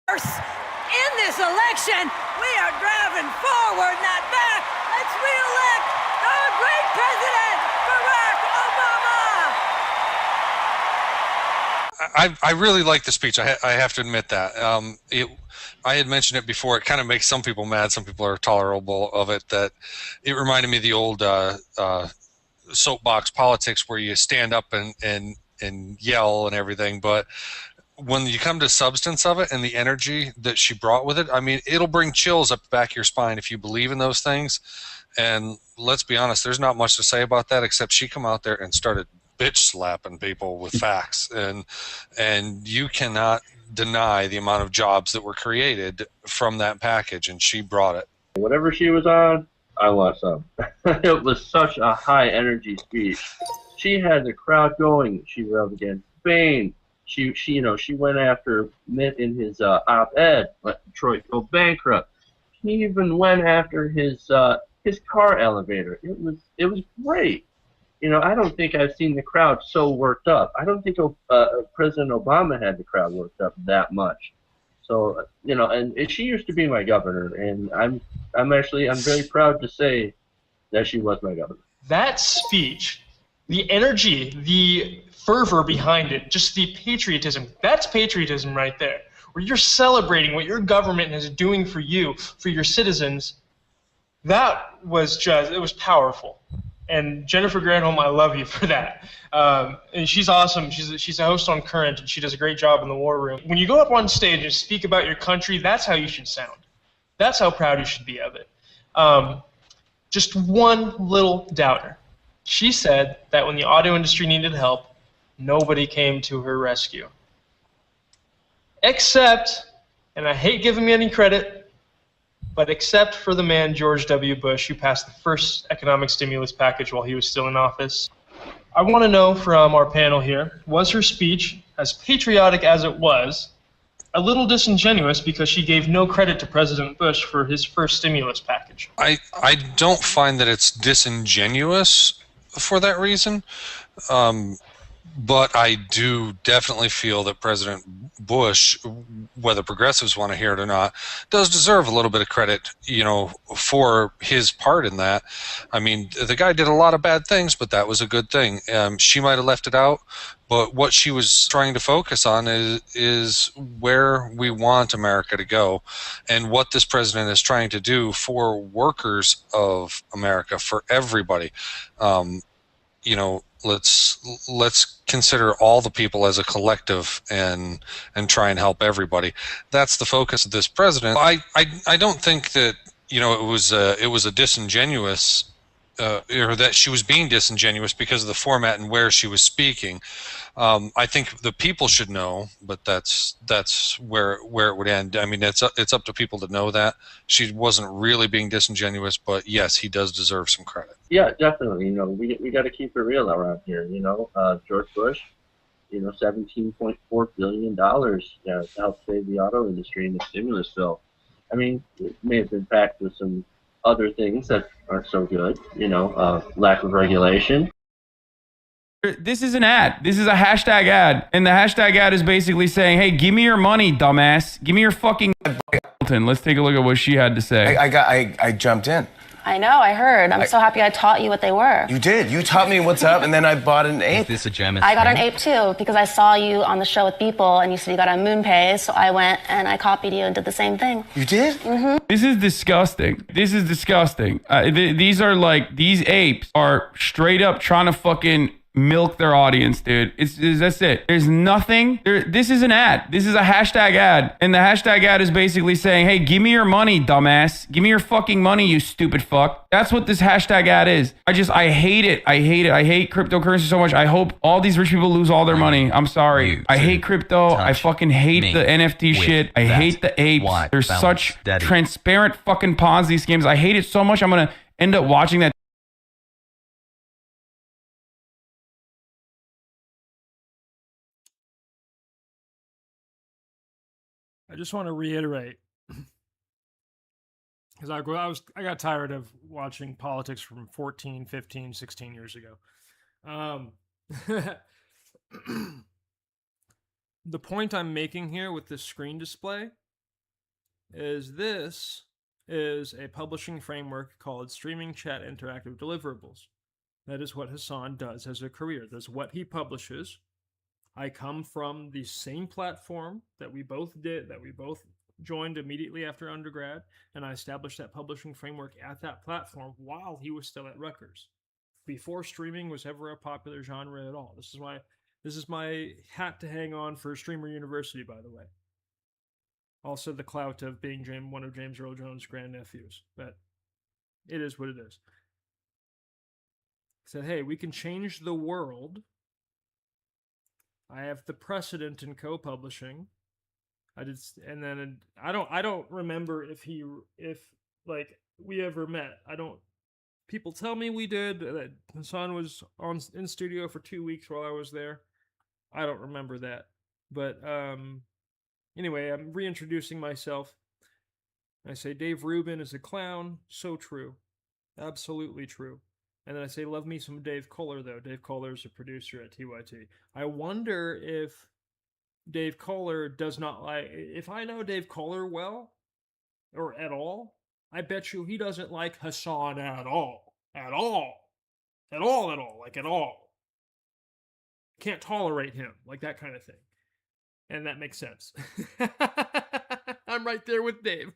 in this this election, we are driving forward, not back. Let's re-elect our great president, Barack Obama. I really like the speech. I have to admit that. I had mentioned it before. It kind of makes some people mad. Some people are tolerable of it. That it reminded me of the old soapbox politics where you stand up and yell and everything. But when you come to substance of it and the energy that she brought with it, I mean, it'll bring chills up the back of your spine if you believe in those things. And let's be honest, there's not much to say about that except she come out there and started bitch slapping people with facts, and you cannot deny the amount of jobs that were created from that package, and she brought it. Whatever she was on, I want some. It was such a high energy speech. She had the crowd going. She railed against Spain. She went after Mitt in his op-ed, let Detroit go bankrupt. She even went after his car elevator. It was great. I don't think I've seen the crowd so worked up. I don't think President Obama had the crowd worked up that much. So, and she used to be my governor, and I'm very proud to say that she was my governor. That speech, the energy, the fervor behind it, just the patriotism, that's patriotism right there, where you're celebrating what your government is doing for you, for your citizens. That was it was powerful. And Jennifer Granholm, I love you for that. And she's awesome. She's a host on Current, and she does a great job in the War Room. When you go up on stage and speak about your country, that's how you should sound. That's how proud you should be of it. Just one little doubter. She said that when the audio industry needed help, nobody came to her rescue. Except, and I hate giving me any credit, but except for the man George W. Bush, who passed the first economic stimulus package while he was still in office. I want to know from our panel here, was her speech, as patriotic as it was, a little disingenuous because she gave no credit to President Bush for his first stimulus package? I don't find that it's disingenuous for that reason. But I do definitely feel that President Bush, whether progressives want to hear it or not, does deserve a little bit of credit, for his part in that. I mean, the guy did a lot of bad things, but that was a good thing. She might have left it out, but what she was trying to focus on is where we want America to go and what this president is trying to do for workers of America, for everybody. Let's consider all the people as a collective and try and help everybody. That's the focus of this president. I don't think that it was a disingenuous or that she was being disingenuous because of the format and where she was speaking. I think the people should know, but that's where it would end. I mean, it's up to people to know that she wasn't really being disingenuous, but yes, he does deserve some credit. Yeah, definitely. We got to keep it real around here. George Bush, $17.4 billion to help save the auto industry in the stimulus bill. I mean, it may have been packed with some other things that aren't so good. Lack of regulation. This is an ad. This is a hashtag ad. And the hashtag ad is basically saying, hey, give me your money, dumbass. Give me your fucking... Let's take a look at what she had to say. I jumped in. I know, I heard. I'm so happy I taught you what they were. You did. You taught me what's up, and then I bought an ape. Is this a German I got an ape too, because I saw you on the show with people, and you said you got on MoonPay, so I went and I copied you and did the same thing. You did? Mm-hmm. This is disgusting. This is disgusting. These apes are straight up trying to fucking milk their audience, dude. That's it. There's nothing. This is an ad. This is a hashtag ad. And the hashtag ad is basically saying, hey, give me your money, dumbass. Give me your fucking money, you stupid fuck. That's what this hashtag ad is. I hate it. I hate it. I hate cryptocurrency so much. I hope all these rich people lose all their money. I'm sorry. I hate crypto. I fucking hate the NFT shit. I hate the apes. They're such transparent fucking Ponzi schemes. I hate it so much. I'm going to end up watching that. I just want to reiterate, because I got tired of watching politics from 14, 15, 16 years ago. The point I'm making here with this screen display is this is a publishing framework called Streaming Chat-Interactive Deliverables. That is what Hassan does as a career. That's what he publishes. I come from the same platform that we both did, that we both joined immediately after undergrad, and I established that publishing framework at that platform while he was still at Rutgers, before streaming was ever a popular genre at all. This is my hat to hang on for Streamer University, by the way. Also, the clout of being one of James Earl Jones' grandnephews, but it is what it is. Said, hey, we can change the world. I have the precedent in co-publishing. And then I don't remember if we ever met. People tell me we did. That Hassan was in studio for 2 weeks while I was there. I don't remember that. But anyway, I'm reintroducing myself. I say Dave Rubin is a clown. So true. Absolutely true. And then I say, love me some Dave Kohler, though. Dave Kohler is a producer at TYT. I wonder if Dave Kohler does not like... If I know Dave Kohler well, or at all, I bet you he doesn't like Hassan at all. At all. At all, at all. Like, at all. Can't tolerate him. Like, that kind of thing. And that makes sense. I'm right there with Dave.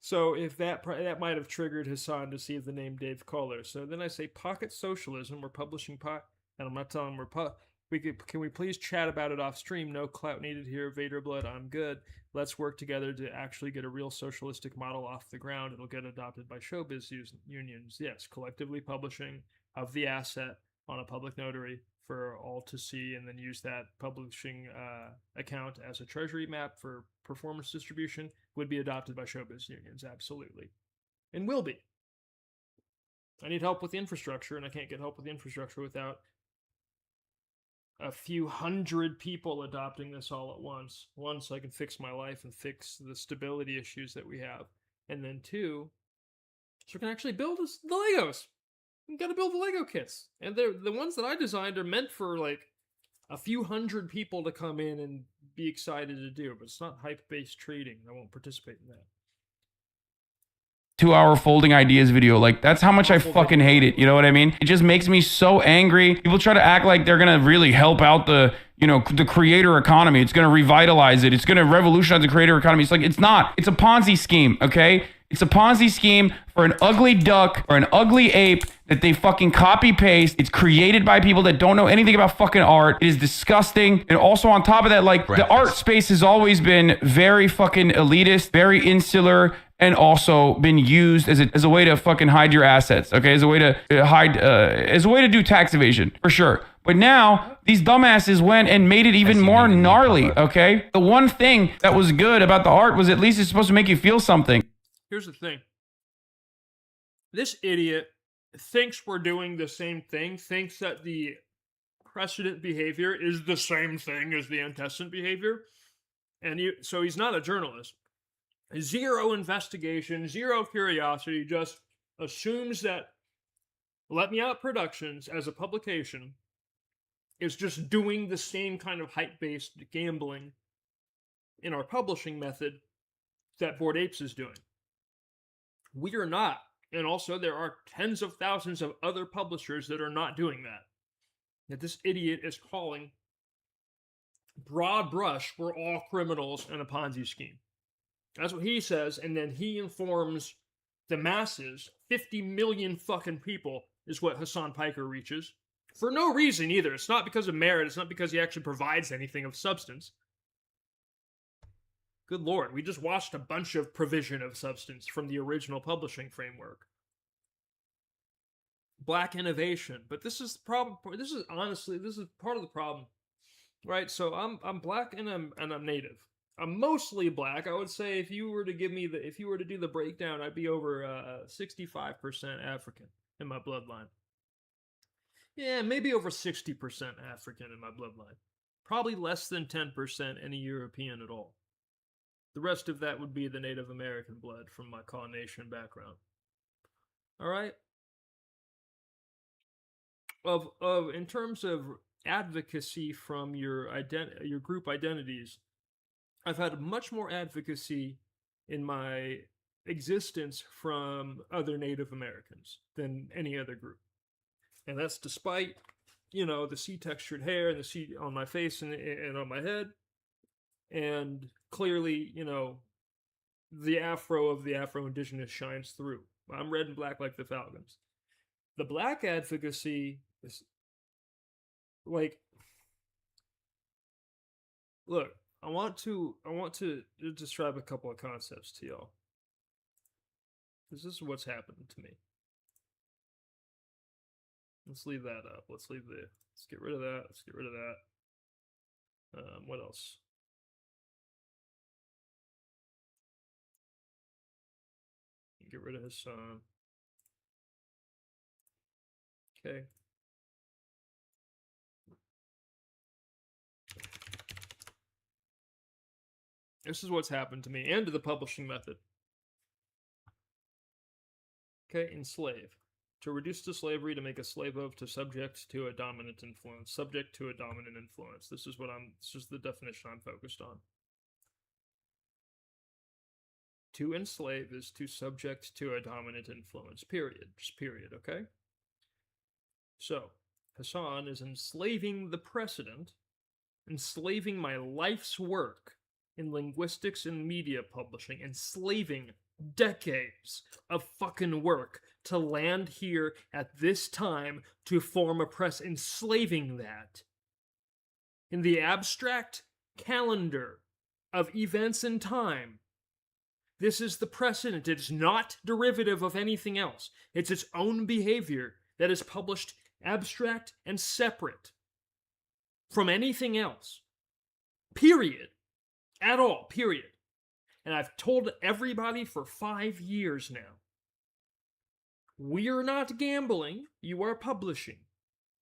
So if that might have triggered Hassan to see the name Dave Kohler. So then I say Pocket Socialism. We're publishing and I'm not telling him can we please chat about it off stream? No clout needed here. Vader blood. I'm good. Let's work together to actually get a real socialistic model off the ground. It'll get adopted by showbiz unions. Yes, collectively publishing of the asset on a public notary for all to see, and then use that publishing account as a treasury map for performance distribution would be adopted by showbiz unions, absolutely. And will be. I need help with the infrastructure, and I can't get help with the infrastructure without a few hundred people adopting this all at once. One, so I can fix my life and fix the stability issues that we have. And then two, so we can actually build the Legos. You gotta build the Lego kits. And the ones that I designed are meant for like a few hundred people to come in and be excited to do, but it's not hype-based trading. I won't participate in that. 2-hour folding ideas video. Like, that's how much I fucking hate it. You know what I mean? It just makes me so angry. People try to act like they're gonna really help out the creator economy. It's gonna revitalize it. It's gonna revolutionize the creator economy. It's like, it's not. It's a Ponzi scheme, okay? It's a Ponzi scheme for an ugly duck or an ugly ape that they fucking copy paste. It's created by people that don't know anything about fucking art. It is disgusting. And also on top of that, like, the art space has always been very fucking elitist, very insular, and also been used as a way to fucking hide your assets, okay? As a way to hide, as a way to do tax evasion, for sure. But now, these dumbasses went and made it even more gnarly, okay? The one thing that was good about the art was at least it's supposed to make you feel something. Here's the thing. This idiot thinks we're doing the same thing, thinks that the precedent behavior is the same thing as the antecedent behavior. And so he's not a journalist. Zero investigation, zero curiosity, just assumes that Let Me Out Productions, as a publication, is just doing the same kind of hype-based gambling in our publishing method that Bored Apes is doing. We are not. And also, there are tens of thousands of other publishers that are not doing that. That this idiot is calling broad brush, we're all criminals in a Ponzi scheme. That's what he says, and then he informs the masses, 50 million fucking people is what Hassan Piker reaches. For no reason either. It's not because of merit, it's not because he actually provides anything of substance. Good lord, we just watched a bunch of provision of substance from the original publishing framework. Black innovation. But this is the problem. This is part of the problem. Right? So I'm black and I'm native. I'm mostly black. I would say if you were to do the breakdown, I'd be over 65% African in my bloodline. Yeah, maybe over 60% African in my bloodline. Probably less than 10% any European at all. The rest of that would be the Native American blood from my Kaw Nation background. All right? In terms of advocacy from your group identities, I've had much more advocacy in my existence from other Native Americans than any other group. And that's despite, the sea-textured hair and the sea on my face and on my head. And clearly, the afro of the Afro-Indigenous shines through. I'm red and black like the Falcons. The black advocacy is like, look, I want to describe a couple of concepts to y'all. This is what's happened to me. Let's leave that up. Let's get rid of that. Let's get rid of that. What else? Get rid of his son. Okay. This is what's happened to me and to the publishing method. Okay, enslave. To reduce to slavery, to make a slave of, to subject to a dominant influence. Subject to a dominant influence. This is the definition I'm focused on. To enslave is to subject to a dominant influence. Period. Just period, okay? So, Hassan is enslaving the precedent, enslaving my life's work in linguistics and media publishing, enslaving decades of fucking work to land here at this time to form a press, enslaving that in the abstract calendar of events in time. This is the precedent. It's not derivative of anything else. It's its own behavior that is published abstract and separate from anything else. Period. At all. Period. And I've told everybody for 5 years now, we're not gambling, you are publishing.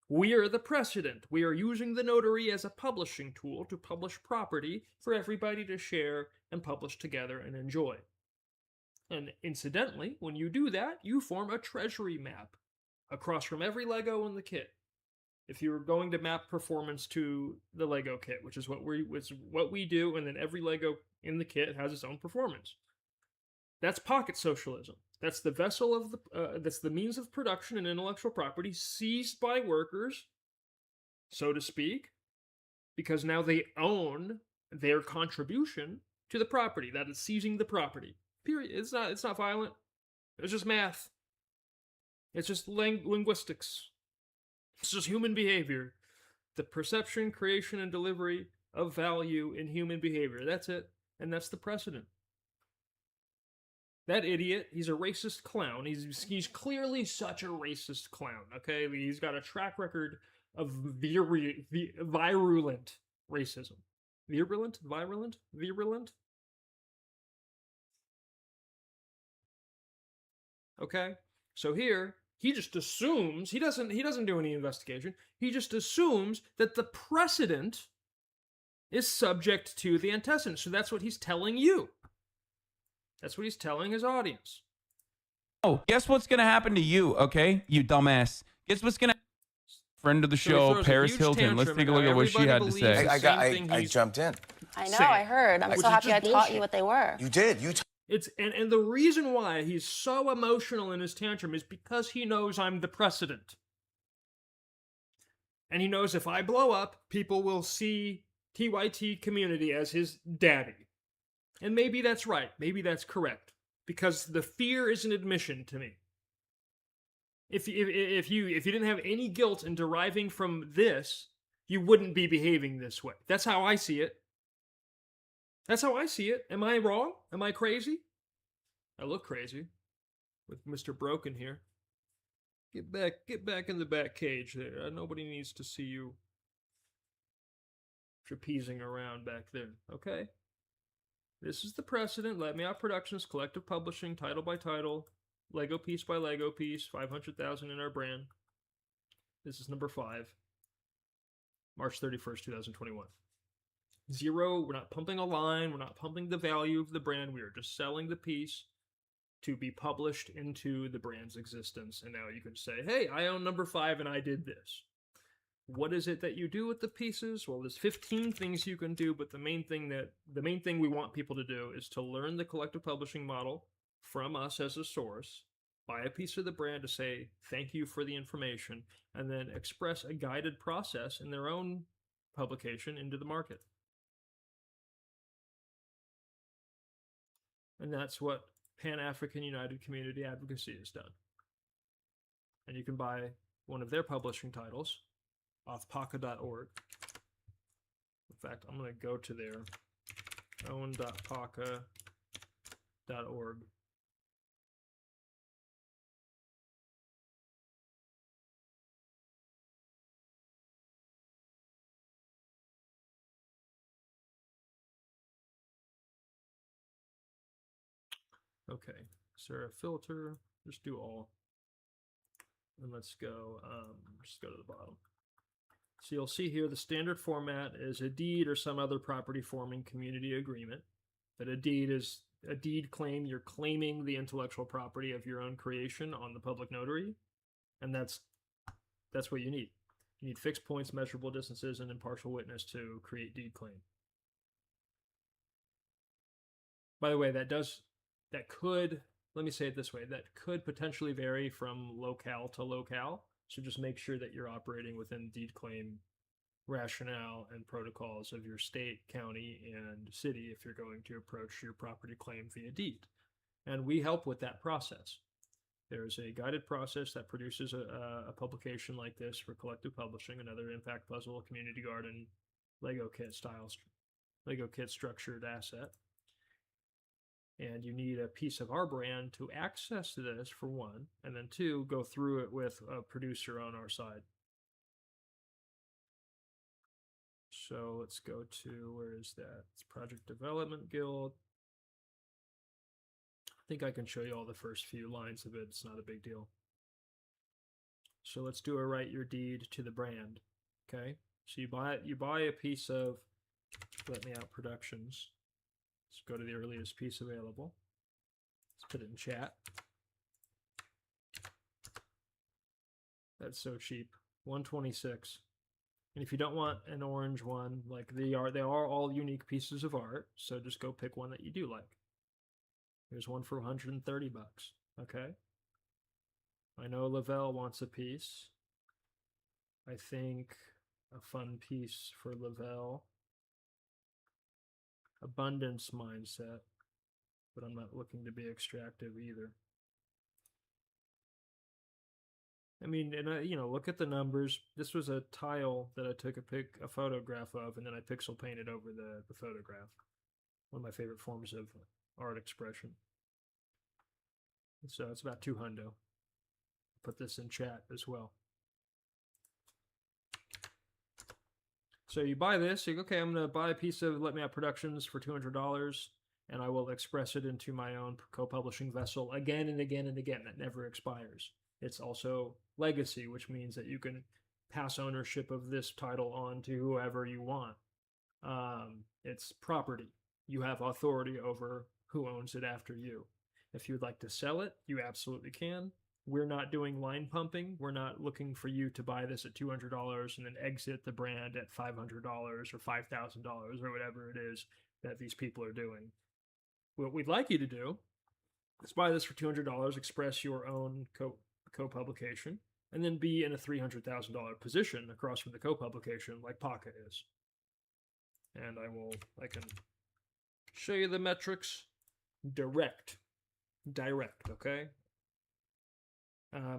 We are the precedent. We are using the notary as a publishing tool to publish property for everybody to share and publish together and enjoy. And incidentally, when you do that, you form a treasury map across from every Lego in the kit. If you're going to map performance to the Lego kit, which is what we do, and then every Lego in the kit has its own performance. That's pocket socialism. That's the vessel of that's the means of production and intellectual property seized by workers, so to speak, because now they own their contribution to the property. That is seizing the property. Period. It's not violent. It's just math. It's just linguistics. It's just human behavior. The perception, creation, and delivery of value in human behavior. That's it. And that's the precedent. That idiot, he's a racist clown. He's clearly such a racist clown, okay? He's got a track record of virulent racism. Virulent? Okay? So here, he just assumes, he doesn't do any investigation. He just assumes that the precedent is subject to the antecedent. So that's what he's telling you. That's what he's telling his audience. Oh, guess what's going to happen to you, okay? You dumbass. Guess what's going to friend of the show, Paris Hilton. Let's take a look at what she had to say. I jumped in. I know, I heard. I'm so happy I taught you what they were. You did. And the reason why he's so emotional in his tantrum is because he knows I'm the precedent. And he knows if I blow up, people will see TYT community as his daddy. And maybe that's right. Maybe that's correct. Because the fear is an admission to me. If you didn't have any guilt in deriving from this, you wouldn't be behaving this way. That's how I see it. That's how I see it. Am I wrong? Am I crazy? I look crazy with Mr. Broken here. Get back in the back cage there. Nobody needs to see you trapezing around back there, okay? This is the precedent. Let Me Out Productions, collective publishing, title by title, Lego piece by Lego piece, 500,000 in our brand. This is number 5, March 31st, 2021. 0, we're not pumping a line, we're not pumping the value of the brand, we are just selling the piece to be published into the brand's existence. And now you can say, hey, I own number 5 and I did this. what is it that you do with the pieces? Well, there's 15 things you can do, but the main thing we want people to do is to learn the collective publishing model from us as a source, buy a piece of the brand to say thank you for the information, and then express a guided process in their own publication into the market. And that's what Pan-African United Community Advocacy has done. And you can buy one of their publishing titles off paca.org. In fact, I'm going to go to their own.paca.org. Okay, is there a filter? Just do all. And let's go, just go to the bottom. So you'll see here the standard format is a deed or some other property forming community agreement. That a deed is a deed claim. You're claiming the intellectual property of your own creation on the public notary. And that's what you need. You need fixed points, measurable distances, and impartial witness to create deed claim. By the way, that could, let me say it this way, that could potentially vary from locale to locale. So just make sure that you're operating within deed claim rationale and protocols of your state, county, and city if you're going to approach your property claim via deed. And we help with that process. There's a guided process that produces a publication like this for collective publishing, another impact puzzle, community garden, Lego kit structured asset. And you need a piece of our brand to access this, for one, and then two, go through it with a producer on our side. So let's go to, where is that? It's Project Development Guild. I think I can show you all the first few lines of it. It's not a big deal. So let's do a write your deed to the brand. Okay, so you buy a piece of Let Me Out Productions. Let's go to the earliest piece available. Let's put it in chat. That's so cheap. $126. And if you don't want an orange one, like they are all unique pieces of art, so just go pick one that you do like. There's one for 130 bucks. Okay. I know Lavelle wants a piece. I think a fun piece for Lavelle. Abundance mindset, but I'm not looking to be extractive either. I mean, and you know, look at the numbers. This was a tile that I took a photograph of, and then I pixel painted over the photograph. One of my favorite forms of art expression. So it's about $200. Put this in chat as well. So you buy this, you go, okay, I'm going to buy a piece of Let Me Out Productions for $200, and I will express it into my own co-publishing vessel again and again and again. That never expires. It's also legacy, which means that you can pass ownership of this title on to whoever you want. It's property. You have authority over who owns it after you. If you'd like to sell it, you absolutely can. We're not doing line pumping. We're not looking for you to buy this at $200 and then exit the brand at $500 or $5,000 or whatever it is that these people are doing. What we'd like you to do is buy this for $200, express your own co-publication, and then be in a $300,000 position across from the co-publication like Paca is. And I can show you the metrics. Direct, okay?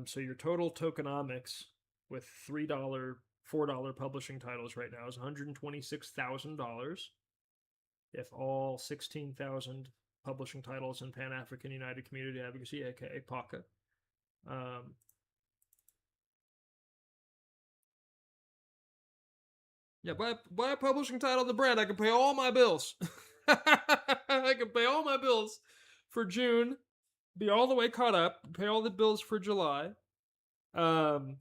So your total tokenomics with $3, $4 publishing titles right now is $126,000. If all 16,000 publishing titles in Pan-African United Community Advocacy, aka PACA, yeah, buy a publishing title of the brand. I can pay all my bills. I can pay all my bills for June. Be all the way caught up, pay all the bills for July, and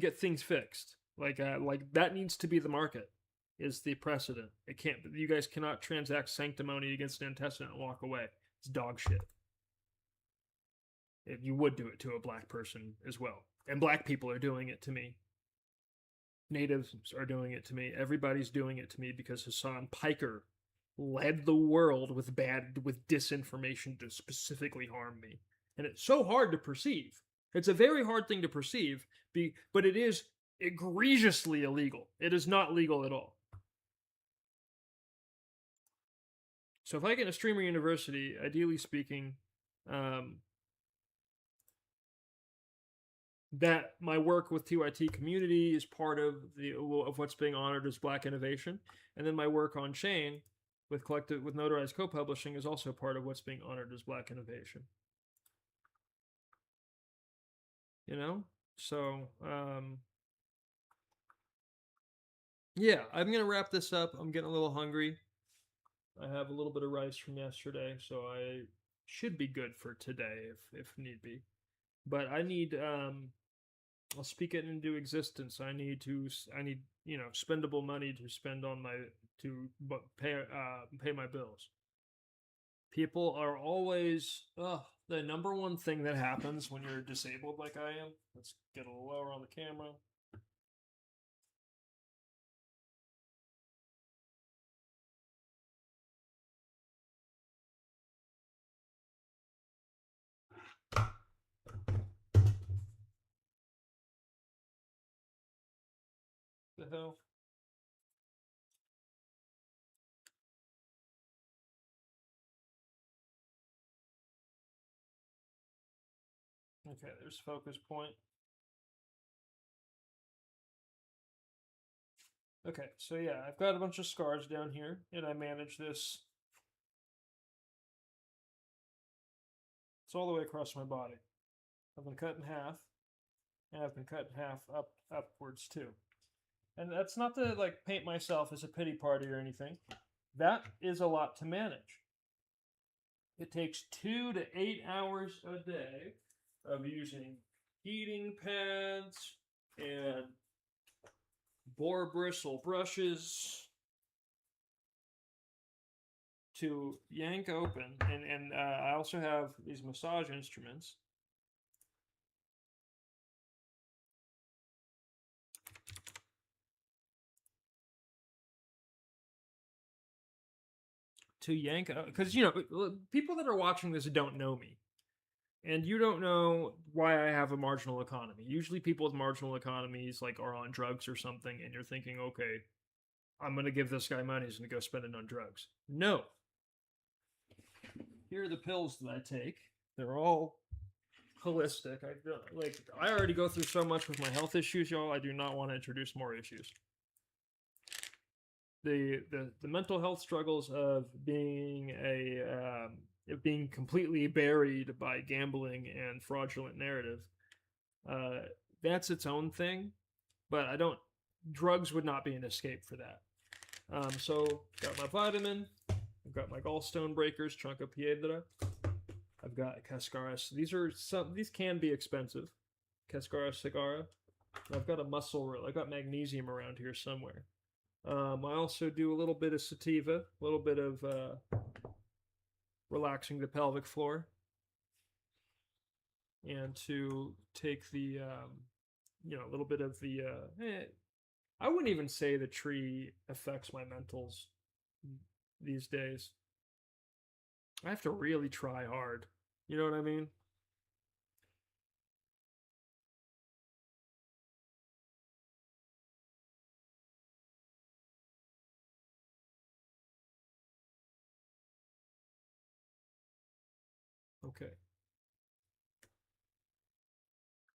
get things fixed. Like that needs to be the market, is the precedent. It can't. You guys cannot transact sanctimony against an intestinate and walk away. It's dog shit. If you would do it to a black person as well, And black people are doing it to me. Natives are doing it to me. Everybody's doing it to me because Hassan Piker led the world with disinformation to specifically harm me. And it's so hard to perceive. It's a very hard thing to perceive, but it is egregiously illegal. It is not legal at all. So if I get a streamer university, ideally speaking, that my work with TYT community is part of what's being honored as Black innovation, and then my work on chain with notarized co-publishing is also part of what's being honored as Black innovation. You know, so yeah, I'm gonna wrap this up. I'm getting a little hungry. I have a little bit of rice from yesterday, so I should be good for today if need be. But I need I'll speak it into existence. I need spendable money to spend on pay my bills. People are always the number one thing that happens when you're disabled like I am. Let's get a little lower on the camera. The hell? Okay, there's focus point. Okay, so yeah, I've got a bunch of scars down here, and I manage this. It's all the way across my body. I've been cut in half, and I've been cut in half upwards too. And that's not to like paint myself as a pity party or anything. That is a lot to manage. It takes 2 to 8 hours a day of using heating pads and boar bristle brushes to yank open, and I also have these massage instruments to yank out, because people that are watching this don't know me, and you don't know why I have a marginal economy. Usually people with marginal economies like are on drugs or something, and you're thinking, okay, I'm gonna give this guy money, he's gonna go spend it on drugs. No. Here are the pills that I take. They're all holistic. I already go through so much with my health issues, y'all. I do not want to introduce more issues. The mental health struggles of being being completely buried by gambling and fraudulent narrative, that's its own thing, but drugs would not be an escape for that. So got my vitamin, I've got my gallstone breakers, Tranca Piedra, I've got Cascara. These can be expensive. Cascara Cigara. I've got I've got magnesium around here somewhere. I also do a little bit of sativa, a little bit of relaxing the pelvic floor, and to take the a little bit of the I wouldn't even say the tree affects my mentals these days. I have to really try hard. You know what I mean? Okay.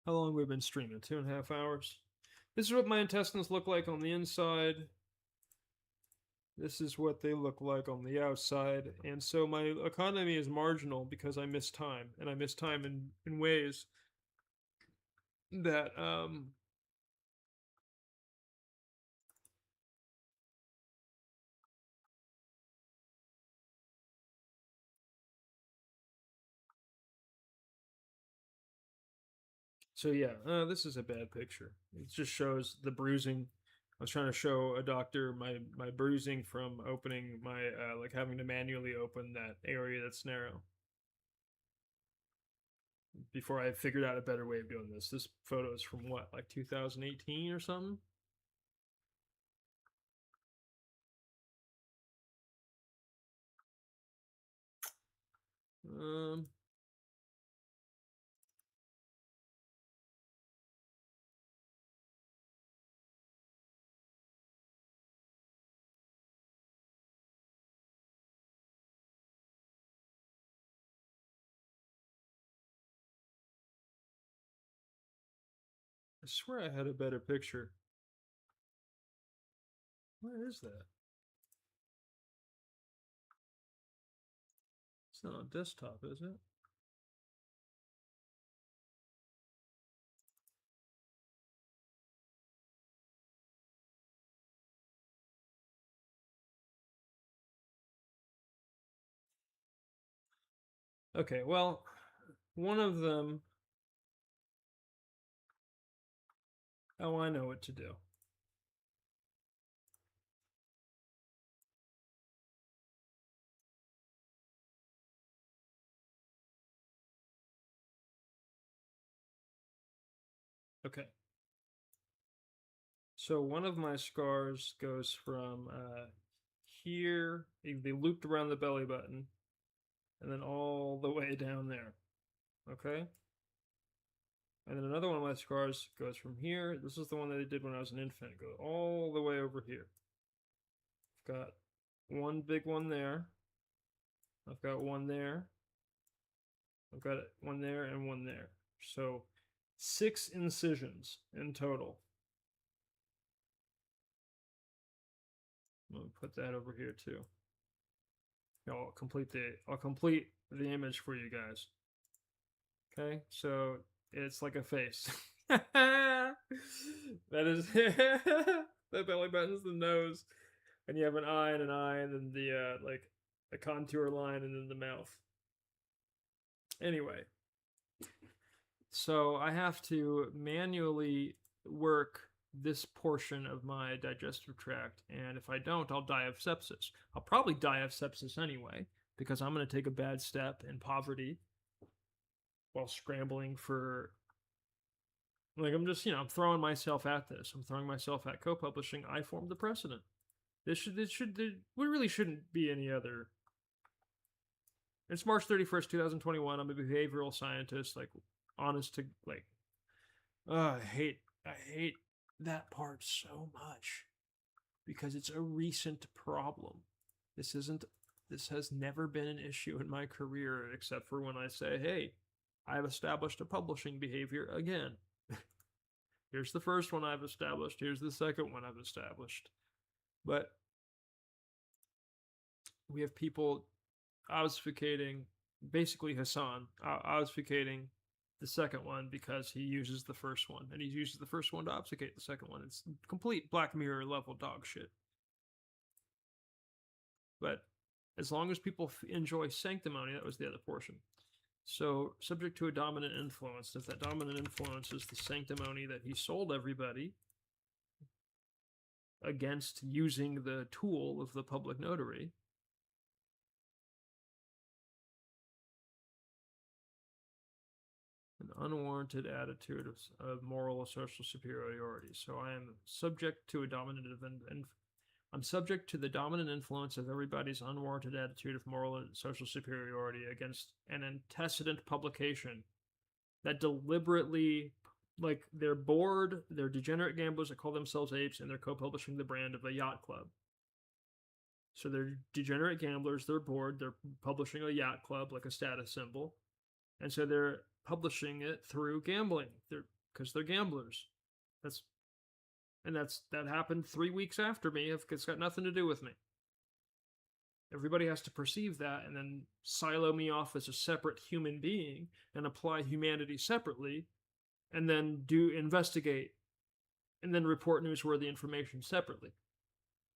How long have we been streaming? 2.5 hours. This is what my intestines look like on the inside. This is what they look like on the outside. And so my economy is marginal because I miss time. And I miss time in ways that so yeah, this is a bad picture. It just shows the bruising. I was trying to show a doctor my bruising from opening my like having to manually open that area that's narrow. before I figured out a better way of doing this. This photo is from what, like 2018 or something? I swear I had a better picture. Where is that? It's not on desktop, is it? Okay, well, one of them... Oh, I know what to do. Okay. So one of my scars goes from here, they looped around the belly button, and then all the way down there. Okay? And then another one of my scars goes from here. This is the one that I did when I was an infant. Go all the way over here. I've got one big one there. I've got one there. I've got one there and one there. So 6 incisions in total. I'm gonna put that over here too. I'll complete the image for you guys. Okay, so it's like a face. That is the belly button's the nose, and you have an eye, and then the like a contour line, and then the mouth. Anyway, so I have to manually work this portion of my digestive tract, and if I don't, I'll die of sepsis. I'll probably die of sepsis anyway, because I'm going to take a bad step in poverty while scrambling for, like, I'm just, I'm throwing myself at this. I'm throwing myself at co-publishing. I formed the precedent. We really shouldn't be any other. It's March 31st, 2021. I'm a behavioral scientist, like, honest to, like, I hate that part so much because it's a recent problem. This has never been an issue in my career except for when I say, hey, I've established a publishing behavior again. Here's the first one I've established. Here's the second one I've established. But we have people obfuscating, basically Hassan, obfuscating the second one because he uses the first one, and he uses the first one to obfuscate the second one. It's complete Black Mirror level dog shit. But as long as people enjoy sanctimony, that was the other portion. So, subject to a dominant influence, if that dominant influence is the sanctimony that he sold everybody against using the tool of the public notary, an unwarranted attitude of moral or social superiority. So I am subject to a dominant I'm subject to the dominant influence of everybody's unwarranted attitude of moral and social superiority against an antecedent publication that deliberately, like, they're bored, they're degenerate gamblers that call themselves apes, and they're co-publishing the brand of a yacht club. So they're degenerate gamblers, they're bored, they're publishing a yacht club like a status symbol, and so they're publishing it through gambling. Because they're gamblers. That happened 3 weeks after me. It's got nothing to do with me. Everybody has to perceive that and then silo me off as a separate human being and apply humanity separately, and then investigate and then report newsworthy information separately.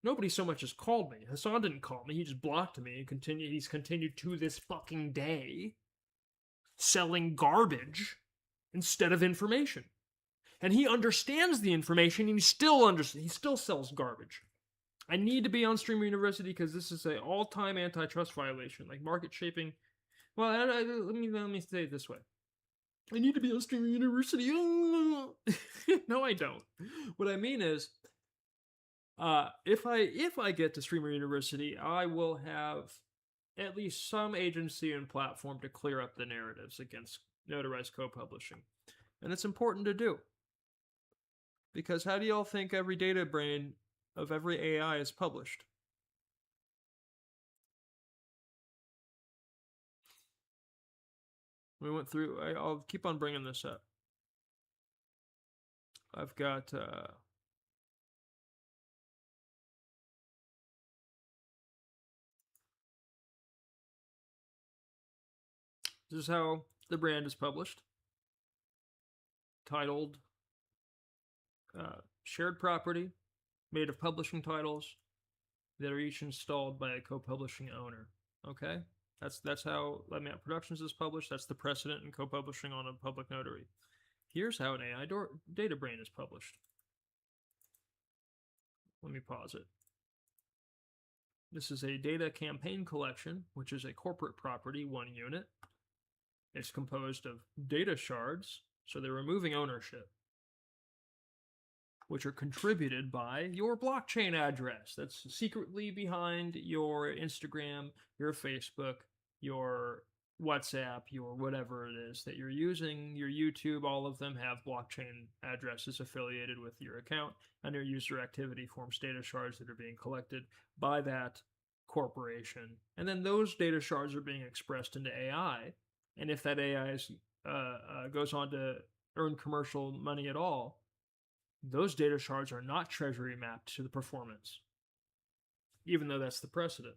Nobody so much as called me. Hassan didn't call me. He just blocked me and he's continued to this fucking day selling garbage instead of information. And he understands the information, and he still sells garbage. I need to be on Streamer University because this is an all-time antitrust violation, like market shaping. Well, let me say it this way. I need to be on Streaming University. No, I don't. What I mean is, if I get to Streamer University, I will have at least some agency and platform to clear up the narratives against notarized co-publishing. And it's important to do. Because how do y'all think every data brain of every AI is published? We went through, I'll keep on bringing this up. I've got, this is how the brand is published. Titled Shared Property, made of publishing titles that are each installed by a co-publishing owner. Okay? That's how Lemmy Productions is published. That's the precedent in co-publishing on a public notary. Here's how an AI data brain is published. Let me pause it. This is a data campaign collection, which is a corporate property, 1 unit. It's composed of data shards, so they're removing ownership, which are contributed by your blockchain address that's secretly behind your Instagram, your Facebook, your WhatsApp, your whatever it is that you're using, your YouTube. All of them have blockchain addresses affiliated with your account, and your user activity forms data shards that are being collected by that corporation. And then those data shards are being expressed into AI. And if that AI goes on to earn commercial money at all, those data shards are not treasury mapped to the performance, even though that's the precedent.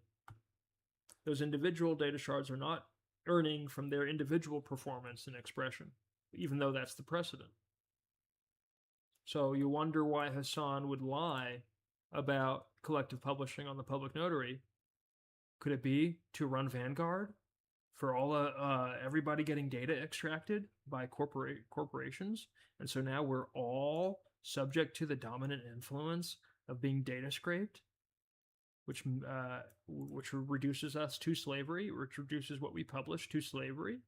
Those individual data shards are not earning from their individual performance and expression, even though that's the precedent. So you wonder why Hassan would lie about collective publishing on the public notary. Could it be to run Vanguard? For all everybody getting data extracted by corporations, and so now we're all subject to the dominant influence of being data scraped, which reduces us to slavery, which reduces what we publish to slavery.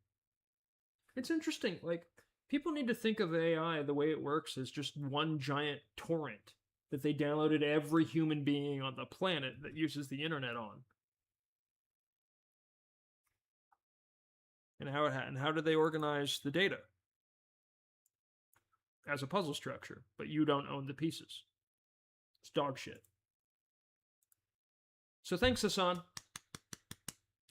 It's interesting. Like, people need to think of AI the way it works as just one giant torrent that they downloaded every human being on the planet that uses the internet on. And how do they organize the data? As a puzzle structure, but you don't own the pieces. It's dog shit. So thanks, Hassan.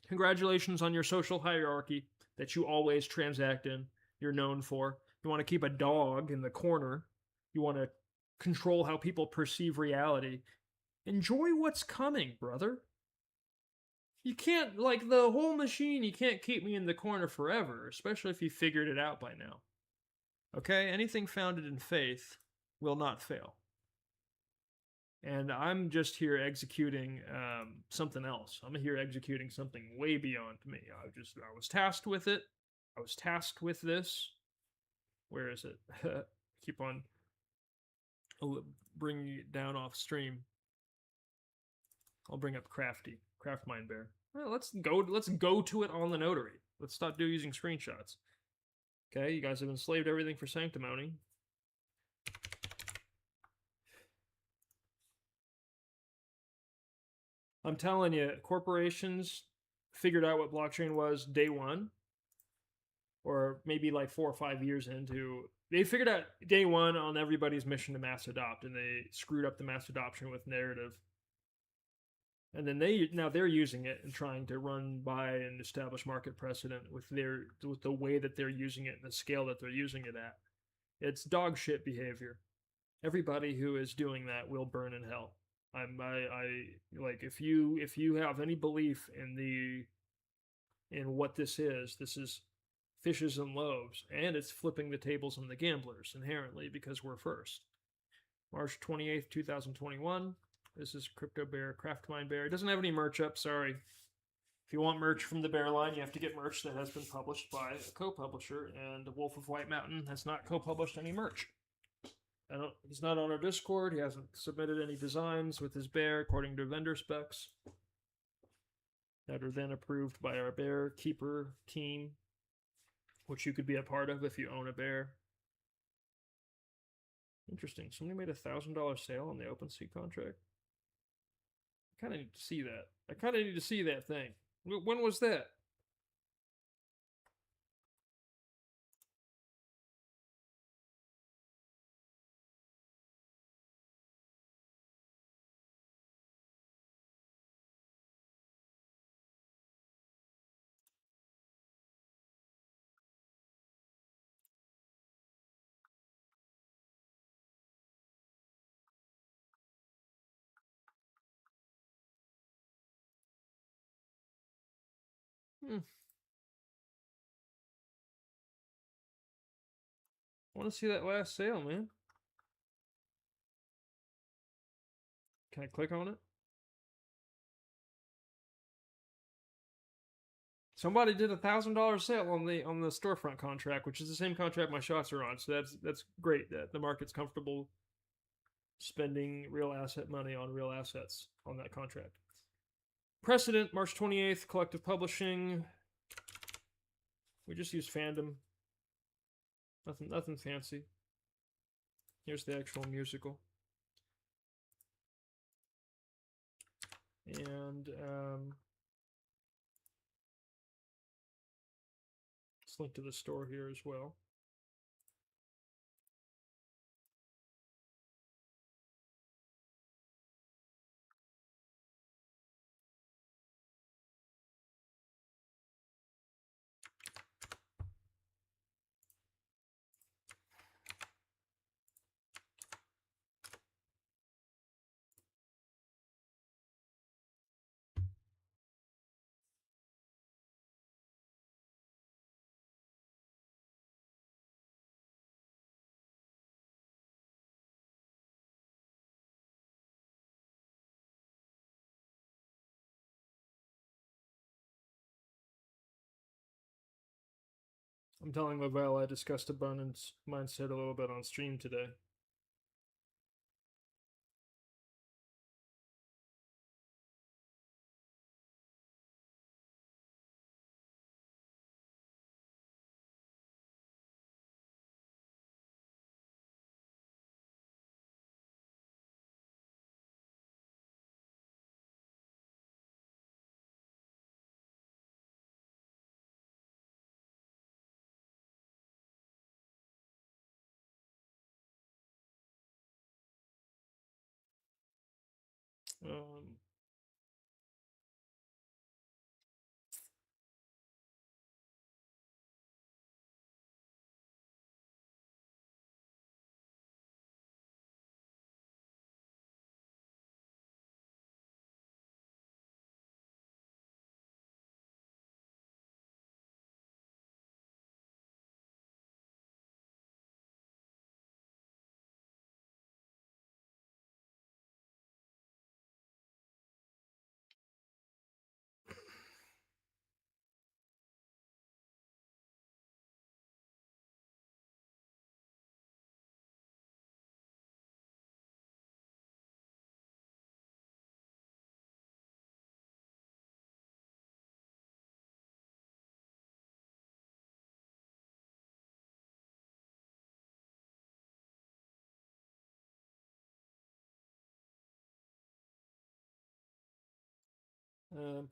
Congratulations on your social hierarchy that you always transact in. You're known for. You want to keep a dog in the corner. You want to control how people perceive reality. Enjoy what's coming, brother. You can't, like, the whole machine, you can't keep me in the corner forever, especially if you figured it out by now. Okay? Anything founded in faith will not fail. And I'm just here executing something else. I'm here executing something way beyond me. I was tasked with it. I was tasked with this. Where is it? Keep on bringing it down off stream. I'll bring up Craft Mind Bear. Well, let's go to it on the notary. Let's stop using screenshots. Okay, you guys have enslaved everything for sanctimony. I'm telling you, corporations figured out what blockchain was day one, or maybe like 4 or 5 years into. They figured out day one on everybody's mission to mass adopt, and they screwed up the mass adoption with narrative. And then they're using it and trying to run by and establish market precedent with the way that they're using it and the scale that they're using it at. It's dog shit behavior. Everybody who is doing that will burn in hell. I like, if you have any belief in what this is fishes and loaves, and it's flipping the tables on the gamblers inherently because we're first. March 28th, 2021. This is Crypto Bear, Craft Mind Bear. It doesn't have any merch up, sorry. If you want merch from the Bear line, you have to get merch that has been published by a co-publisher, and Wolf of White Mountain has not co-published any merch. He's not on our Discord. He hasn't submitted any designs with his bear according to vendor specs that are then approved by our Bear Keeper team. which you could be a part of if you own a bear. Interesting. Somebody made $1,000 sale on the OpenSea contract. I kind of need to see that. I kind of need to see that thing. When was that? I want to see that last sale, man. Can I click on it? Somebody did $1,000 sale on the storefront contract, which is the same contract my shots are on. So that's great that the market's comfortable spending real asset money on real assets on that contract. Precedent, March 28th, Collective Publishing. We just use Fandom. Nothing fancy. Here's the actual musical. And let's link to the store here as well. I'm telling Lavelle I discussed abundance mindset a little bit on stream today.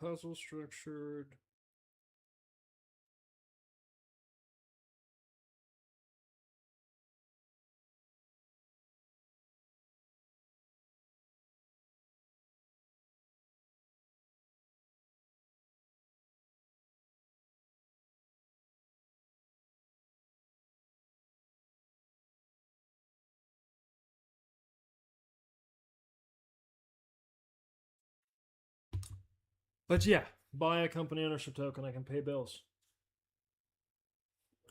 Puzzle structured. But yeah, buy a company ownership token. I can pay bills.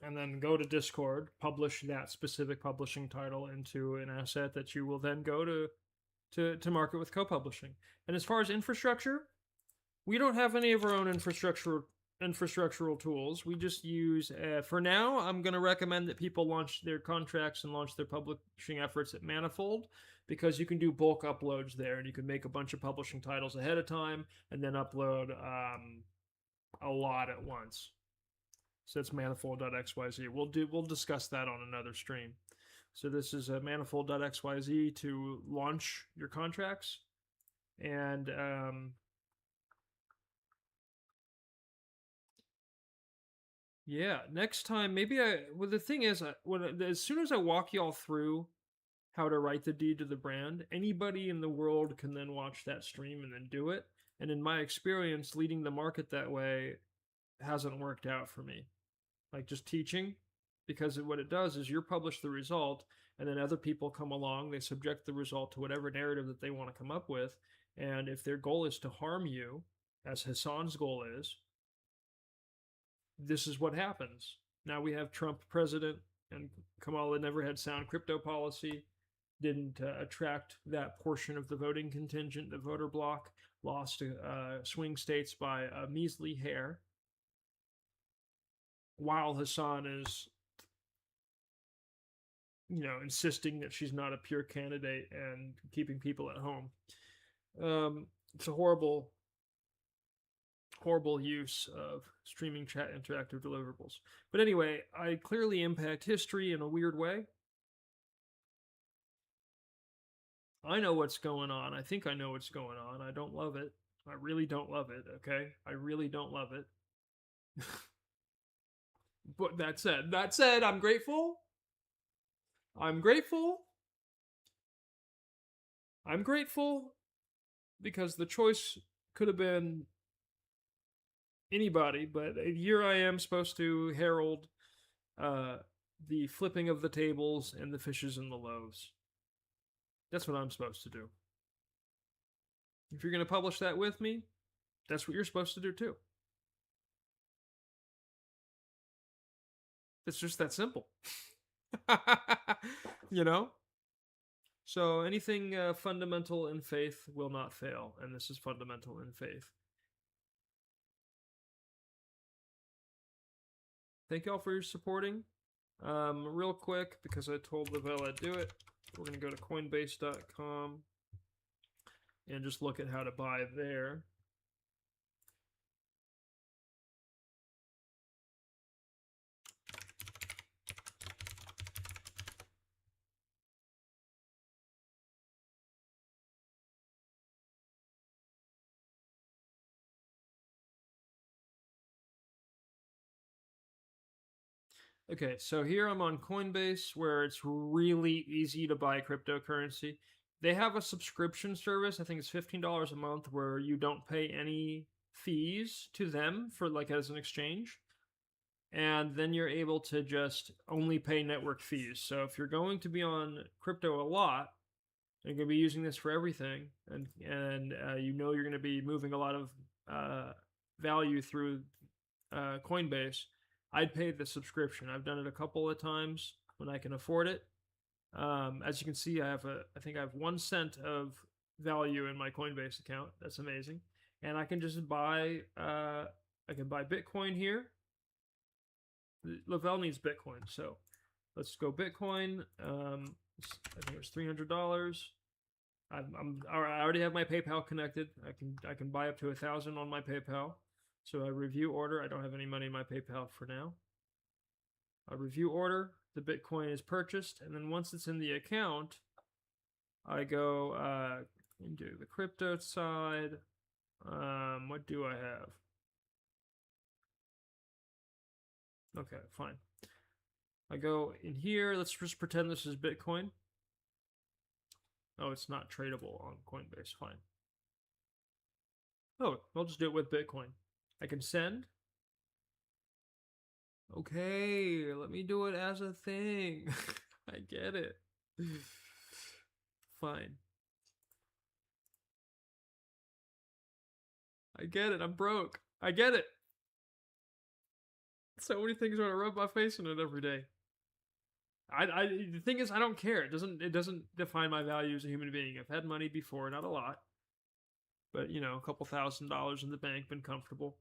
And then go to Discord, publish that specific publishing title into an asset that you will then go to market with co-publishing. And as far as infrastructure, we don't have any of our own infrastructural tools. We just use, for now, I'm going to recommend that people launch their contracts and launch their publishing efforts at Manifold, because you can do bulk uploads there, and you can make a bunch of publishing titles ahead of time and then upload a lot at once. So it's manifold.xyz. We'll discuss that on another stream. So this is a manifold.xyz to launch your contracts. And yeah, next time maybe the thing is, as soon as I walk y'all through how to write the deed to the brand, anybody in the world can then watch that stream and then do it. And in my experience, leading the market that way hasn't worked out for me. Like just teaching, because what it does is you publish the result, and then other people come along, they subject the result to whatever narrative that they want to come up with. And if their goal is to harm you, as Hassan's goal is, this is what happens. Now we have Trump president, and Kamala never had sound crypto policy, didn't attract that portion of the voting contingent, the voter bloc, lost swing states by a measly hair, while Hassan is, insisting that she's not a pure candidate and keeping people at home. It's a horrible use of streaming chat interactive deliverables. But anyway, I clearly impact history in a weird way. I know what's going on. I think I know what's going on. I don't love it. I really don't love it, okay? I really don't love it. But that said, I'm grateful. I'm grateful because the choice could have been anybody, but here I am supposed to herald the flipping of the tables and the fishes and the loaves. That's what I'm supposed to do. If you're going to publish that with me, that's what you're supposed to do too. It's just that simple. So anything fundamental in faith will not fail, and this is fundamental in faith. Thank y'all for your supporting. Real quick, because I told Lavelle I'd do it, we're going to go to Coinbase.com and just look at how to buy there. Okay, so here I'm on Coinbase, where it's really easy to buy cryptocurrency. They have a subscription service, I think it's $15 a month, where you don't pay any fees to them for as an exchange. And then you're able to just only pay network fees. So if you're going to be on crypto a lot, and you're going to be using this for everything, and you're going to be moving a lot of value through Coinbase, I'd pay the subscription. I've done it a couple of times when I can afford it. As you can see, I think I have 1 cent of value in my Coinbase account. That's amazing. And I can just buy, I can buy Bitcoin here. Lavelle needs Bitcoin, so let's go Bitcoin. I think it was $300. I already have my PayPal connected. I can buy up to 1,000 on my PayPal. So I review order. I don't have any money in my PayPal for now. I review order. The Bitcoin is purchased, and then once it's in the account, I go into the crypto side. What do I have? Okay, fine. I go in here. Let's just pretend this is Bitcoin. Oh, it's not tradable on Coinbase. Fine. Oh, I'll just do it with Bitcoin. I can send. Okay, let me do it as a thing. I get it. Fine. I get it. I'm broke. I get it. So many things want to rub my face in it every day. The thing is, I don't care. It doesn't define my value as a human being. I've had money before, not a lot, but a couple $1,000 in the bank, been comfortable.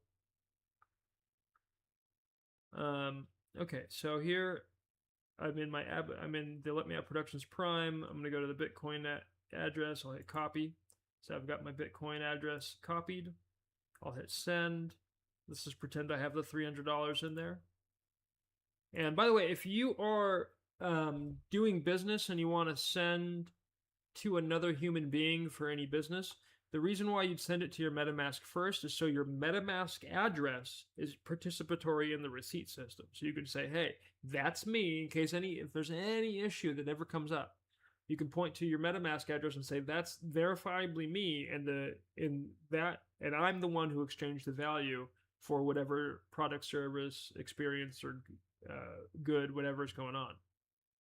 Okay, so here I'm in they let me have Productions Prime. I'm gonna go to the Bitcoin address. I'll hit copy. So I've got my Bitcoin address copied. I'll hit send. Let's just pretend I have the $300 in there. And by the way, if you are doing business and you want to send to another human being for any business, the reason why you'd send it to your MetaMask first is so your MetaMask address is participatory in the receipt system. So you can say, hey, that's me, in case if there's any issue that ever comes up. You can point to your MetaMask address and say, that's verifiably me, and I'm the one who exchanged the value for whatever product, service, experience, or good, whatever is going on.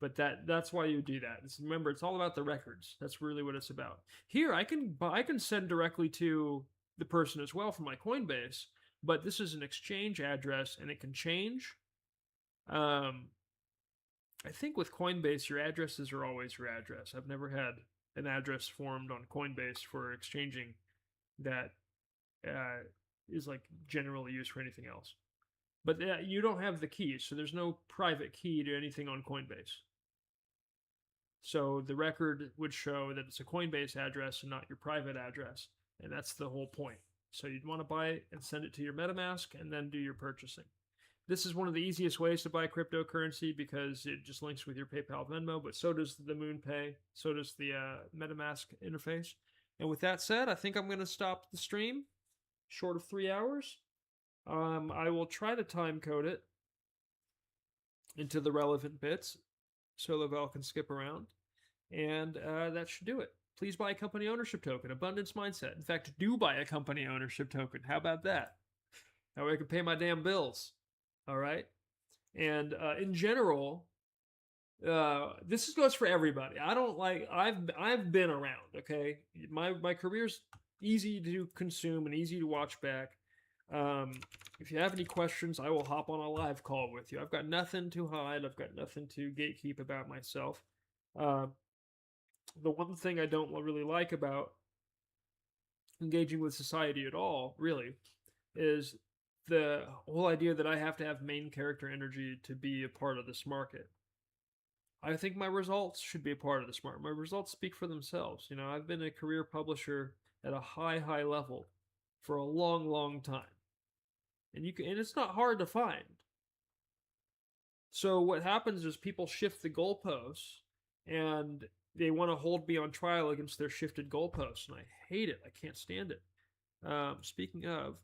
But that's why you do that. Remember, it's all about the records. That's really what it's about. Here, I can send directly to the person as well from my Coinbase, but this is an exchange address, and it can change. I think with Coinbase, your addresses are always your address. I've never had an address formed on Coinbase for exchanging that is like generally used for anything else. But you don't have the keys, so there's no private key to anything on Coinbase. So the record would show that it's a Coinbase address and not your private address, and that's the whole point. So you'd want to buy it and send it to your MetaMask and then do your purchasing. This is one of the easiest ways to buy cryptocurrency because it just links with your PayPal, Venmo, but so does the MoonPay, so does the MetaMask interface. And with that said, I think I'm going to stop the stream, short of 3 hours. I will try to time code it into the relevant bits so Lavelle can skip around, and that should do it. Please buy a company ownership token, Abundance Mindset. In fact, do buy a company ownership token. How about that? That way I can pay my damn bills. All right? And in general, this goes for everybody. I've been around, okay? My career's easy to consume and easy to watch back. If you have any questions, I will hop on a live call with you. I've got nothing to hide. I've got nothing to gatekeep about myself. The one thing I don't really like about engaging with society at all, really, is the whole idea that I have to have main character energy to be a part of this market. I think my results should be a part of this market. My results speak for themselves. You know, I've been a career publisher at a high level for a long time. And it's not hard to find. So what happens is people shift the goalposts and they want to hold me on trial against their shifted goalposts, and I hate it. I can't stand it. Speaking of,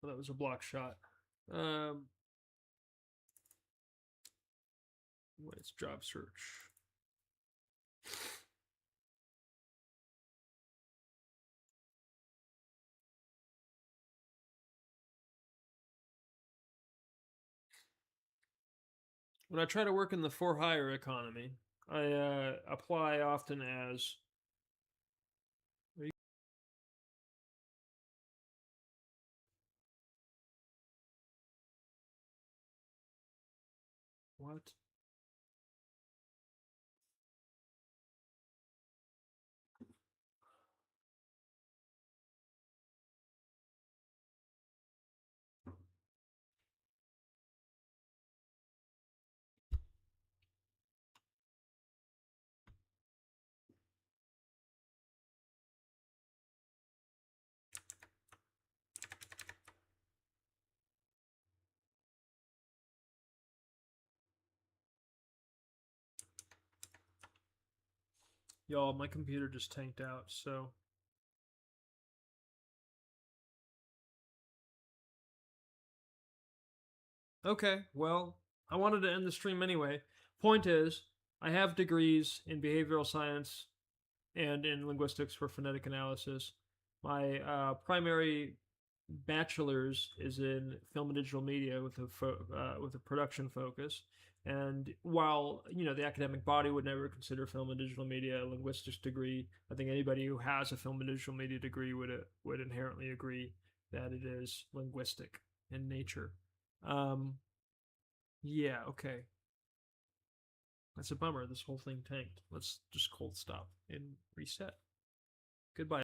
well, that was a block shot. Let's job search. When I try to work in the for-hire economy, I apply often as what? Y'all, my computer just tanked out, so okay, well, I wanted to end the stream anyway. Point is, I have degrees in behavioral science and in linguistics for phonetic analysis. My primary bachelor's is in film and digital media with a production focus. And while the academic body would never consider film and digital media a linguistics degree, I think anybody who has a film and digital media degree would inherently agree that it is linguistic in nature. Yeah, okay. That's a bummer. This whole thing tanked. Let's just cold stop and reset. Goodbye.